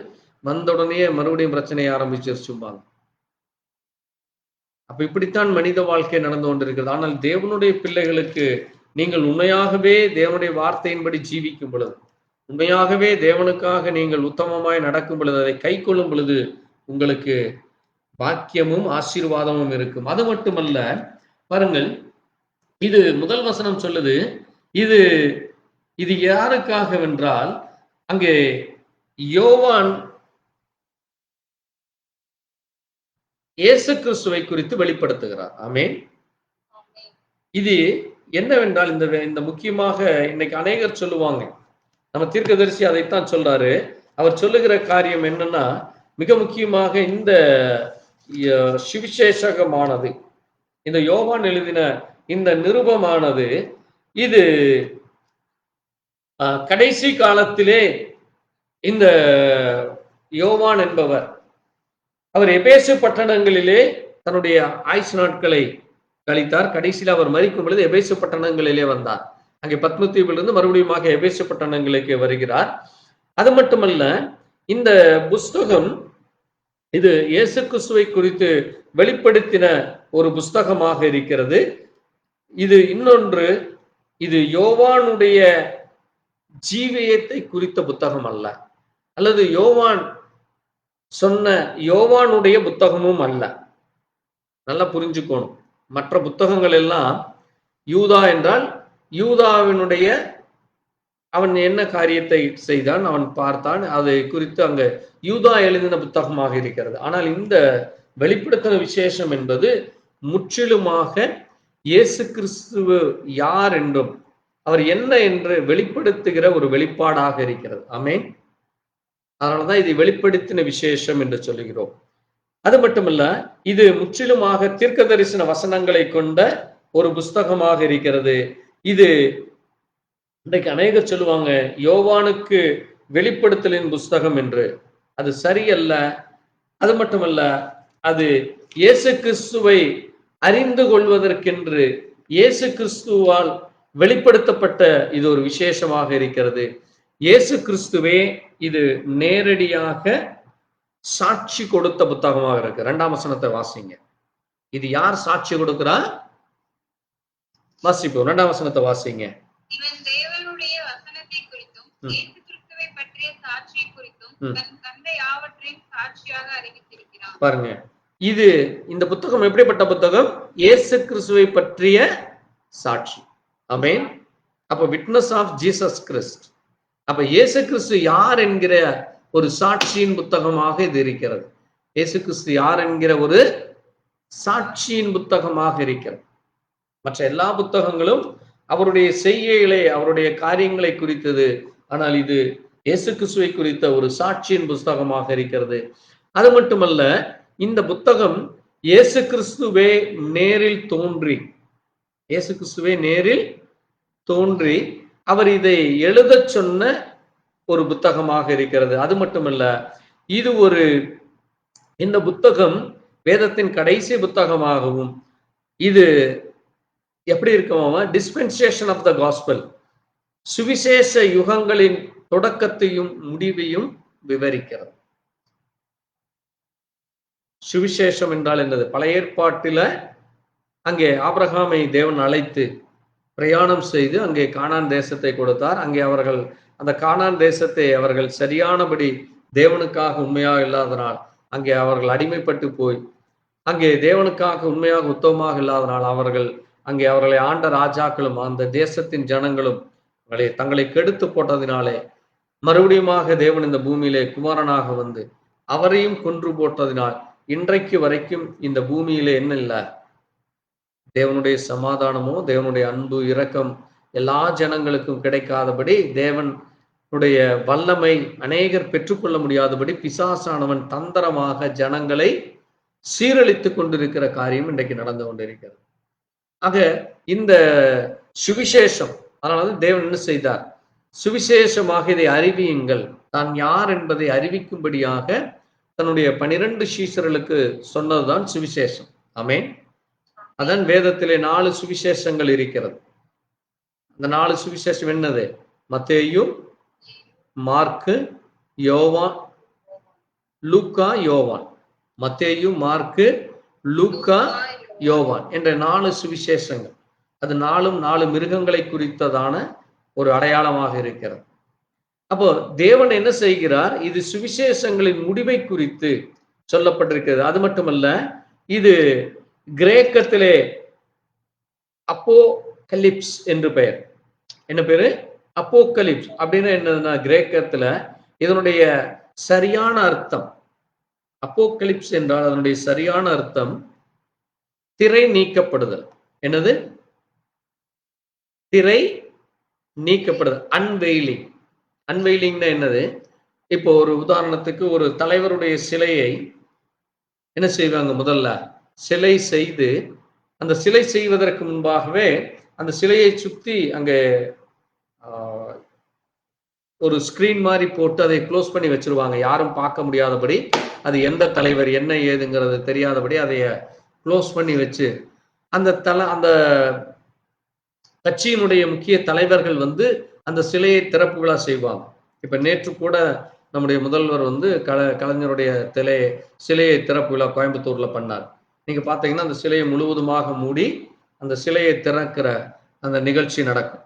வந்த உடனே மறுபடியும் பிரச்சனையை ஆரம்பிச்சிருச்சும்பாங்க. அப்ப இப்படித்தான் மனித வாழ்க்கை நடந்து கொண்டிருக்கிறது. ஆனால் தேவனுடைய பிள்ளைகளுக்கு நீங்கள் உண்மையாகவே தேவனுடைய வார்த்தையின்படி ஜீவிக்கும் பொழுது, உண்மையாகவே தேவனுக்காக நீங்கள் உத்தமமாய் நடக்கும் பொழுது, அதை கை கொள்ளும் பொழுது உங்களுக்கு பாக்கியமும் ஆசீர்வாதமும் இருக்கும். அது மட்டுமல்ல, பாருங்கள், இது முதல் வசனம் சொல்லுது, இது யாருக்காக வென்றால் அங்கே யோவான் இயேசு கிறிஸ்துவை குறித்து வெளிப்படுத்துகிறார். ஆமென். இது என்னவென்றால் இந்த முக்கியமாக இன்னைக்கு அநேகர் சொல்லுவாங்க, நம்ம தீர்க்கதரிசி அதைத்தான் சொல்றாரு. அவர் சொல்லுகிற காரியம் என்னன்னா, மிக முக்கியமாக இந்த சுவிசேஷகமானது, இந்த யோவான் எழுதின இந்த நிருபமானது, இது கடைசி காலத்திலே இந்த யோவான் என்பவர், அவர் எபேசு பட்டணங்களிலே தன்னுடைய ஆயுசு நாட்களை கழித்தார். கடைசியில் அவர் மரிக்கும் பொழுது எபேசு பட்டணங்களிலே வந்தார். அங்கே பத்மு தீவிலிருந்து மறுபடியும் எபேசு பட்டணங்களுக்கு வருகிறார். அது மட்டுமல்ல, இந்த புஸ்தகம் இது இயேசு கிறிஸ்துவை குறித்து வெளிப்படுத்தின ஒரு புஸ்தகமாக இருக்கிறது. இது இன்னொன்று, இது யோவானுடைய ஜீவியத்தை குறித்த புத்தகம் அல்ல, அல்லது யோவான் சொன்ன யோவானுடைய புத்தகமும் அல்ல. நல்லா புரிஞ்சுக்கணும். மற்ற புத்தகங்கள் எல்லாம் யூதா என்றால் யூதாவினுடைய அவன் என்ன காரியத்தை செய்தான், அவன் பார்த்தான், அதை குறித்து அங்க யூதா எழுதின புத்தகமாக இருக்கிறது. ஆனால் இந்த வெளிப்படுத்தின விசேஷம் என்பது முற்றிலுமாக இயேசு கிறிஸ்துவ யார் என்றும் அவர் என்ன என்று வெளிப்படுத்துகிற ஒரு வெளிப்பாடாக இருக்கிறது. ஆமென். அதனாலதான் இதை வெளிப்படுத்தின விசேஷம் என்று சொல்லுகிறோம். அது மட்டுமல்ல, இது முற்றிலுமாக தீர்க்க தரிசன வசனங்களை கொண்ட ஒரு புஸ்தகமாக இருக்கிறது. இது இன்றைக்கு அநேகர் சொல்லுவாங்க யோவானுக்கு வெளிப்படுத்தலின் புஸ்தகம் என்று. அது சரியல்ல. அது மட்டுமல்ல, அது இயேசு கிறிஸ்துவை அறிந்து கொள்வதற்கென்று இயேசு கிறிஸ்துவால் வெளிப்படுத்தப்பட்ட இது ஒரு விசேஷமாக இருக்கிறது. இயேசு கிறிஸ்துவே இது நேரடியாக சாட்சி கொடுத்த புத்தகமாக இருக்கு. 2ஆம் வசனத்தை வாசிங்க. இது யார் சாட்சி கொடுக்கிறா? வாசிப்போம். 2ஆம் வசனத்தை வாசிங்க. இவன் தேவனுடைய வசனத்தை குறித்தும் இயேசு கிறிஸ்துவை பற்றிய சாட்சியை குறித்தும் தன் தந்தை யாவற்றையும் சாட்சியாக அறிவித்திருக்கிறான். பாருங்க, இது இந்த புத்தகம் எப்படிப்பட்ட புத்தகம்? இயேசு கிறிஸ்துவை பற்றிய சாட்சி. ஆமென். அப்ப விட்னஸ் ஆஃப் ஜீசஸ் கிறிஸ்ட். அப்ப இயேசு கிறிஸ்து யார் என்கிற ஒரு சாட்சியின் புத்தகமாக இது இருக்கிறது. இயேசு கிறிஸ்து யார் என்கிற ஒரு சாட்சியின் புத்தகமாக இருக்கிறது. மற்ற எல்லா புத்தகங்களும் அவருடைய செய்கைகளை, அவருடைய காரியங்களை குறித்தது. ஆனால் இது இயேசு கிறிஸ்துவை குறித்த ஒரு சாட்சியின் புஸ்தகமாக இருக்கிறது. அது மட்டுமல்ல, இந்த புத்தகம் இயேசு கிறிஸ்துவே நேரில் தோன்றி, இயேசு கிறிஸ்துவே நேரில் தோன்றி அவர் இதை எழுதச் சொன்ன ஒரு புத்தகமாக இருக்கிறது. அது மட்டுமல்ல, இது இந்த புத்தகம் வேதத்தின் கடைசி புத்தகமாகவும், இது எப்படி இருக்குமா? டிஸ்பென்சேஷன் ஆஃப் த காஸ்பல், சுவிசேஷ யுகங்களின் தொடக்கத்தையும் முடிவையும் விவரிக்கிறது. சுவிசேஷம் என்றால் என்னது? பழைய ஏற்பாட்டில அங்கே ஆபிரகாமை தேவன் அழைத்து பிரயாணம் செய்து அங்கே கானான் தேசத்தை கொடுத்தார். அங்கே அவர்கள் அந்த கானான் தேசத்தை அவர்கள் சரியானபடி தேவனுக்காக உண்மையாக இல்லாதனால் அங்கே அவர்கள் அடிமைப்பட்டு போய், அங்கே தேவனுக்காக உண்மையாக உத்தமமாக இல்லாதனால் அங்கே அவர்களை ஆண்ட ராஜாக்களும் அந்த தேசத்தின் ஜனங்களும் தங்களை கெடுத்து போட்டதினாலே மறுபடியுமாக தேவன் இந்த பூமியிலே குமாரனாக வந்து அவரையும் கொன்று போட்டதினால் இன்றைக்கு வரைக்கும் இந்த பூமியிலே என்ன இல்லை? தேவனுடைய சமாதானமோ தேவனுடைய அன்பு இரக்கம் எல்லா ஜனங்களுக்கும் கிடைக்காதபடி, தேவனுடைய வல்லமை அநேகர் பெற்றுக்கொள்ள முடியாதபடி பிசாசானவன் தந்திரமாக ஜனங்களை சீரழித்து கொண்டிருக்கிற காரியம் இன்றைக்கு நடந்து கொண்டிருக்கிறது. ஆக இந்த சுவிசேஷம், அதனால தேவன் என்ன செய்தார்? சுவிசேஷமாக இதை அறிவியுங்கள், தான் யார் என்பதை அறிவிக்கும்படியாக தன்னுடைய 12 சீஷர்களுக்கு சொன்னதுதான் சுவிசேஷம். ஆமென். அதான் வேதத்திலே 4 சுவிசேஷங்கள் இருக்கிறது. அந்த 4 சுவிசேஷம் என்னது? மத்தேயு, மார்க்கு, யோவான், லூக்கா, யோவான். மத்தேயு, மார்க்கு, லூக்கா, யோவான் என்ற 4 சுவிசேஷங்கள். அது 4 மிருகங்களை குறித்ததான ஒரு அடையாளமாக இருக்கிறது. அப்போ தேவன் என்ன செய்கிறார்? இது சுவிசேஷங்களின் முடிவை குறித்து சொல்லப்பட்டிருக்கிறது. அது மட்டுமல்ல, இது கிரேக்கத்திலே அப்போகலிப்ஸ் என்று பெயர். என்ன பேரு? அப்போகலிப்ஸ் அப்படின்னு என்னதுன்னா, கிரேக்கத்துல இதனுடைய சரியான அர்த்தம், அப்போகலிப்ஸ் என்றால் அதனுடைய சரியான அர்த்தம் திரை நீக்கப்படுதல். என்னது? திரை நீக்கப்படுதல், அன்வெயிலிங். அன்வெயிலிங்னா என்னது? இப்போ ஒரு உதாரணத்துக்கு ஒரு தலைவருடைய சிலையை என்ன செய்வாங்க? முதல்ல சிலை செய்து, அந்த சிலை செய்வதற்கு முன்பாகவே அந்த சிலையை சுத்தி அங்கே ஒரு ஸ்கிரீன் மாதிரி போட்டு அதை க்ளோஸ் பண்ணி வச்சிருவாங்க, யாரும் பார்க்க முடியாதபடி. அது எந்த தலைவர் என்ன ஏதுங்கிறது தெரியாதபடி அதைய க்ளோஸ் பண்ணி வச்சு அந்த கட்சியினுடைய முக்கிய தலைவர்கள் வந்து அந்த சிலையை திறப்பு விழா செய்வாங்க. இப்ப நேற்று கூட நம்முடைய முதல்வர் வந்து கலைஞருடைய சிலையை திறப்பு விழா கோயம்புத்தூர்ல பண்ணார். நீங்க பார்த்தீங்கன்னா அந்த சிலையை முழுவதுமாக மூடி அந்த சிலையை திறக்கிற அந்த நிகழ்ச்சி நடக்கும்.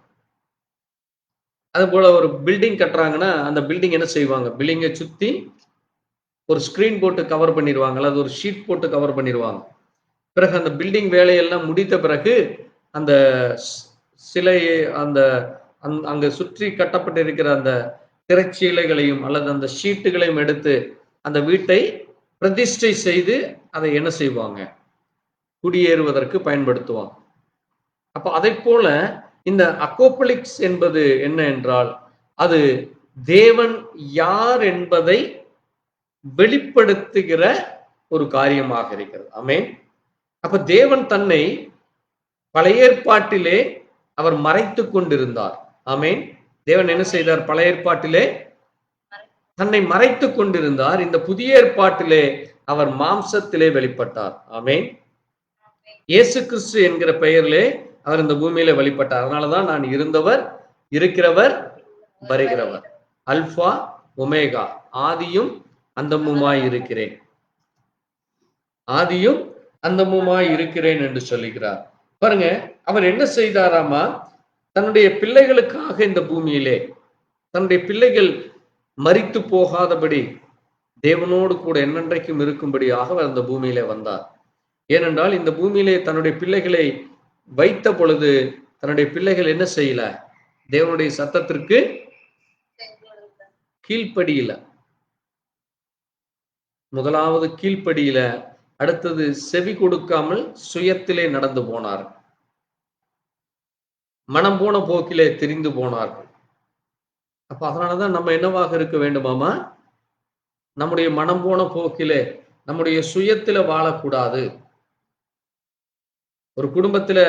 அது போல ஒரு பில்டிங் கட்டுறாங்கன்னா அந்த பில்டிங் என்ன செய்வாங்க, பில்டிங்கை சுத்தி ஒரு ஸ்கிரீன் போட்டு கவர் பண்ணிடுவாங்க, அல்லது ஒரு ஷீட் போட்டு கவர் பண்ணிடுவாங்க. பிறகு அந்த பில்டிங் வேலையெல்லாம் முடித்த பிறகு அந்த சிலையை அந்த அங்க சுற்றி கட்டப்பட்டிருக்கிற அந்த திரைச்சீலைகளையும் அல்லது அந்த ஷீட்டுகளையும் எடுத்து அந்த வீட்டை பிரதிஷ்டை செய்து அதை என்ன செய்வாங்க, குடியேறுவதற்கு பயன்படுத்துவாங்க. அப்ப அதை போல இந்த அக்கோபலிக்ஸ் என்பது என்ன என்றால், அது தேவன் யார் என்பதை வெளிப்படுத்துகிற ஒரு காரியமாக இருக்கிறது. ஆமென். அப்ப தேவன் தன்னை பழைய ஏற்பாட்டிலே அவர் மறைத்து கொண்டிருந்தார். ஆமென். தேவன் என்ன செய்தார்? பழைய ஏற்பாட்டிலே தன்னை மறைத்து கொண்டிருந்தார். இந்த புதிய ஏற்பாட்டிலே அவர் மாம்சத்திலே வெளிப்பட்டார். ஆமென். இயேசு கிறிஸ்து என்கிற பெயரிலே அவர் இந்த பூமியில வெளிப்பட்டார். அதனாலதான் நான் இருந்தவர், இருக்கிறவர், வருகிறவர், அல்பா ஒமேகா, ஆதியும் அந்தமுமாய் இருக்கிறேன், ஆதியும் அந்தமுமாய் இருக்கிறேன் என்று சொல்லுகிறார். பாருங்க, அவர் என்ன செய்தாராமா, தன்னுடைய பிள்ளைகளுக்காக இந்த பூமியிலே தன்னுடைய பிள்ளைகள் மரித்து போகாதபடி தேவனோடு கூட என்னென்றைக்கும் இருக்கும்படியாக அவர் அந்த பூமியிலே வந்தார். ஏனென்றால் இந்த பூமியிலே தன்னுடைய பிள்ளைகளை வைத்த பொழுது தன்னுடைய பிள்ளைகள் என்ன செய்யல, தேவனுடைய சத்தத்திற்கு கீழ்ப்படியில. முதலாவது கீழ்ப்படியில, அடுத்தது செவி கொடுக்காமல் சுயத்திலே நடந்து போனார், மனம் போன போக்கிலே திரிந்து போனார்கள். அப்ப அதனாலதான் நம்ம என்னவாக இருக்க வேண்டுமாமா, நம்முடைய மனம் போன போக்கிலே நம்முடைய சுயத்தில வாழக்கூடாது. ஒரு குடும்பத்தில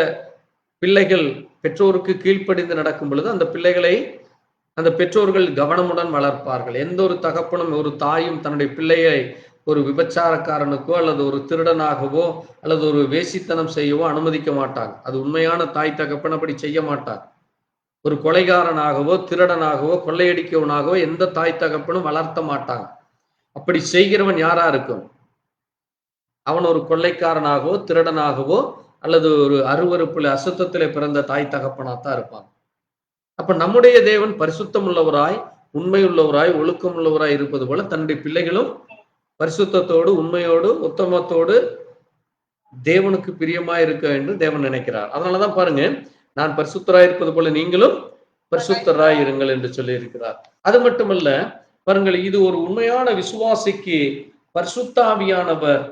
பிள்ளைகள் பெற்றோருக்கு கீழ்ப்படிந்து நடக்கும் பொழுது அந்த பிள்ளைகளை அந்த பெற்றோர்கள் கவனமுடன் வளர்ப்பார்கள். எந்த ஒரு தகப்பனும் ஒரு தாயும் தன்னுடைய பிள்ளையை ஒரு விபச்சாரக்காரனுக்கோ அல்லது ஒரு திருடனாகவோ அல்லது ஒரு வேசித்தனம் செய்யவோ அனுமதிக்க மாட்டாங்க. அது உண்மையான தாய் தகப்பன் அப்படி செய்ய மாட்டார். ஒரு கொலைகாரனாகவோ திருடனாகவோ கொள்ளையடிக்கவனாகவோ எந்த தாய் தகப்பனும் வளர்த்த மாட்டாங்க. அப்படி செய்கிறவன் யாரா இருக்கும், அவன் ஒரு கொள்ளைக்காரனாகவோ திருடனாகவோ அல்லது ஒரு அருவருப்புல அசுத்தத்திலே பிறந்த தாய் தகப்பனாத்தான் இருப்பான். அப்ப நம்முடைய தேவன் பரிசுத்தம் உள்ளவராய், உண்மை உள்ளவராய், ஒழுக்கம் உள்ளவராய் இருப்பது போல தன்னுடைய பிள்ளைகளும் பரிசுத்தத்தோடு, உண்மையோடு, உத்தமத்தோடு தேவனுக்கு பிரியமாய் இருக்க என்று தேவன் நினைக்கிறார். அதனாலதான் பாருங்க, நான் பரிசுத்தராய் இருப்பது போல நீங்களும் பரிசுத்தராய் இருங்கள் என்று சொல்லி இருக்கிறார். அது மட்டுமல்ல, பாருங்கள், இது ஒரு உண்மையான விசுவாசிக்கு பரிசுத்த ஆவியானவர்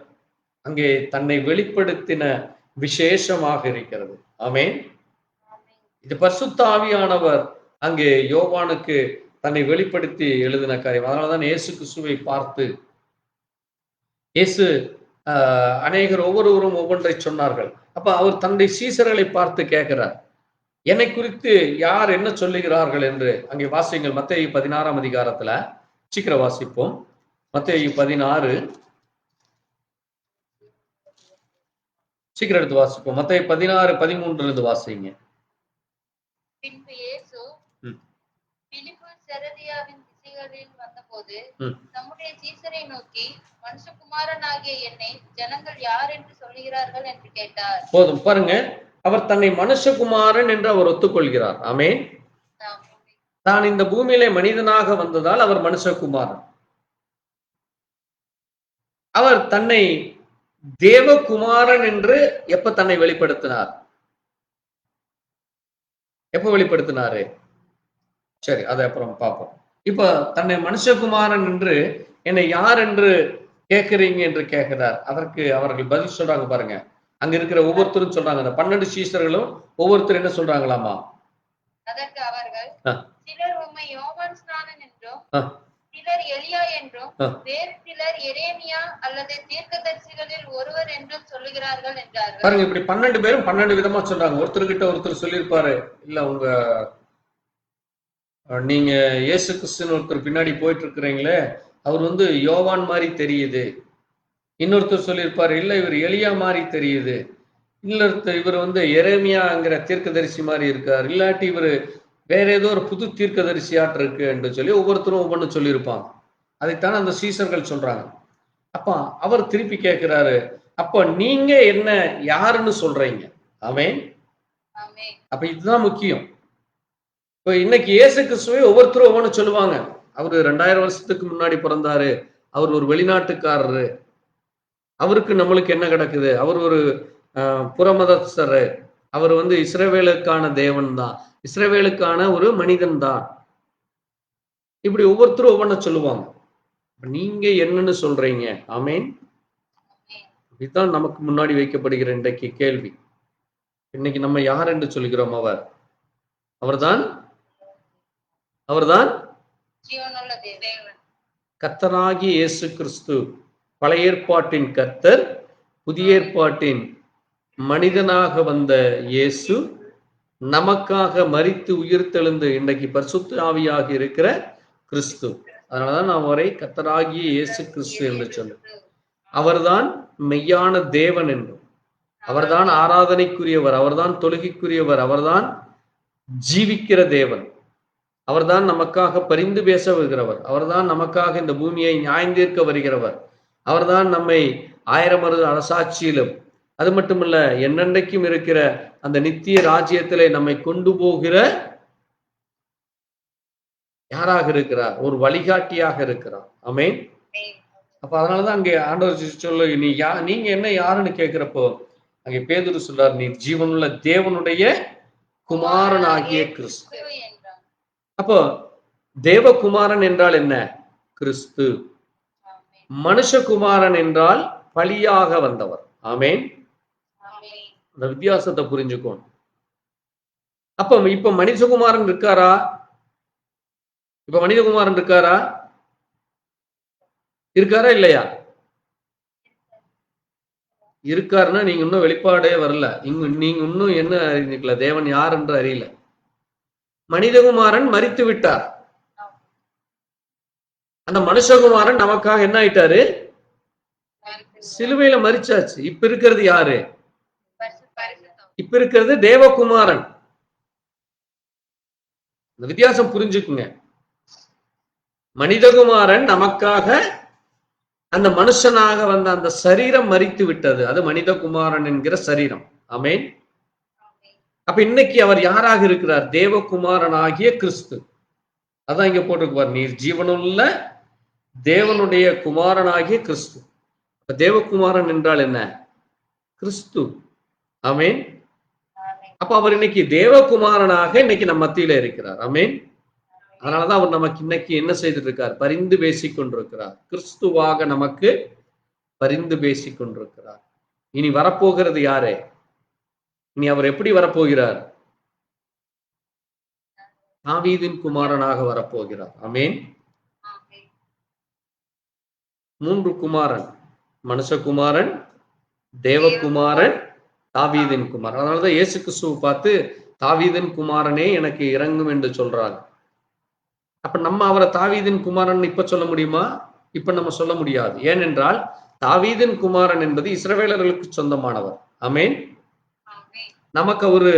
அங்கே தன்னை வெளிப்படுத்தின விசேஷமாக இருக்கிறது. ஆமென். இது பரிசுத்த ஆவியானவர் அங்கே யோவானுக்கு தன்னை வெளிப்படுத்தி எழுதின காரியம். அதனாலதான் இயேசு கிறிஸ்துவை பார்த்து இயேசு அநேகர் ஒவ்வொருவரும் ஒவ்வொன்றை சொன்னார்கள். அப்ப அவர் தன்னுடைய சீசர்களை பார்த்து கேட்கிறார், என்னை குறித்து யார் என்ன சொல்லுகிறார்கள் என்று. அங்கே வாசியுங்கள், மத்தேயு 16 அதிகாரத்துல. சீக்கிரம் வாசிப்போம். மத்தேயு 16, சீக்கிரம் எடுத்து வாசிப்போம். மத்தேயு 16:13 இருந்து வாசிங்க. பின்பு இயேசு பிலிப்பு செரதியாவின் திசைகளில் வந்தபோது தம்முடைய சீசரை நோக்கி, மனுஷகுமாரனாகிய என்னை ஜனங்கள் யார் என்று சொல்லுகிறார்கள் என்று கேட்டார். போதும், பாருங்க, அவர் தன்னை மனுஷகுமாரன் என்று அவர் ஒத்துக்கொள்கிறார். ஆமென். தான் இந்த பூமியிலே மனிதனாக வந்ததால் அவர் மனுஷகுமாரன். அவர் தன்னை தேவகுமாரன் என்று எப்ப தன்னை வெளிப்படுத்தினார்? எப்ப வெளிப்படுத்தினாரு? சரி, அதை அப்புறம் பார்ப்போம். இப்ப தன்னை மனுஷகுமாரன் என்று என்னை யார் என்று கேட்கிறீங்க என்று கேட்கிறார். அதற்கு அவர்கள் பதில் சொல்றாங்க. பாருங்க, அங்க இருக்கிற ஒவ்வொருத்தரும் சொல்றாங்க, அந்த 12 சீசர்களும் ஒவ்வொருத்தர் என்ன சொல்றாங்களாமா? அதற்கு அவர்கள், சிலர் உம்மை யோவான் ஸ்நானன் என்றும், சிலர் எலியா என்றும், வேறு சிலர் எரேமியா அல்லது தீர்க்கதரிசிகளில் ஒருவர் என்றும் சொல்லுகிறார்கள் என்றார்கள். பாருங்க, இப்படி 12 பேரும் 12 விதமா சொல்றாங்க. ஒருத்தர்கிட்ட ஒருத்தர் சொல்லியிருப்பாரு, இல்ல நீங்க இயேசு கிறிஸ்துன்னு ஒருத்தர் பின்னாடி போயிட்டு இருக்கிறீங்களே, அவர் வந்து யோவான் மாதிரி தெரியுது. இன்னொருத்தர் சொல்லியிருப்பாரு, இல்ல இவர் எலியா மாதிரி தெரியுது. இன்னொருத்தர், இவர் வந்து எரேமியாங்கிற தீர்க்கதரிசி மாதிரி இருக்கார். இல்லாட்டி இவர் வேற ஏதோ ஒரு புது தீர்க்கதரிசியாட்டு இருக்கு என்று சொல்லி ஒவ்வொருத்தரும் ஒவ்வொன்று சொல்லியிருப்பாங்க. அதைத்தான் அந்த சீசர்கள் சொல்றாங்க. அப்ப அவர் திருப்பி கேட்கிறாரு, அப்ப நீங்க என்ன யாருன்னு சொல்றீங்க? ஆமென். அப்ப இதுதான் முக்கியம். இப்ப இன்னைக்கு இயேசு கிறிஸ்துவை ஒவ்வொருத்தரும் ஒவ்வொன்னு சொல்லுவாங்க. அவரு 2000 வருஷத்துக்கு முன்னாடி பிறந்தாரு, அவர் ஒரு வெளிநாட்டுக்காரரு, அவருக்கு நம்மளுக்கு என்ன கிடக்குது, அவர் ஒரு புறமதஸ்தரு, அவர் இஸ்ரவேலுக்கான தேவன் தான், இஸ்ரவேலுக்கான ஒரு மனிதன் தான். இப்படி ஒவ்வொருத்தரும் ஒவ்வொன்ன சொல்லுவாங்க. நீங்க என்னன்னு சொல்றீங்க? ஆமென். இதுதான் நமக்கு முன்னாடி வைக்கப்படுகிற இன்றைக்கு கேள்வி. இன்னைக்கு நம்ம யார் என்று சொல்கிறோம்? அவர்தான் கர்த்தராகிய இயேசு கிறிஸ்து. பழைய ஏற்பாட்டின் கர்த்தர், புதிய ஏற்பாட்டின் மனிதனாக வந்த இயேசு, நமக்காக மரித்து உயிர்த்தெழுந்து இன்றைக்கு பரிசுத்த ஆவியாக இருக்கிற கிறிஸ்து. அதனாலதான் நாம் அவரை கர்த்தராகிய இயேசு கிறிஸ்து என்று சொல்லும். அவர்தான் மெய்யான தேவன் என்றும், அவர்தான் ஆராதனைக்குரியவர், அவர்தான் தொழுகைக்குரியவர், அவர்தான் ஜீவிக்கிற தேவன், அவர்தான் நமக்காக பரிந்து பேச வருகிறவர், அவர்தான் நமக்காக இந்த பூமியை நியாயந்தீர்க்க வருகிறவர், அவர்தான் நம்மை 1000 அரசாட்சியிலும் அது மட்டுமல்ல என்னென்றைக்கும் இருக்கிற அந்த நித்திய ராஜ்யத்திலே நம்மை கொண்டு போகிற யாராக இருக்கிறார்? ஒரு வழிகாட்டியாக இருக்கிறார். ஆமென். அப்ப அதனாலதான் அங்கே ஆண்டவர் சொல்ல, நீங்க என்ன யாருன்னு கேட்கிறப்போ அங்கே பேதுரு சொல்றார், நீ ஜீவனுள்ள தேவனுடைய குமாரனாகிய கிறிஸ்து. அப்போ தேவகுமாரன் என்றால் என்ன? கிறிஸ்து. மனுஷகுமாரன் என்றால் பலியாக வந்தவர். ஆமென். அந்த வித்தியாசத்தை புரிஞ்சுக்கணும். அப்ப இப்ப மனிதகுமாரன் இருக்காரா? இருக்காரா இல்லையா? இருக்காருன்னா நீங்க இன்னும் வெளிப்பாடே வரல. நீங்க இன்னும் என்ன அறிஞ்சிக்கல, தேவன் யார் என்று அறியல. மனிதகுமாரன் மரித்து விட்டார். அந்த மனுஷகுமாரன் நமக்காக என்ன ஆயிட்டாரு? சிலுவையில மரிச்சாச்சு. இப்ப இருக்கிறது யாரு? இப்ப இருக்கிறது தேவகுமாரன். இந்த வித்தியாசம் புரிஞ்சுக்குங்க. மனிதகுமாரன் நமக்காக அந்த மனுஷனாக வந்த அந்த சரீரம் மரித்து விட்டது. அது மனிதகுமாரன் என்கிற சரீரம். ஆமென். அப்ப இன்னைக்கு அவர் யாராக இருக்கிறார்? தேவகுமாரனாகிய கிறிஸ்து. அதான் இங்க போட்டிருப்பார், நீர் ஜீவனுள்ள தேவனுடைய குமாரனாகிய கிறிஸ்து. அப்ப தேவகுமாரன் என்றால் என்ன? கிறிஸ்து. ஆமென். அப்ப அவர் இன்னைக்கு தேவகுமாரனாக இன்னைக்கு நம்ம மத்தியில இருக்கிறார். ஆமென். அதனாலதான் அவர் நமக்கு இன்னைக்கு என்ன செய்துட்டு இருக்கார்? பரிந்து பேசிக் கொண்டிருக்கிறார். கிறிஸ்துவாக நமக்கு பரிந்து பேசிக் கொண்டிருக்கிறார். இனி வரப்போகிறது யாரே? இனி அவர் எப்படி வரப்போகிறார்? தாவீதின் குமாரனாக வரப்போகிறார். ஆமென். 3 குமாரன், மனுஷகுமாரன், தேவகுமாரன், தாவீதின் குமாரன். அதனாலதான் இயேசு கிறிஸ்துவை பார்த்து தாவீதின் குமாரனே எனக்கு இறங்கும் என்று சொல்றாங்க. அப்ப நம்ம அவரை தாவீதின் குமாரன் இப்ப சொல்ல முடியுமா? இப்ப நம்ம சொல்ல முடியாது. ஏனென்றால் தாவீதின் குமாரன் என்பது இஸ்ரவேலர்களுக்கு சொந்தமானவர். ஆமென். நமக்கு ஒரு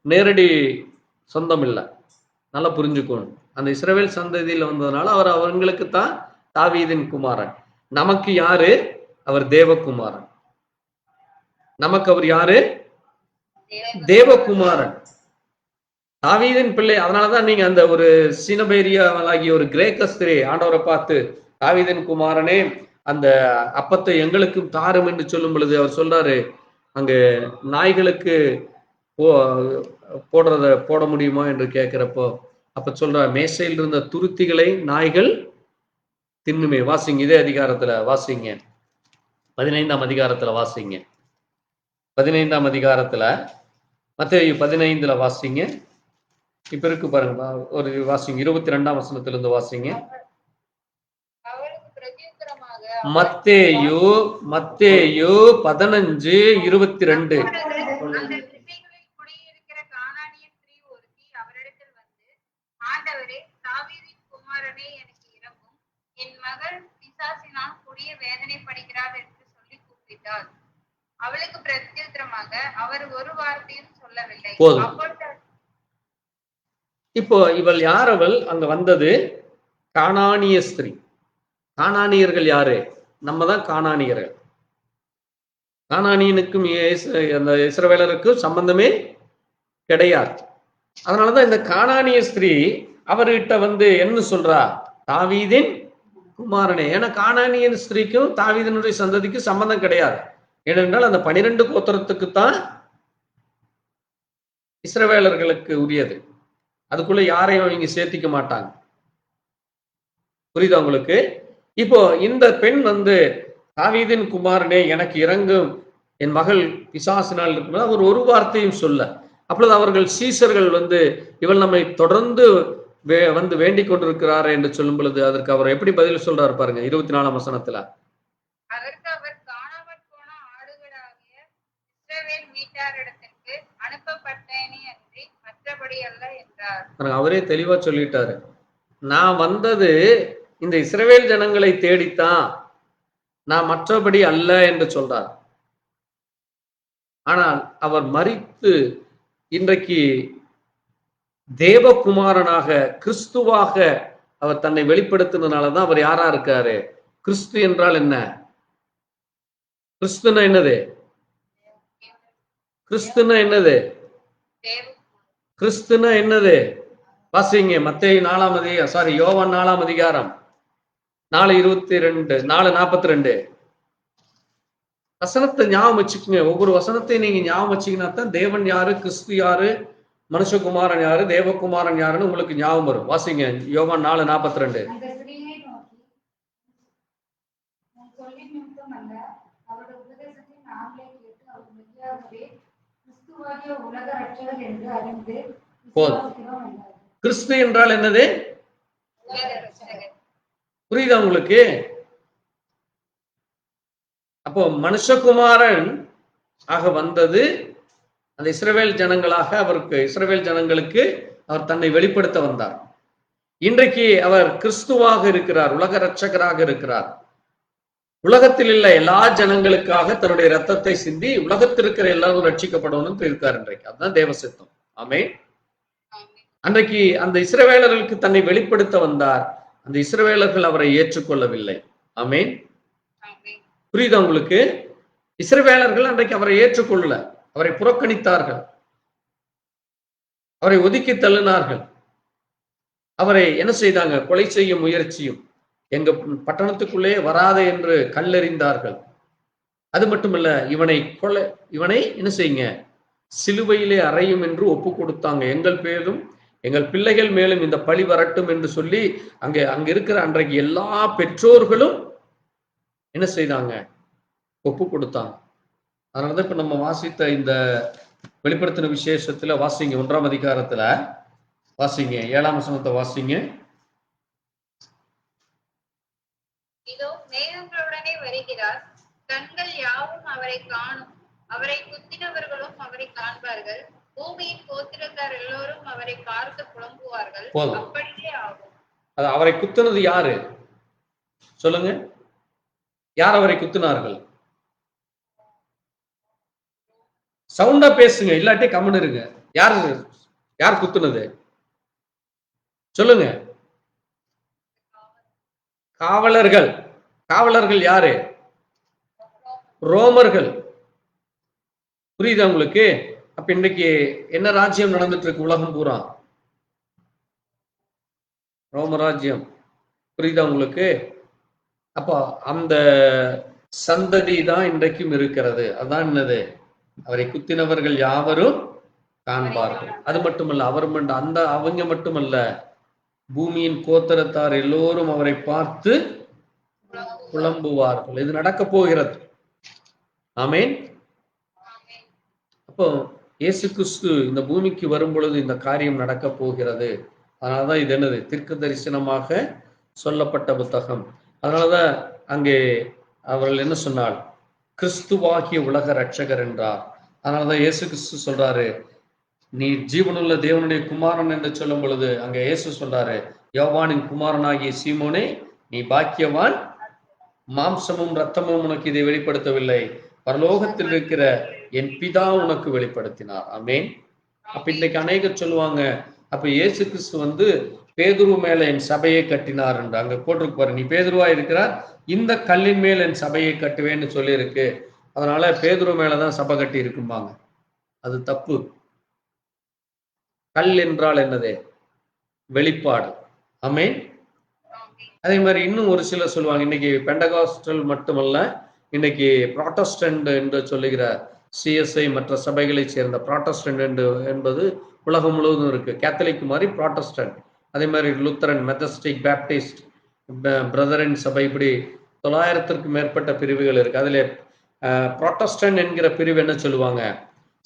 நேரடி சொந்தம் இல்லை. நல்லா புரிஞ்சுக்கணும். அந்த இஸ்ரவேல் சந்ததியில வந்ததுனால அவர் அவங்களுக்கு தான் தாவீதின் குமாரன். நமக்கு யாரு? அவர் தேவகுமாரன். நமக்கு அவர் யாரு? தேவகுமாரன், தாவீதின் பிள்ளை. அதனாலதான் நீங்க அந்த ஒரு சீனபேரியாகிய ஒரு கிரேக்க ஸ்திரீ ஆண்டவரை பார்த்து, தாவீதின் குமாரனே அந்த அப்பத்தை எங்களுக்கும் தாரும் என்று சொல்லும் பொழுது அவர் சொல்றாரு, அங்க நாய்களுக்கு போட முடியுமா என்று கேட்கிறப்போ அப்ப சொல்றார், மேசையில் இருந்த துருத்திகளை நாய்கள் தின்னுமே. வாசிங்க, இதே அதிகாரத்துல வாசிங்க, 15ஆம் அதிகாரத்துல வாசிங்க, 15ஆம் அதிகாரத்துல மத்தேயு 15ல வாசிங்க. இப்ப இருக்கு பாருங்க, ஒரு வாசிங்க, 22ஆம் வசனத்திலிருந்து வாசிங்க. மத்தேயு 15:22. அவளுக்கு பிரத்யுத்தரமாக அவர் ஒரு வார்த்தையும் சொல்லவில்லை. இப்போ இவள் யார்? அவள் அங்க வந்தது கானானிய ஸ்திரீ. கானானியர்கள் யாரு? நம்ம தான் கானானியர்கள். கானானியனுக்கும் அந்த இஸ்ரவேலருக்கும் சம்பந்தமே கிடையாது. அதனாலதான் இந்த கானானிய ஸ்திரீ அவர்கிட்ட என்ன சொல்றா? தாவீதின் குமாரனே. ஏன்னா கானானியன் ஸ்திரீக்கும் தாவீதினுடைய சந்ததிக்கும் சம்பந்தம் கிடையாது. ஏனென்றால் அந்த 12 கோத்திரத்துக்கு தான் இஸ்ரவேலர்களுக்கு உரியது. அதுக்குள்ள யாரையும் அவங்க சேர்த்திக்க மாட்டாங்க. புரியுதா உங்களுக்கு? இப்போ இந்த பெண் தாவீதின் குமாரனே எனக்கு இறங்கும், என் மகள் பிசாசினால் இருக்கும்போது அவர் ஒரு வார்த்தையும் சொல்ல. அப்பொழுது அவர்கள் சீசர்கள் இவள் நம்மை தொடர்ந்து வேண்டிக் கொண்டிருக்கிறார் என்று சொல்லும் பொழுது அதற்கு அவர் எப்படி பதில் சொல்றாரு பாருங்க 24ஆம் வசனத்துல. அதற்கு அவர் காணாமற் போன ஆடுகளாகிய இஸ்ரவேல் வீட்டாரிடத்திற்கு அனுப்பப்பட்டேனே அன்றி மற்றபடி அல்ல என்றார். அவரே தெளிவா சொல்லிட்டாரு, நான் வந்தது இந்த இஸ்ரவேல் ஜனங்களை தேடித்தான், நான் மற்றபடி அல்ல என்று சொல்றார். ஆனால் அவர் மரித்து இன்றைக்கு தேவகுமாரனாக கிறிஸ்துவாக அவர் தன்னை வெளிப்படுத்தினாலதான் அவர் யாரா இருக்காரு? கிறிஸ்து என்றால் என்ன? கிறிஸ்துனா என்னது? கிறிஸ்துனா என்னது? கிறிஸ்துனா என்னது? வாசிங்க மத்தேயு 4ஆம் அதிகாரம், யோவான் 4ஆம் அதிகாரம் 4:22, 4:42. வசனத்தை ஞாபகம் வச்சுக்கோங்க. ஒவ்வொரு வசனத்தையும் நீங்க ஞாபகம் வச்சீங்கன்னா தான் தேவன் யாரு, கிறிஸ்து யாரு, மனுஷகுமாரன் யாரு, தேவகுமாரன் யாருன்னு உங்களுக்கு ஞாபகம் வரும். வாசிங்க யோவான் 4:42. கிறிஸ்து என்றால் என்னது? புரியுதா உங்களுக்கு? அப்போ மனுஷகுமாரன் ஆக வந்தது அந்த இஸ்ரவேல் ஜனங்களாக இஸ்ரவேல் ஜனங்களுக்கு அவர் தன்னை வெளிப்படுத்த வந்தார். இன்றைக்கு அவர் கிறிஸ்துவாக இருக்கிறார், உலக இரட்சகராக இருக்கிறார். உலகத்தில் உள்ள எல்லா ஜனங்களுக்காக தன்னுடைய ரத்தத்தை சிந்தி உலகத்தில் இருக்கிற எல்லாரும் ரட்சிக்கப்படணும்னு இருக்கார் இன்றைக்கு. அதுதான் தேவ சித்தம். ஆமென். அன்றைக்கு அந்த இஸ்ரவேலர்களுக்கு தன்னை வெளிப்படுத்த வந்தார். அந்த இஸ்ரவேலர்கள் அவரை ஏற்றுக்கொள்ளவில்லை. ஆமென். புரியுதா உங்களுக்கு? இஸ்ரவேலர்கள் அன்றைக்கு அவரை ஏற்றுக்கொள்ளல, அவரை புறக்கணித்தார்கள், அவரை ஒதுக்கி தள்ளினார்கள். அவரை என்ன செய்தாங்க? கொலை செய்யும் முயற்சியும், எங்க பட்டணத்துக்குள்ளே வராத என்று கல்லெறிந்தார்கள். அது மட்டுமல்ல, இவனை என்ன செய்யுங்க, சிலுவையிலே அறையும் என்று ஒப்பு கொடுத்தாங்க. எங்கள் பேரும் எங்கள் பிள்ளைகள் மேலும் இந்த பழி வரட்டும் என்று சொல்லி அங்க இருக்கிற அன்றைக்கு எல்லா பெற்றோர்களும் என்ன செய்தாங்க? ஒப்பு கொடுத்தாங்க. அதனாலதான் இப்ப நம்ம வாசித்த இந்த வெளிப்படுத்தின விசேஷத்துல வாசிங்க 1ஆம் அதிகாரத்துல வாசிங்க 7ஆம் வசனத்தை வாசிங்க. இதோ மேகங்களுடனே வருகிறார், கண்கள் யாவும் அவரை காணும், அவரை குத்தினவர்களும் அவரை காண்பார்கள், பூமியின் கோத்திரத்தார் எல்லோரும் அவரை பார்த்து புலம்புவார்கள். அப்படியே ஆகும். அது அவரை குத்துனது யாரு சொல்லுங்க? யார் அவரை குத்தினார்கள்? சவுண்டா பேசுங்க, இல்லாட்டி கம்முன்னு இருங்க. யார் குத்துனது சொல்லுங்க? காவலர்கள். காவலர்கள் யாரு? ரோமர்கள். புரியுதா உங்களுக்கு? அப்ப இன்னைக்கு என்ன ராஜ்யம் நடந்துட்டு இருக்கு? உலகம் பூரா ரோம ராஜ்யம். புரியுதா உங்களுக்கு? அப்போ அந்த சந்ததி தான் இன்றைக்கும் இருக்கிறது. அதான் என்னது? அவரை குத்தினவர்கள் யாவரும் காண்பார்கள். அது மட்டுமல்ல, அவங்க மட்டுமல்ல, பூமியின் கோத்திரத்தார் எல்லோரும் அவரை பார்த்து புலம்புவார்கள். இது நடக்க போகிறது. ஆமென். அப்போ இயேசு கிறிஸ்து இந்த பூமிக்கு வரும் பொழுது இந்த காரியம் நடக்க போகிறது. அதனாலதான் இது என்னது? தீர்க்க தரிசனமாக சொல்லப்பட்ட புத்தகம். அதனாலதான் அங்கே அவர்கள் என்ன சொன்னார்? கிறிஸ்துவாகிய உலக ரட்சகர் என்றார். அதனாலதான் இயேசு கிறிஸ்து சொல்றாரு, நீ ஜீவனுள்ள தேவனுடைய குமாரன் என்று சொல்லும் பொழுது அங்க இயேசு சொல்றாரு, யோவானின் குமாரனாகிய சீமோனே, நீ பாக்கியவான், மாம்சமும் ரத்தமும் உனக்கு இதை வெளிப்படுத்தவில்லை, பரலோகத்தில் இருக்கிற என் பிதா உனக்கு வெளிப்படுத்தினார். ஆமென். அப்ப இன்னைக்கு அநேகர் சொல்லுவாங்க, அப்ப இயேசு கிறிஸ்து பேதுரு மேல என் சபையை கட்டினார் என்று அங்க போட்டிருக்கு பாரு. நீ பேதுருவா இருக்கிறார், இந்த கல்லின் மேல் என் சபையை கட்டுவேன்னு சொல்லியிருக்கு. அதனால பேதுரு மேலதான் சபை கட்டி இருக்கும்பாங்க. அது தப்பு. கல் என்றால் என்னது? வெளிப்பாடு. ஆமென். அதே மாதிரி இன்னும் ஒரு சிலர் சொல்லுவாங்க, இன்னைக்கு பெண்டகாஸ்டல் மட்டுமல்ல, இன்னைக்கு ப்ராட்டஸ்டன்ட் என்று சொல்லுகிற சிஎஸ்ஐ மற்ற சபைகளை சேர்ந்த ப்ராட்டஸ்டன்ட் என்பது உலகம் முழுவதும் இருக்கு. கேத்தலிக் மாதிரி ப்ராட்டஸ்டன்ட், அதே மாதிரி லுத்தரன், மெத்தஸ்டிக், பேப்டிஸ்ட், பிரதரின் சபை, இப்படி 900க்கும் மேற்பட்ட பிரிவுகள் இருக்கு. அதுல ப்ராட்டஸ்டன்ட் என்கிற பிரிவு என்ன சொல்லுவாங்க?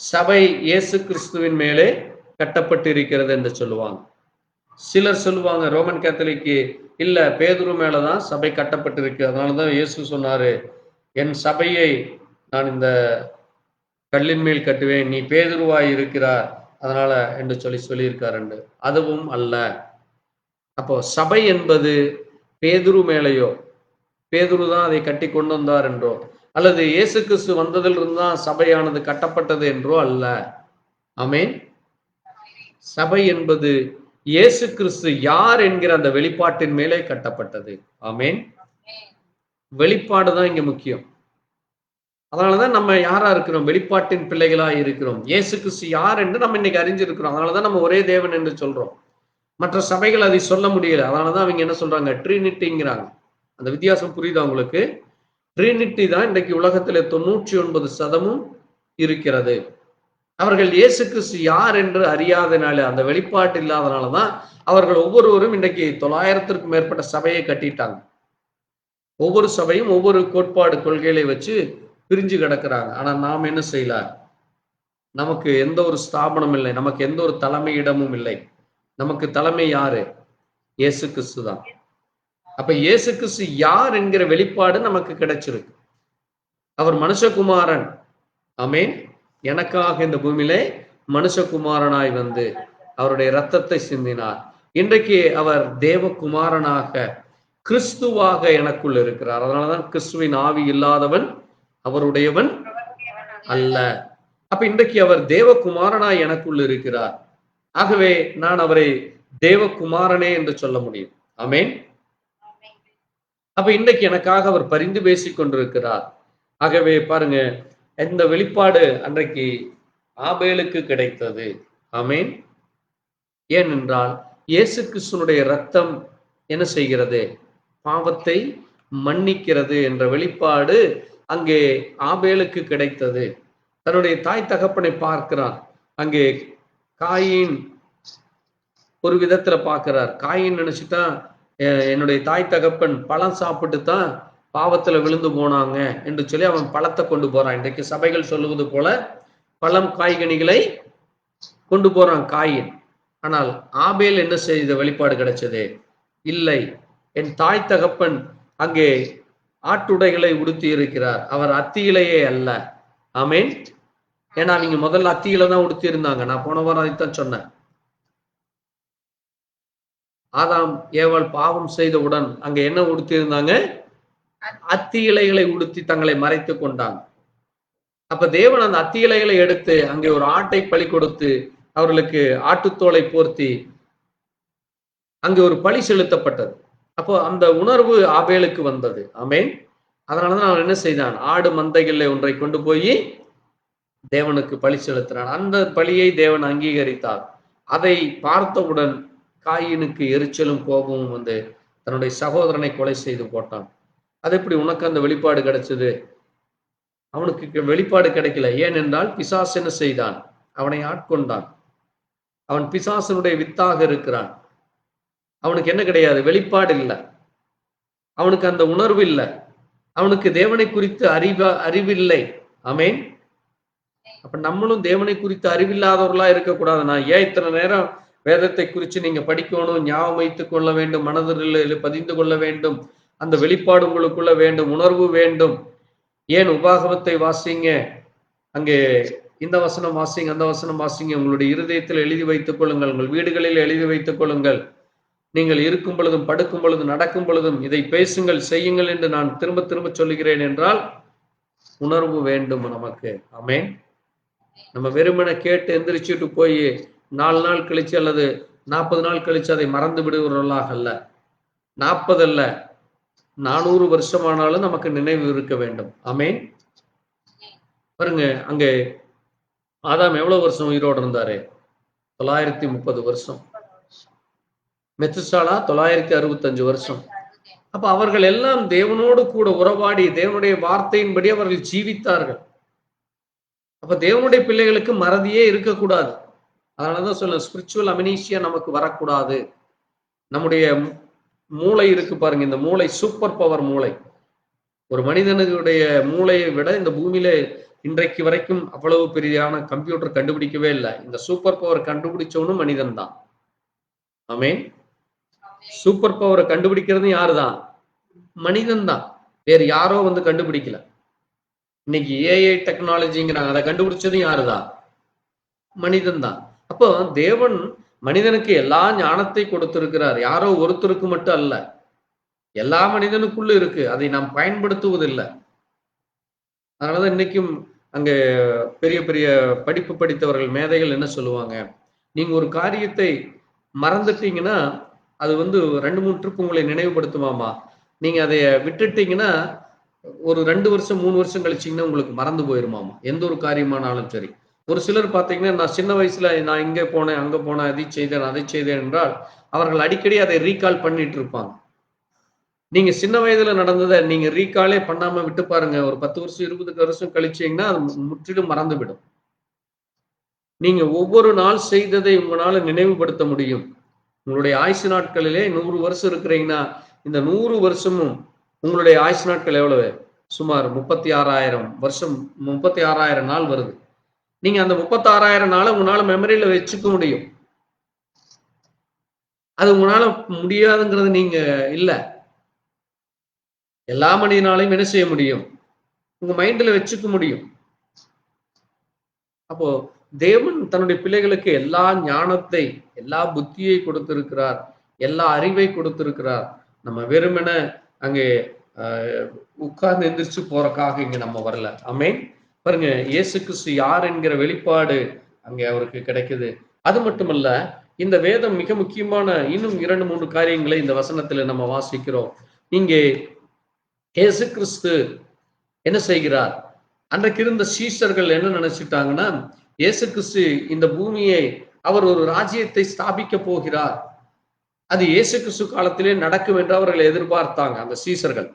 சபை இயேசு கிறிஸ்துவின் மேலே கட்டப்பட்டு இருக்கிறது என்று சொல்லுவாங்க. சிலர் சொல்லுவாங்க ரோமன் கேத்தலிக்கு, இல்ல பேதுரு மேலதான் சபை கட்டப்பட்டிருக்கு, அதனாலதான் இயேசு சொன்னாரு, என் சபையை நான் இந்த கல்லின் மேல் கட்டுவேன், நீ பேதுருவாய் இருக்கிறார் அதனால என்று சொல்லியிருக்காரு. அதுவும் அல்ல. அப்போ சபை என்பது பேதுரு மேலேயோ, பேதுரு தான் அதை கட்டி கொண்டு வந்தார் என்றோ, அல்லது இயேசு கிறிஸ்து வந்ததிலிருந்து தான் சபையானது கட்டப்பட்டது என்றோ அல்ல. ஆமென். சபை என்பது இயேசு கிறிஸ்து யார் என்கிற அந்த வெளிப்பாட்டின் மேலே கட்டப்பட்டது. ஆமென். வெளிப்பாடு தான் இங்க முக்கியம். அதனாலதான் நம்ம யாரா இருக்கிறோம்? வெளிப்பாட்டின் பிள்ளைகளா இருக்கிறோம். இயேசு கிறிஸ்து யார் என்று நம்ம இன்னைக்கு அறிஞ்சிருக்கிறோம். அதனாலதான் நம்ம ஒரே தேவன் என்று சொல்றோம். மற்ற சபைகள் அதை சொல்ல முடியல. அதனாலதான் அவங்க என்ன சொல்றாங்க? ட்ரினிட்டிங்கிறாங்க. அந்த வித்தியாசம் புரியுதா உங்களுக்கு? ட்ரினிட்டி தான் இன்றைக்கு உலகத்திலே 99% இருக்கிறது. அவர்கள் இயேசு கிறிஸ்து யார் என்று அறியாதனால, அந்த வெளிப்பாட்டு இல்லாதனாலதான் அவர்கள் ஒவ்வொருவரும் இன்றைக்கு 900க்கும் மேற்பட்ட சபையை கட்டிட்டாங்க. ஒவ்வொரு சபையும் ஒவ்வொரு கோட்பாடு கொள்கைகளை வச்சு பிரிஞ்சு கிடக்குறாங்க. ஆனா நாம் என்ன செய்யல? நமக்கு எந்த ஒரு ஸ்தாபனம் இல்லை, நமக்கு எந்த ஒரு தலைமையிடமும் இல்லை. நமக்கு தலைமை யாரு? இயேசு கிறிஸ்து தான். அப்ப இயேசு கிறிஸ்து யார் என்கிற வெளிப்பாடு நமக்கு கிடைச்சிருக்கு. அவர் மனுஷகுமாரன். ஆமென். எனக்காக இந்த பூமியிலே மனுஷகுமாரனாய் வந்து அவருடைய இரத்தத்தை சிந்தினார். இன்றைக்கு அவர் தேவகுமாரனாக, கிறிஸ்துவாக எனக்குள் இருக்கிறார். அதனாலதான் கிறிஸ்துவின் ஆவி இல்லாதவன் அவருடையவன் அல்ல. அப்ப இன்றைக்கு அவர் தேவகுமாரனாய் எனக்குள் இருக்கிறார். ஆகவே நான் அவரை தேவகுமாரனே என்று சொல்ல முடியும். ஆமென். அப்ப இன்றைக்கு எனக்காக அவர் பரிந்து பேசிக் கொண்டிருக்கிறார். ஆகவே பாருங்க, இந்த வெளிப்பாடு அன்றைக்கு ஆபேலுக்கு கிடைத்தது. ஆமென். ஏனென்றால் இயேசு கிறிஸ்துனுடைய இரத்தம் என்ன செய்கிறது? பாவத்தை மன்னிக்கிறது என்ற வெளிப்பாடு அங்கே ஆபேலுக்கு கிடைத்தது. தன்னுடைய தாய் தகப்பனை பார்க்கிறான். அங்கே காயின் ஒரு விதத்துல பார்க்கிறார். காயின் நினைச்சுதான் என்னுடைய தாய் தகப்பன் பழம் சாப்பிட்டு தான் பாவத்துல விழுந்து போனாங்க என்று சொல்லி அவன் பழத்தை கொண்டு போறான். இன்றைக்கு சபைகள் சொல்லுவது போல பழம் காய்கனிகளை கொண்டு போறான் காயின். ஆனால் ஆபேல் என்ன செய்த வெளிப்பாடு கிடைச்சது? இல்லை, என் தாய் தகப்பன் அங்கே ஆட்டுடைகளை உடுத்தி இருக்கிறார், அவர் அத்தியிலேயே அல்ல. ஆமென். ஏன்னா நீங்க முதல்ல அத்தியில தான் உடுத்தி இருந்தாங்க. நான் போன வாரம் அதைத்தான் சொன்னேன். ஆதாம் ஏவாள் பாவம் செய்தவுடன் அங்க என்ன உடுத்தி இருந்தாங்க? அத்தி இலைகளை உடுத்தி தங்களை மறைத்து கொண்டாங்க. அப்ப தேவன் அந்த அத்தி இலைகளை எடுத்து அங்கே ஒரு ஆட்டை பலி கொடுத்து அவர்களுக்கு ஆட்டுத்தோலை போர்த்தி அங்கே ஒரு பலி செலுத்தப்பட்டது. அப்போ அந்த உணர்வு ஆபேலுக்கு வந்தது. ஆமென். அதனாலதான் அவன் என்ன செய்தான்? ஆடு மந்தைகளிலே ஒன்றை கொண்டு போய் தேவனுக்கு பலி செலுத்தினான். அந்த பலியை தேவன் அங்கீகரித்தார். அதை பார்த்தவுடன் காயினுக்கு எரிச்சலும் கோபமும் வந்து தன்னுடைய சகோதரனை கொலை செய்து போட்டான். அது எப்படி உனக்கு அந்த வெளிப்பாடு கிடைச்சது? அவனுக்கு வெளிப்பாடு கிடைக்கல. ஏனென்றால் பிசாசு என்ன செய்தான்? அவனை ஆட்கொண்டான். அவன் பிசாசனுடைய வித்தாக இருக்கிறான். அவனுக்கு என்ன கிடையாது? வெளிப்பாடு இல்லை. அவனுக்கு அந்த உணர்வு இல்லை. அவனுக்கு தேவனை குறித்து அறிவில்லை. ஆமென். அப்ப நம்மளும் தேவனை குறித்து அறிவில்லாதவர்களா இருக்கக்கூடாது. நான் ஏன் இத்தனை நேரம் வேதத்தை குறித்து நீங்க படிக்கணும், ஞாபகம் வைத்துக் கொள்ள வேண்டும், மனதில் பதிந்து கொள்ள வேண்டும், அந்த வெளிப்பாடு உங்களுக்குள்ள வேண்டும், உணர்வு வேண்டும். ஏன் உபாகமத்தை வாசிங்க, அங்கே இந்த வசனம் வாசிங்க, அந்த வசனம் வாசிங்க, உங்களுடைய இருதயத்தில் எழுதி வைத்துக் கொள்ளுங்கள், உங்கள் வீடுகளில் எழுதி வைத்துக் கொள்ளுங்கள். நீங்கள் இருக்கும் பொழுதும் படுக்கும் பொழுதும் நடக்கும் பொழுதும் இதை பேசுங்கள், செய்யுங்கள் என்று நான் திரும்ப திரும்ப சொல்லுகிறேன் என்றால் உணர்வு வேண்டும் நமக்கு. ஆமென். நம்ம வெறுமனை கேட்டு எந்திரிச்சுட்டு போய் 4 நாள் கழிச்சு அல்லது 40 நாள் கழிச்சு அதை மறந்து விடுவர்களாக அல்ல. 40 அல்ல, 400 வருஷமானாலும் நமக்கு நினைவு இருக்க வேண்டும். ஆமென். பாருங்க, அங்க ஆதாம் எவ்வளவு வருஷம் உயிரோடு இருந்தாரு? 930 வருஷம். மெத்துசாலா 965 வருஷம். அப்ப அவர்கள் எல்லாம் தேவனோடு கூட உறவாடி தேவனுடைய வார்த்தையின்படி அவர்கள் ஜீவித்தார்கள். அப்ப தேவனுடைய பிள்ளைகளுக்கு மறதியே இருக்கக்கூடாது. அதனாலதான் சொல்ல ஸ்பிரிச்சுவல் அமினீஷியா நமக்கு வரக்கூடாது. நம்முடைய மூளை இருக்கு பாருங்க, இந்த மூளை சூப்பர் பவர் மூளை. ஒரு மனிதனுடைய மூளையை விட இந்த பூமியில இன்றைக்கு வரைக்கும் அவ்வளவு பெரியான கம்ப்யூட்டர் கண்டுபிடிக்கவே இல்லை. இந்த சூப்பர் பவர் கண்டுபிடிச்சவனும் மனிதன் தான். ஆமென். சூப்பர் பவரை கண்டுபிடிக்கிறது யாருதான்? மனிதன் தான். வேறு யாரோ வந்து கண்டுபிடிக்கல. இன்னைக்கு ஏஐ டெக்னாலஜிங்கிறாங்க, அதை கண்டுபிடிச்சதும் யாருதான்? மனிதன் தான். அப்போ தேவன் மனிதனுக்கு எல்லா ஞானத்தை கொடுத்திருக்கிறார். யாரோ ஒருத்தருக்கு மட்டும் அல்ல, எல்லா மனிதனுக்குள்ள இருக்கு. அதை நாம் பயன்படுத்துவதில்லை. அதனாலதான் இன்னைக்கும் அங்க பெரிய பெரிய படிப்பு படித்தவர்கள் மேதைகள் என்ன சொல்லுவாங்க, நீங்க ஒரு காரியத்தை மறந்துட்டீங்கன்னா அது வந்து 2-3 ட்ரிப் உங்களை நினைவுபடுத்துமாமா. நீங்க அதை விட்டுட்டீங்கன்னா ஒரு 2 வருஷம் 3 வருஷம் கழிச்சீங்கன்னா உங்களுக்கு மறந்து போயிருமாமா, எந்த ஒரு காரியமானாலும் சரி. ஒரு சிலர் பார்த்தீங்கன்னா, நான் சின்ன வயசுல நான் இங்கே போனேன் அங்க போனேன் அதை செய்தேன் அதை செய்தேன் என்றால் அவர்கள் அடிக்கடி அதை ரீகால் பண்ணிட்டு இருப்பாங்க. நீங்க சின்ன வயதுல நடந்ததை நீங்க ரீகாலே பண்ணாம விட்டு பாருங்க, ஒரு 10 வருஷம் 20 வருஷம் கழிச்சீங்கன்னா அது முற்றிலும் மறந்துவிடும். நீங்க ஒவ்வொரு நாள் செய்ததை உங்களால நினைவுபடுத்த முடியும். உங்களுடைய ஆயுசு நாட்களிலே 100 வருஷம் இருக்கிறீங்கன்னா இந்த 100 வருஷமும் உங்களுடைய ஆயுசு நாட்கள் எவ்வளவு? சுமார் 36,000 வருஷம், 36,000 நாள் வருது. நீங்க அந்த 36,000 நாளை உங்களால மெமரியில வச்சுக்க முடியும். அது உங்களால முடியாதுங்கிறது நீங்க இல்ல. எல்லா மனிதனாலையும் என்ன செய்ய முடியும்? உங்க மைண்ட்ல வச்சுக்க முடியும். அப்போ தேவன் தன்னுடைய பிள்ளைகளுக்கு எல்லா ஞானத்தை, எல்லா புத்தியை கொடுத்திருக்கிறார், எல்லா அறிவை கொடுத்திருக்கிறார். நம்ம வெறுமென அங்கே உட்கார்ந்து எந்திரிச்சு போறக்காக இங்க நம்ம வரல. ஆமென். பாருங்க, இயேசு கிறிஸ்து யார் என்கிற வெளிப்பாடு அங்கே அவருக்கு கிடைக்குது. அது மட்டுமல்ல, இந்த வேதம் மிக முக்கியமான இன்னும் 2-3 காரியங்களை இந்த வசனத்துல நம்ம வாசிக்கிறோம். இங்கே இயேசு கிறிஸ்து என்ன செய்கிறார்? அன்றைக்கு இருந்த சீஷர்கள் என்ன நினைச்சிட்டாங்கன்னா, இயேசு கிறிஸ்து இந்த பூமியை அவர் ஒரு ராஜ்யத்தை ஸ்தாபிக்க போகிறார், அது இயேசு கிறிஸ்து காலத்திலே நடக்கும் என்று அவர்கள் எதிர்பார்த்தாங்க அந்த சீஷர்கள்.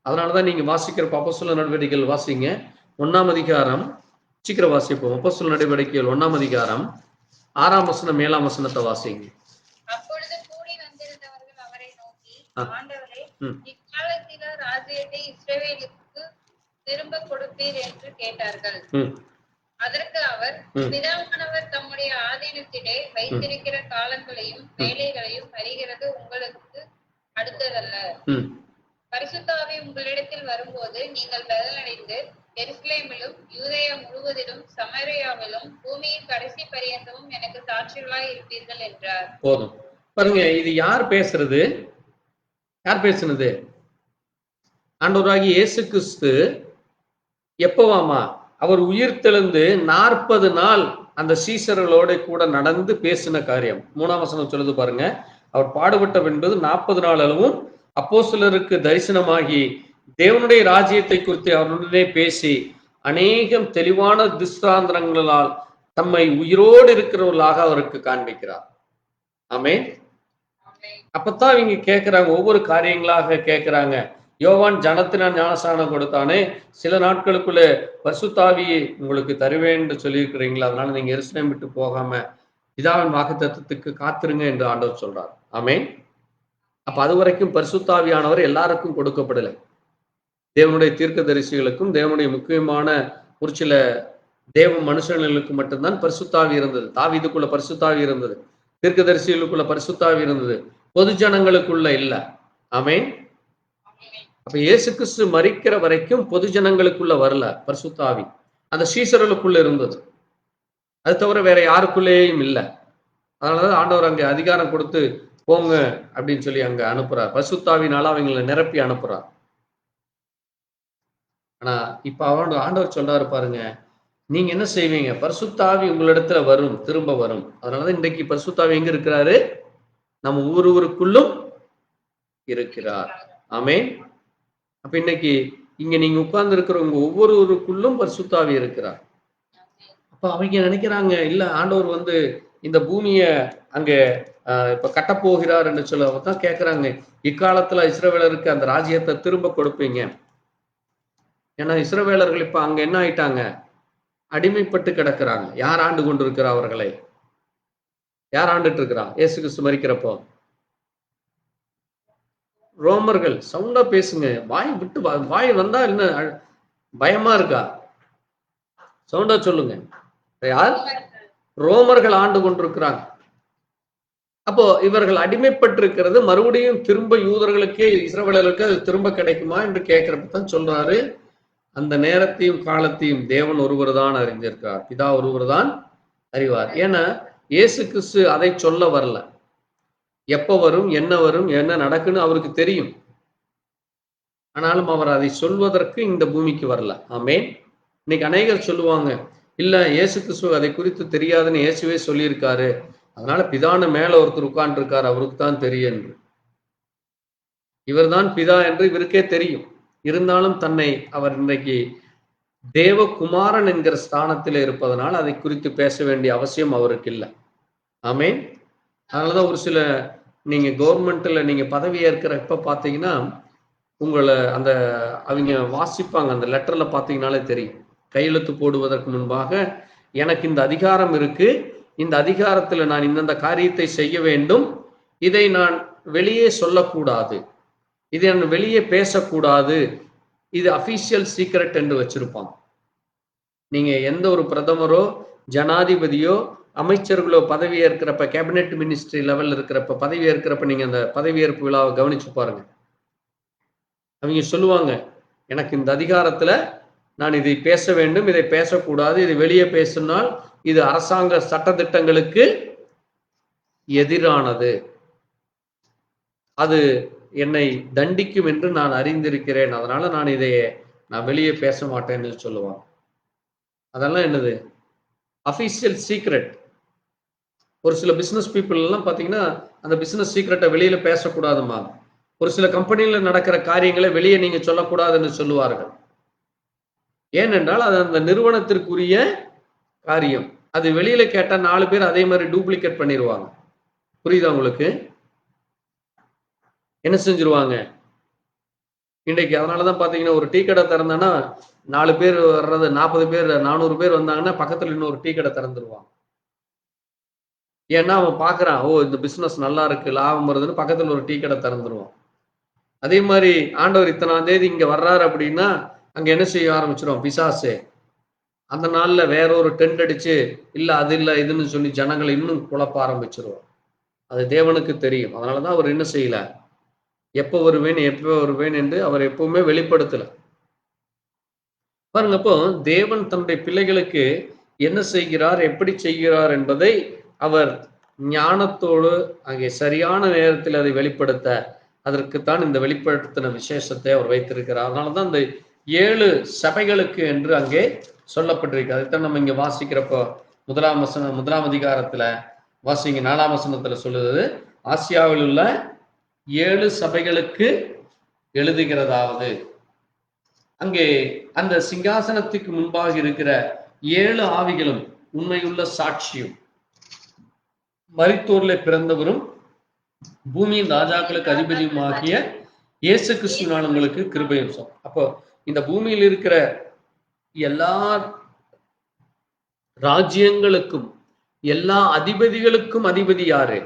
அதனாலதான் நீங்க வாசிக்கிற அப்போஸ்தலர் நடவடிக்கைகள் வாசிங்க, 1ஆம் அதிகாரம். சீக்கிரம் வாசிப்போம். அப்போஸ்தலர் நடவடிக்கைகள் 1ஆம் அதிகாரம் 6ஆம் வசனம் 7ஆம் வசனத்தை வாசிங்க. அப்பொழுது கூடி வந்திருந்தவர்கள் அவரை நோக்கி, ஆண்டவரே, இக்காலத்தில ராஜ்யத்தை இஸ்ரவேலுக்கு திரும்ப கொடுப்பீர் என்று கேட்டார்கள். அதற்கு அவர், பிதாவானவர் தம்முடைய ஆதீனத்திலே வைத்திருக்கிற காலங்களையும் வேலைகளையும் அறிகிறது உங்களுக்கு அடுத்ததல்ல. பரிசுத்த ஆவி உங்களிடத்தில் வரும்போது நீங்கள் பலனடைந்து எருசலேமிலும் யூதேயா முழுவதிலும் சமரியாவிலும் பூமியின் கடைசி பரியந்தமும் எனக்கு சாட்சிகளாய் இருப்பீர்கள் என்றார். போதும். பாருங்க, இது யார் பேசுறது? யார் பேசுனது? ஆண்டவராகிய இயேசு கிறிஸ்து எப்பவாமா? அவர் உயிர் தெழுந்து 40 நாள் அந்த சீசர்களோட கூட நடந்து பேசின காரியம். 3ஆம் வசனம் சொல்லுது பாருங்க, அவர் பாடுபட்ட என்பது 40 நாள் அளவும் அப்போஸ்தலருக்கு தரிசனமாகி தேவனுடைய ராஜ்யத்தை குறித்து அவருடனே பேசி அநேகம் தெளிவான திஷ்டாந்தரங்களால் தம்மை உயிரோடு இருக்கிறவர்களாக அவருக்கு காண்பிக்கிறார். ஆமென். அப்பத்தான் இவங்க கேட்கிறாங்க, ஒவ்வொரு காரியங்களாக கேட்கிறாங்க. யோவான் ஜனத்தினால் ஞானஸ்நானம் கொடுத்தானே, சில நாட்களுக்குள்ள பரிசுத்த ஆவியை உங்களுக்கு தருவேன் என்று சொல்லியிருக்கிறீங்களா, அதனால நீங்க எருசலேம் விட்டு போகாம பிதாவின் வாக்குத்தத்தத்துக்கு காத்திருங்க என்று ஆண்டவர் சொல்றார். ஆமென். அப்ப அது வரைக்கும் பரிசுத்த ஆவியானவர் எல்லாருக்கும் கொடுக்கப்படலை. தேவனுடைய தீர்க்கதரிசிகளுக்கும் தேவனுடைய முக்கியமான ஒரு சில தேவ மனுஷர்களுக்கு மட்டும்தான் பரிசுத்த ஆவி இருந்தது. தாவீதுக்குள்ள பரிசுத்த ஆவி இருந்தது, தீர்க்கதரிசிகளுக்குள்ள பரிசுத்த ஆவி இருந்தது, பொது ஜனங்களுக்குள்ள இல்ல. ஆமென். அப்ப இயேசு கிறிஸ்து மரிக்கிற வரைக்கும் பொது ஜனங்களுக்குள்ள வரல பரிசுத்த ஆவி, அந்த சீசர்களுக்குள்ள இருந்தது. அது தவிர வேற யாருக்குள்ளேயும் இல்லை. அதனாலதான் ஆண்டவர் அங்க அதிகாரம் கொடுத்து போங்க அப்படின்னு சொல்லி அங்க அனுப்புறார். பரிசுத்த ஆவியினால அவங்களை நிரப்பி அனுப்புறார். ஆனா இப்ப ஆண்டவர் சொல்றாரு பாருங்க, நீங்க என்ன செய்வீங்க? பரிசுத்த ஆவி உங்களிடத்துல வரும், திரும்ப வரும். அதனாலதான் இன்றைக்கு பரிசுத்த ஆவி எங்க இருக்கிறாரு? நம்ம ஒவ்வொருவருக்குள்ளும் இருக்கிறார். ஆமென். அப்ப இன்னைக்கு இங்க நீங்க உட்கார்ந்து இருக்கிறவங்க ஒவ்வொருவருக்குள்ளும் பரிசுத்த ஆவி இருக்கிறார். அப்ப அவங்க நினைக்கிறாங்க, இல்ல ஆண்டவர் வந்து இந்த பூமிய அங்க இப்ப கட்டப்போகிறார் என்று சொல்லதான் கேட்கிறாங்க, இக்காலத்துல இஸ்ரவேலருக்கு அந்த ராஜ்யத்தை திரும்ப கொடுப்பீங்க. ஏன்னா இஸ்ரவேலர்கள் இப்ப அங்க என்ன ஆயிட்டாங்க? அடிமைப்பட்டு கிடக்கிறாங்க. யார் ஆண்டு கொண்டிருக்கிறா அவர்களை? யார் ஆண்டுட்டு இருக்கிறா? இயேசு கிறிஸ்து மரிக்கிறப்போ ரோமர்கள். சவுண்டா பேசுங்க. வாய் விட்டு வாய் வந்தா என்ன பயமா இருக்கா? சவுண்டா சொல்லுங்க. யார்? ரோமர்கள் ஆண்டு கொண்டிருக்கிறாங்க. அப்போ இவர்கள் அடிமைப்பட்டிருக்கிறது மறுபடியும் திரும்ப யூதர்களுக்கே, இஸ்ரவேலர்களுக்கு அது திரும்ப கிடைக்குமா என்று கேட்கிறப்ப தான் சொல்றாரு, அந்த நேரத்தையும் காலத்தையும் தேவன் ஒருவர் தான் அறிந்திருக்கிறார், பிதா ஒருவர் தான் அறிவார். ஏன்னா இயேசு கிறிஸ்து அதை சொல்ல வரல. எப்ப வரும், என்ன நடக்குன்னு அவருக்கு தெரியும். ஆனாலும் அவர் அதை சொல்வதற்கு இந்த பூமிக்கு வரல. ஆமென். இன்னைக்கு அநேகர் சொல்லுவாங்க, இல்ல இயேசு கிறிஸ்து அதை குறித்து தெரியாதுன்னு இயேசுவே சொல்லியிருக்காரு, அதனால பிதான்னு மேல ஒருத்தர் உட்கார்ந்து இருக்காரு, அவருக்கு தான் தெரியும் என்று. இவர் தான் பிதா என்று இவருக்கே தெரியும். இருந்தாலும் தன்னை அவர் இன்றைக்கு தேவகுமாரன் என்கிற ஸ்தானத்தில் இருப்பதனால் அதை குறித்து பேச வேண்டிய அவசியம் அவருக்கு இல்லை. ஆமென். அதனாலதான் ஒரு சில நீங்க கவர்மெண்ட்ல நீங்க பதவி ஏற்கிறப்ப பாத்தீங்கன்னா, உங்களை அந்த அவங்க வாசிப்பாங்க, அந்த லெட்டர்ல பாத்தீங்கன்னாலே தெரியும். கையெழுத்து போடுவதற்கு முன்பாக எனக்கு இந்த அதிகாரம் இருக்கு, இந்த அதிகாரத்துல நான் இந்தந்த காரியத்தை செய்ய வேண்டும், இதை நான் வெளியே சொல்லக்கூடாது, இதை நான் வெளியே பேசக்கூடாது, இது அபிஷியல் சீக்ரெட் என்று வச்சிருப்பாங்க. நீங்க எந்த ஒரு பிரதமரோ ஜனாதிபதியோ அமைச்சர்களோ பதவி ஏற்கிறப்ப, கேபினெட் மினிஸ்ட்ரி லெவல்ல இருக்கிறப்ப பதவி ஏற்கிறப்ப நீங்க அந்த பதவியேற்பு விழாவை கவனிச்சு பாருங்க. அவங்க சொல்லுவாங்க, எனக்கு இந்த அதிகாரத்துல நான் இதை பேச வேண்டும், இதை பேசக்கூடாது, இதை வெளியே பேசினால் இது அரசாங்க சட்டதிட்டங்களுக்கு எதிரானது, அது என்னை தண்டிக்கும் என்று நான் அறிந்திருக்கிறேன், அதனால நான் வெளியே பேச மாட்டேன்னு சொல்லுவாங்க. அதெல்லாம் என்னது? Official secret. ஒரு சில பிசினஸ் பீப்புள் எல்லாம் பாத்தீங்கன்னா அந்த பிசினஸ் சீக்ரெட்டை வெளியில பேசக்கூடாதுமா. ஒரு சில கம்பெனியில நடக்கிற காரியங்களை வெளியே நீங்க சொல்லக்கூடாதுன்னு சொல்லுவார்கள். ஏனென்றால் அது அந்த நிறுவனத்திற்குரிய காரியம். அது வெளியில கேட்டா 4 பேர் அதே மாதிரி டூப்ளிகேட் பண்ணிடுவாங்க. புரியுதா உங்களுக்கு? என்ன செஞ்சிருவாங்க இன்றைக்கு? அதனாலதான் பாத்தீங்கன்னா ஒரு டீ கடை திறந்தானா 4 பேர் வர்றது, 40 பேர் 400 பேர் வந்தாங்கன்னா பக்கத்துல இன்னொரு டீ கடை திறந்துருவாங்க. ஏன்னா அவன் பாக்குறான், ஓ இந்த பிசினஸ் நல்லா இருக்கு, லாபம் வருதுன்னு பக்கத்துல ஒரு டீ கடை திறந்துருவான். அதே மாதிரி ஆண்டவர் இத்தனாம் தேதி இங்க வர்றாரு அப்படின்னா அங்க என்ன செய்ய ஆரம்பிச்சிடும் பிசாசு, அந்த நாள்ல வேற ஒரு டென்ட் அடிச்சு இல்ல அது இல்ல இதுன்னு சொல்லி ஜனங்களை இன்னும் குழப்ப ஆரம்பிச்சிருவோம். அது தேவனுக்கு தெரியும். அதனாலதான் அவர் என்ன செய்யல, எப்ப வருவேன் என்று அவர் எப்பவுமே வெளிப்படுத்தல. பாருங்க, அப்போ தேவன் தன்னுடைய பிள்ளைகளுக்கு என்ன செய்கிறார், எப்படி செய்கிறார் என்பதை அவர் ஞானத்தோடு அங்கே சரியான நேரத்தில் அதை வெளிப்படுத்த, அதற்குத்தான் இந்த வெளிப்படுத்தின விசேஷத்தை அவர் வைத்திருக்கிறார். அதனாலதான் இந்த 7 சபைகளுக்கு என்று அங்கே சொல்லப்பட்டிருக்கு. அதைத்தான் நம்ம இங்க வாசிக்கிறப்போ முதலாம் அதிகாரத்துல வாசிங்க, 4ஆம் வசனத்துல சொல்லுது, ஆசியாவில் உள்ள 7 சபைகளுக்கு எழுதுகிறதாவது. அங்கே அந்த சிங்காசனத்துக்கு முன்பாக இருக்கிற 7 ஆவிகளும் உண்மையுள்ள சாட்சியும் மரித்தோர்ல பிறந்தவரும் பூமியின் ராஜாக்களுக்கு அதிபதியும் ஆகிய இயேசு கிறிஸ்துவினால் உங்களுக்கு கிருபையும். அப்போ இந்த பூமியில் இருக்கிற எல்லா ராஜ்யங்களுக்கும் எல்லா அதிபதிகளுக்கும் அதிபதி யாரு?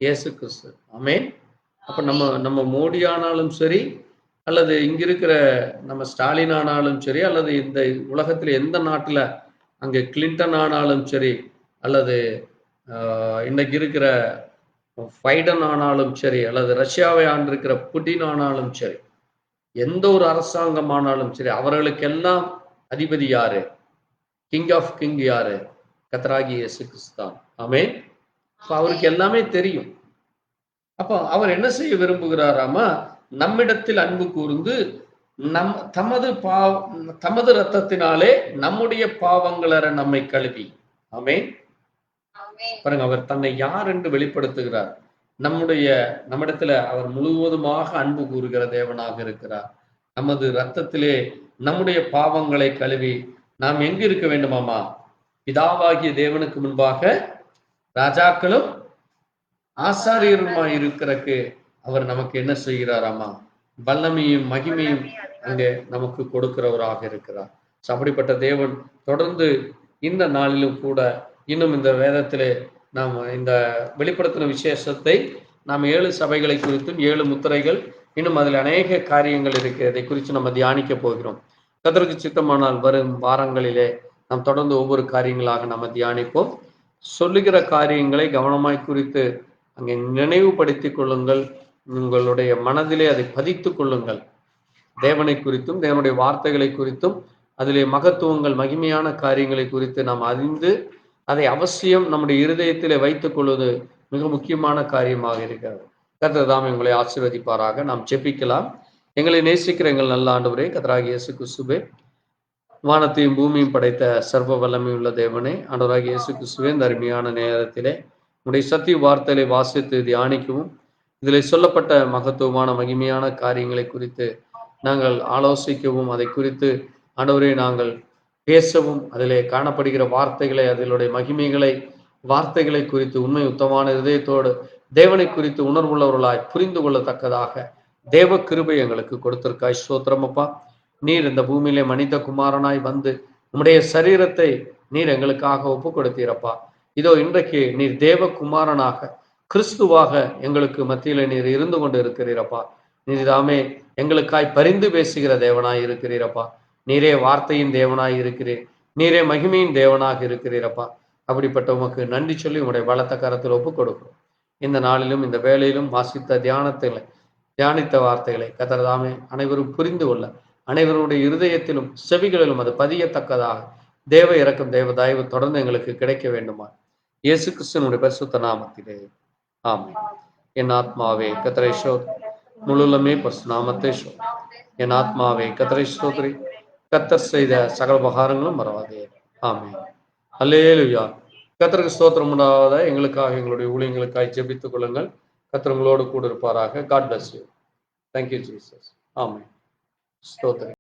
இயேசு கிறிஸ்து. ஆமென். அப்ப நம்ம மோடி ஆனாலும் சரி, அல்லது இங்க இருக்கிற நம்ம ஸ்டாலின் ஆனாலும் சரி, அல்லது இந்த உலகத்துல எந்த நாட்டுல அங்க கிளின்டன் ஆனாலும் சரி, அல்லது இன்னைக்கு இருக்கிற பைடன் ஆனாலும் சரி, அல்லது ரஷ்யாவை ஆண்டிருக்கிற புட்டின் ஆனாலும் சரி, எந்த ஒரு அரசாங்கம் ஆனாலும் சரி, அவர்களுக்கெல்லாம் அதிபதி யாரு? கிங் ஆஃப் கிங் யாரு? கர்த்தராகிய இயேசு கிறிஸ்து. ஆமென். அப்ப அவருக்கு எல்லாமே தெரியும். அப்போ அவர் என்ன செய்ய விரும்புகிறாராமா, நம்மிடத்தில் அன்பு கூர்ந்து தமது ரத்தத்தினாலே நம்முடைய பாவங்கள நம்மை கழுவி. ஆமென். பாருங்க, அவர் தன்னை யார் என்று வெளிப்படுத்துகிறார். நம்மிடத்துல அவர் முழுவதுமாக அன்பு கூறுகிற தேவனாக இருக்கிறார். நமது ரத்தத்திலே நம்முடைய பாவங்களை கழுவி நாம் எங்கு இருக்க வேண்டுமாமா? பிதாவாகிய தேவனுக்கு முன்பாக ராஜாக்களும் ஆசாரியருமாய் இருக்கிறக்கு அவர் நமக்கு என்ன செய்கிறாராமா? வல்லமையும் மகிமையும் அங்கே நமக்கு கொடுக்கிறவராக இருக்கிறார். அப்படிப்பட்ட தேவன் தொடர்ந்து இந்த நாளிலும் கூட இன்னும் இந்த வேதத்திலே நாம் இந்த வெளிப்படுத்தின விசேஷத்தை நாம் 7 சபைகளை குறித்தும் 7 முத்திரைகள், இன்னும் அதில் அநேக காரியங்கள் இருக்கிறதை குறித்து நம்ம தியானிக்க போகிறோம். கர்த்தருக்கு சித்தமானால் வரும் வாரங்களிலே நாம் தொடர்ந்து ஒவ்வொரு காரியங்களாக நம்ம தியானிப்போம். சொல்லுகிற காரியங்களை கவனமாய் குறித்து அங்கே நினைவுபடுத்திக் கொள்ளுங்கள். உங்களுடைய மனதிலே அதை பதித்துக் கொள்ளுங்கள். தேவனை குறித்தும் தேவனுடைய வார்த்தைகளை குறித்தும் அதிலே மகத்துவங்கள் மகிமையான காரியங்களை குறித்து நாம் அறிந்து அதை அவசியம் நம்முடைய இருதயத்திலே வைத்துக் கொள்வது மிக முக்கியமான காரியமாக இருக்கிறது. கர்த்தர் தாம் எங்களை ஆசீர்வதிப்பாராக. நாம் ஜெபிக்கலாம். எங்களை நேசிக்கிற எங்கள் நல்ல ஆண்டவரே, கர்த்தராகிய இயேசு கிறிஸ்துவே, வானத்தையும் பூமியும் படைத்த சர்வ வல்லமை உள்ள தேவனே, ஆண்டவராகிய இயேசு கிறிஸ்துவே, இந்த அருமையான நேரத்திலே உடைய சத்திய வார்த்தைகளை வாசித்து தியானிக்கவும், இதில் சொல்லப்பட்ட மகத்துவமான மகிமையான காரியங்களை குறித்து நாங்கள் ஆலோசிக்கவும், அதை குறித்து ஆண்டவரே நாங்கள் பேசவும், அதிலே காணப்படுகிற வார்த்தைகளை, அதிலுடைய மகிமைகளை, வார்த்தைகளை குறித்து உண்மை உத்தமான இதயத்தோடு தேவனை குறித்து உணர்வுள்ளவர்களாய் புரிந்து கொள்ளத்தக்கதாக தேவ கிருபை எங்களுக்கு கொடுத்திருக்காய். ஸ்தோத்திரம் அப்பா. நீர் இந்த பூமியிலே மனித குமாரனாய் வந்து உம்முடைய சரீரத்தை நீர் எங்களுக்காக ஒப்பு கொடுத்தீரப்பா. இதோ இன்றைக்கு நீர் தேவ குமாரனாக கிறிஸ்துவாக எங்களுக்கு மத்தியில நீர் இருந்து கொண்டு இருக்கிறீரப்பா. நீர் தாமே எங்களுக்காய் பரிந்து பேசுகிற தேவனாய் இருக்கிறீரப்பா. நீரே வார்த்தையின் தேவனாய் இருக்கிறீர். நீரே மகிமையின் தேவனாக இருக்கிறீரப்பா. அப்படிப்பட்ட உமக்கு நன்றி சொல்லி உங்களுடைய பலத்த கரத்தில் ஒப்பு கொடுக்கிறோம். இந்த நாளிலும் இந்த வேளையிலும் வாசித்த தியானித்த வார்த்தைகளை கர்த்தர் தாமே அனைவரும் புரிந்து கொள்ள, அனைவருடைய இருதயத்திலும் செவிகளிலும் அது பதியத்தக்கதாக தேவ இரக்கம், தேவ தயவு தொடர்ந்து எங்களுக்கு கிடைக்க வேண்டுமா இயேசு கிறிஸ்துவினுடைய பரிசுத்த நாமத்திலே ஆமென். என் ஆத்மாவே கர்த்தரை ஸ்தோத்திரி, முழுலமே பரிசுத்த நாமத்தை ஸ்தோத்திரி. என் ஆத்மாவே கர்த்தரை ஸ்தோத்திரி, கர்த்தர் செய்த சகல உபகாரங்களும் மறவாதே. ஆமென். அல்லேலூயா. கர்த்தருக்கு ஸ்தோத்திரம் உண்டாவதா. எங்களுக்காக, எங்களுடைய ஊழியங்களுக்காக ஜெபித்துக் கொள்ளுங்கள். கர்த்தர் உங்களோடு கூட இருப்பாராக. God bless you. Thank you, Jesus. ஆமென். ஸ்தோத்திரம்.